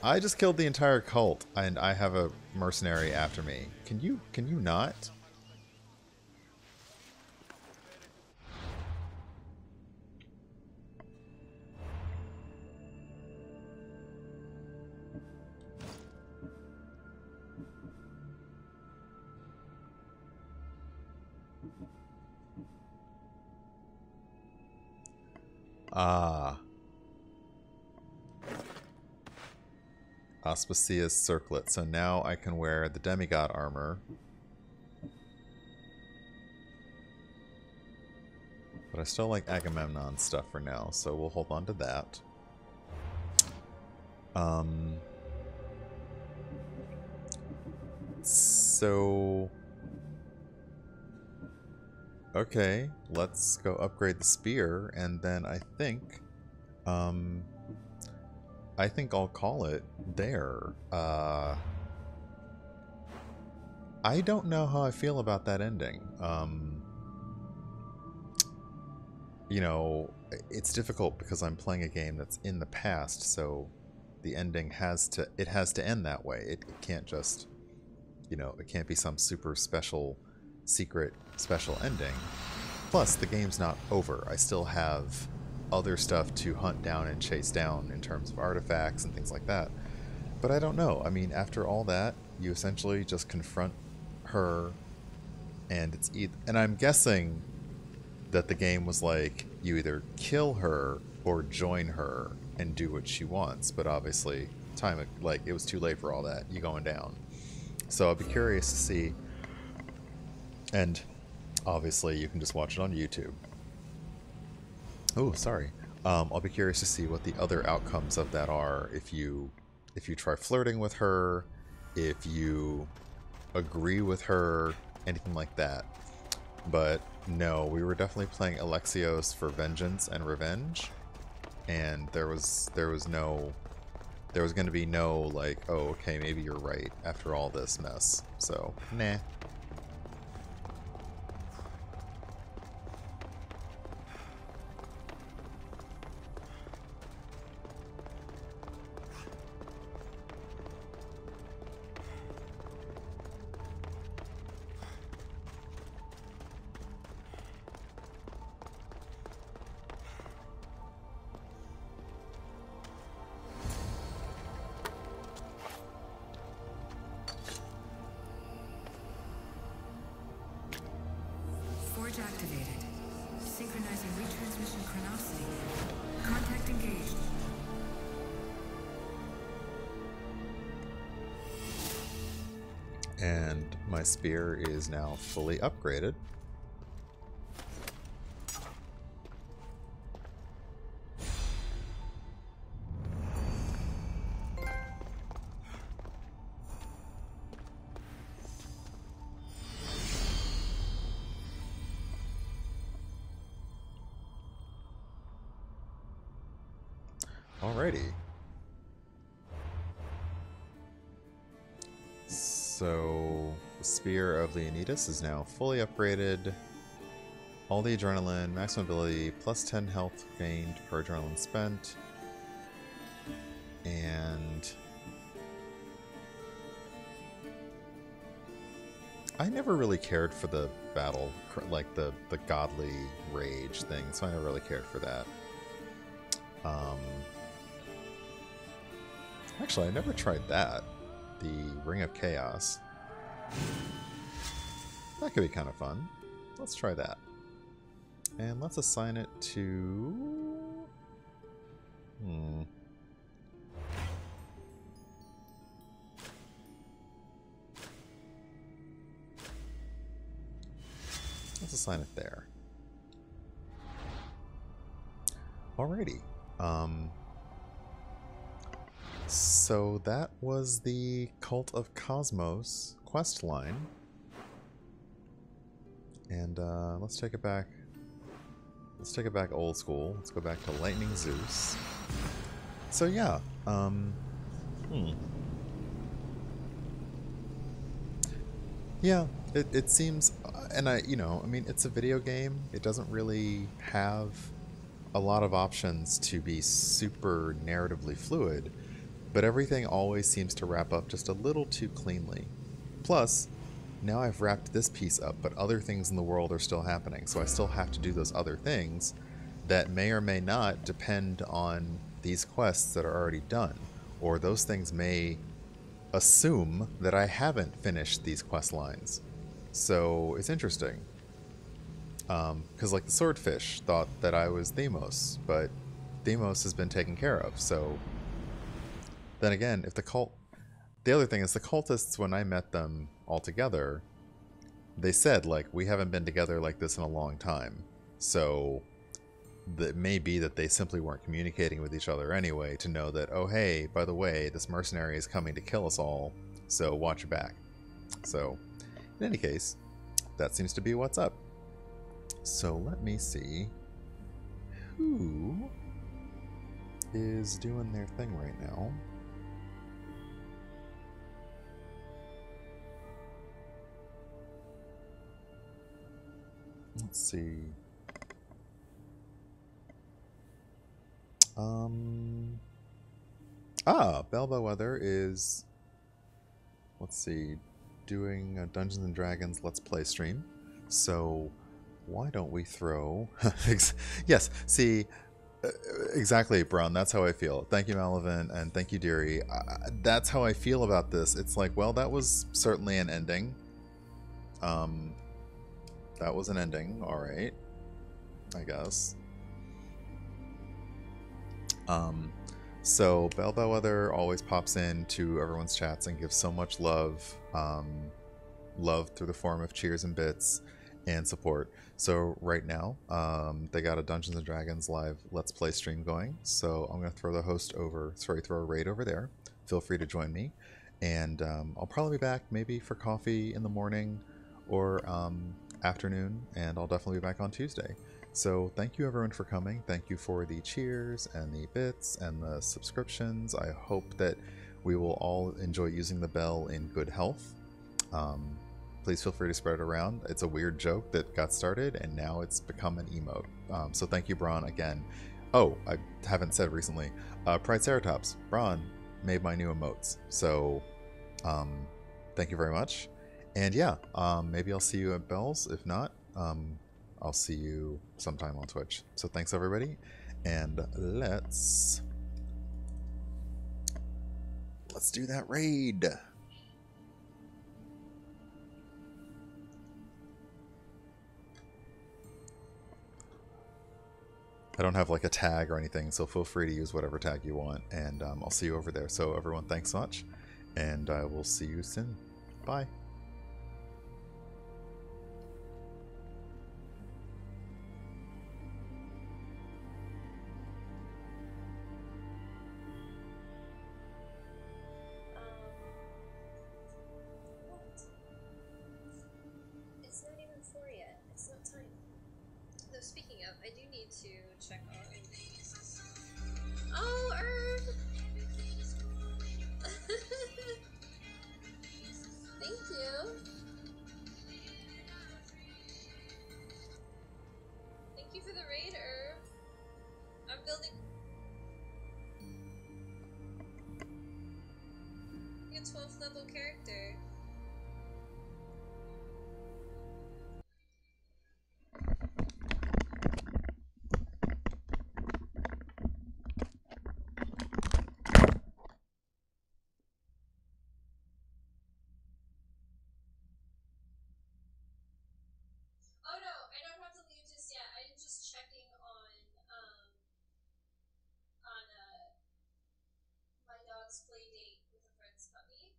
I just killed the entire cult, and I have a mercenary after me. Can you not? Ah. Auspicious circlet. So now I can wear the demigod armor. But I still like Agamemnon stuff for now, so we'll hold on to that. So... Okay, let's go upgrade the spear, and then I think I'll call it there. I don't know how I feel about that ending. You know, it's difficult because I'm playing a game that's in the past, so the ending has to end that way. It can't just, you know, it can't be some super special, secret, special ending. Plus, the game's not over. I still have other stuff to hunt down and chase down in terms of artifacts and things like that. But I don't know. I mean, after all that, you essentially just confront her, and and I'm guessing that the game was like, you either kill her or join her and do what she wants. But obviously, it was too late for all that. You going down. So I'll be curious to see. And obviously, you can just watch it on YouTube. Oh, sorry. I'll be curious to see what the other outcomes of that are. If you try flirting with her, if you agree with her, anything like that. But no, we were definitely playing Alexios for vengeance and revenge, and there was going to be no like, oh, okay, maybe you're right after all this mess. So, nah. Forge activated. Synchronizing retransmission chronicity. Contact engaged. And my spear is now fully upgraded. Alrighty. So, the Spear of Leonidas is now fully upgraded. All the adrenaline, maximum ability, plus 10 health gained per adrenaline spent. And I never really cared for the battle, like the godly rage thing, so I never really cared for that. Actually, I never tried that. The Ring of Chaos. That could be kind of fun. Let's try that. And let's assign it to... Let's assign it there. Alrighty. So that was the Cult of Kosmos quest line. And let's take it back. Let's take it back old school. Let's go back to Lightning Zeus. So yeah, yeah, it seems, and I mean, it's a video game. It doesn't really have a lot of options to be super narratively fluid, but everything always seems to wrap up just a little too cleanly. Plus, now I've wrapped this piece up, but other things in the world are still happening, so I still have to do those other things that may or may not depend on these quests that are already done, or those things may assume that I haven't finished these quest lines. So it's interesting. Because like the swordfish thought that I was Themos, but Deimos has been taken care of. So then again, if the cult, the other thing is the cultists, when I met them all together, they said, like, we haven't been together like this in a long time. So it may be that they simply weren't communicating with each other anyway to know that, oh, hey, by the way, this mercenary is coming to kill us all, so watch your back. So, in any case, that seems to be what's up. So let me see who is doing their thing right now. Let's see. Bellbellwether is, let's see, doing a Dungeons and Dragons Let's Play stream. So why don't we throw... yes, see, exactly, Brown, that's how I feel. Thank you, Malavin, and thank you, Deary. That's how I feel about this. It's like, well, that was certainly an ending. That was an ending, alright, I guess. So Bellbellwether always pops in to everyone's chats and gives so much love, love through the form of cheers and bits and support. So right now, they got a Dungeons and Dragons live Let's Play stream going. So I'm gonna throw the host over, throw a raid over there. Feel free to join me, and I'll probably be back maybe for coffee in the morning or afternoon, and I'll definitely be back on Tuesday. So thank you everyone for coming. Thank you for the cheers and the bits and the subscriptions. I hope that we will all enjoy using the bell in good health. Please feel free to spread it around. It's a weird joke that got started and now it's become an emote. So thank you, Braun, again. Oh, I haven't said recently. Pride Ceratops, Braun made my new emotes. So thank you very much. And yeah, maybe I'll see you at Bells. If not, I'll see you sometime on Twitch. So thanks everybody, and let's do that raid. I don't have like a tag or anything, so feel free to use whatever tag you want, and I'll see you over there. So everyone, thanks so much, and I will see you soon. Bye. Oh, Herb! Thank you. Thank you for the raid, Herb. I'm building a 12th level character. Oh no, I don't have to leave just yet. I'm just checking on my dog's play date with a friend's puppy.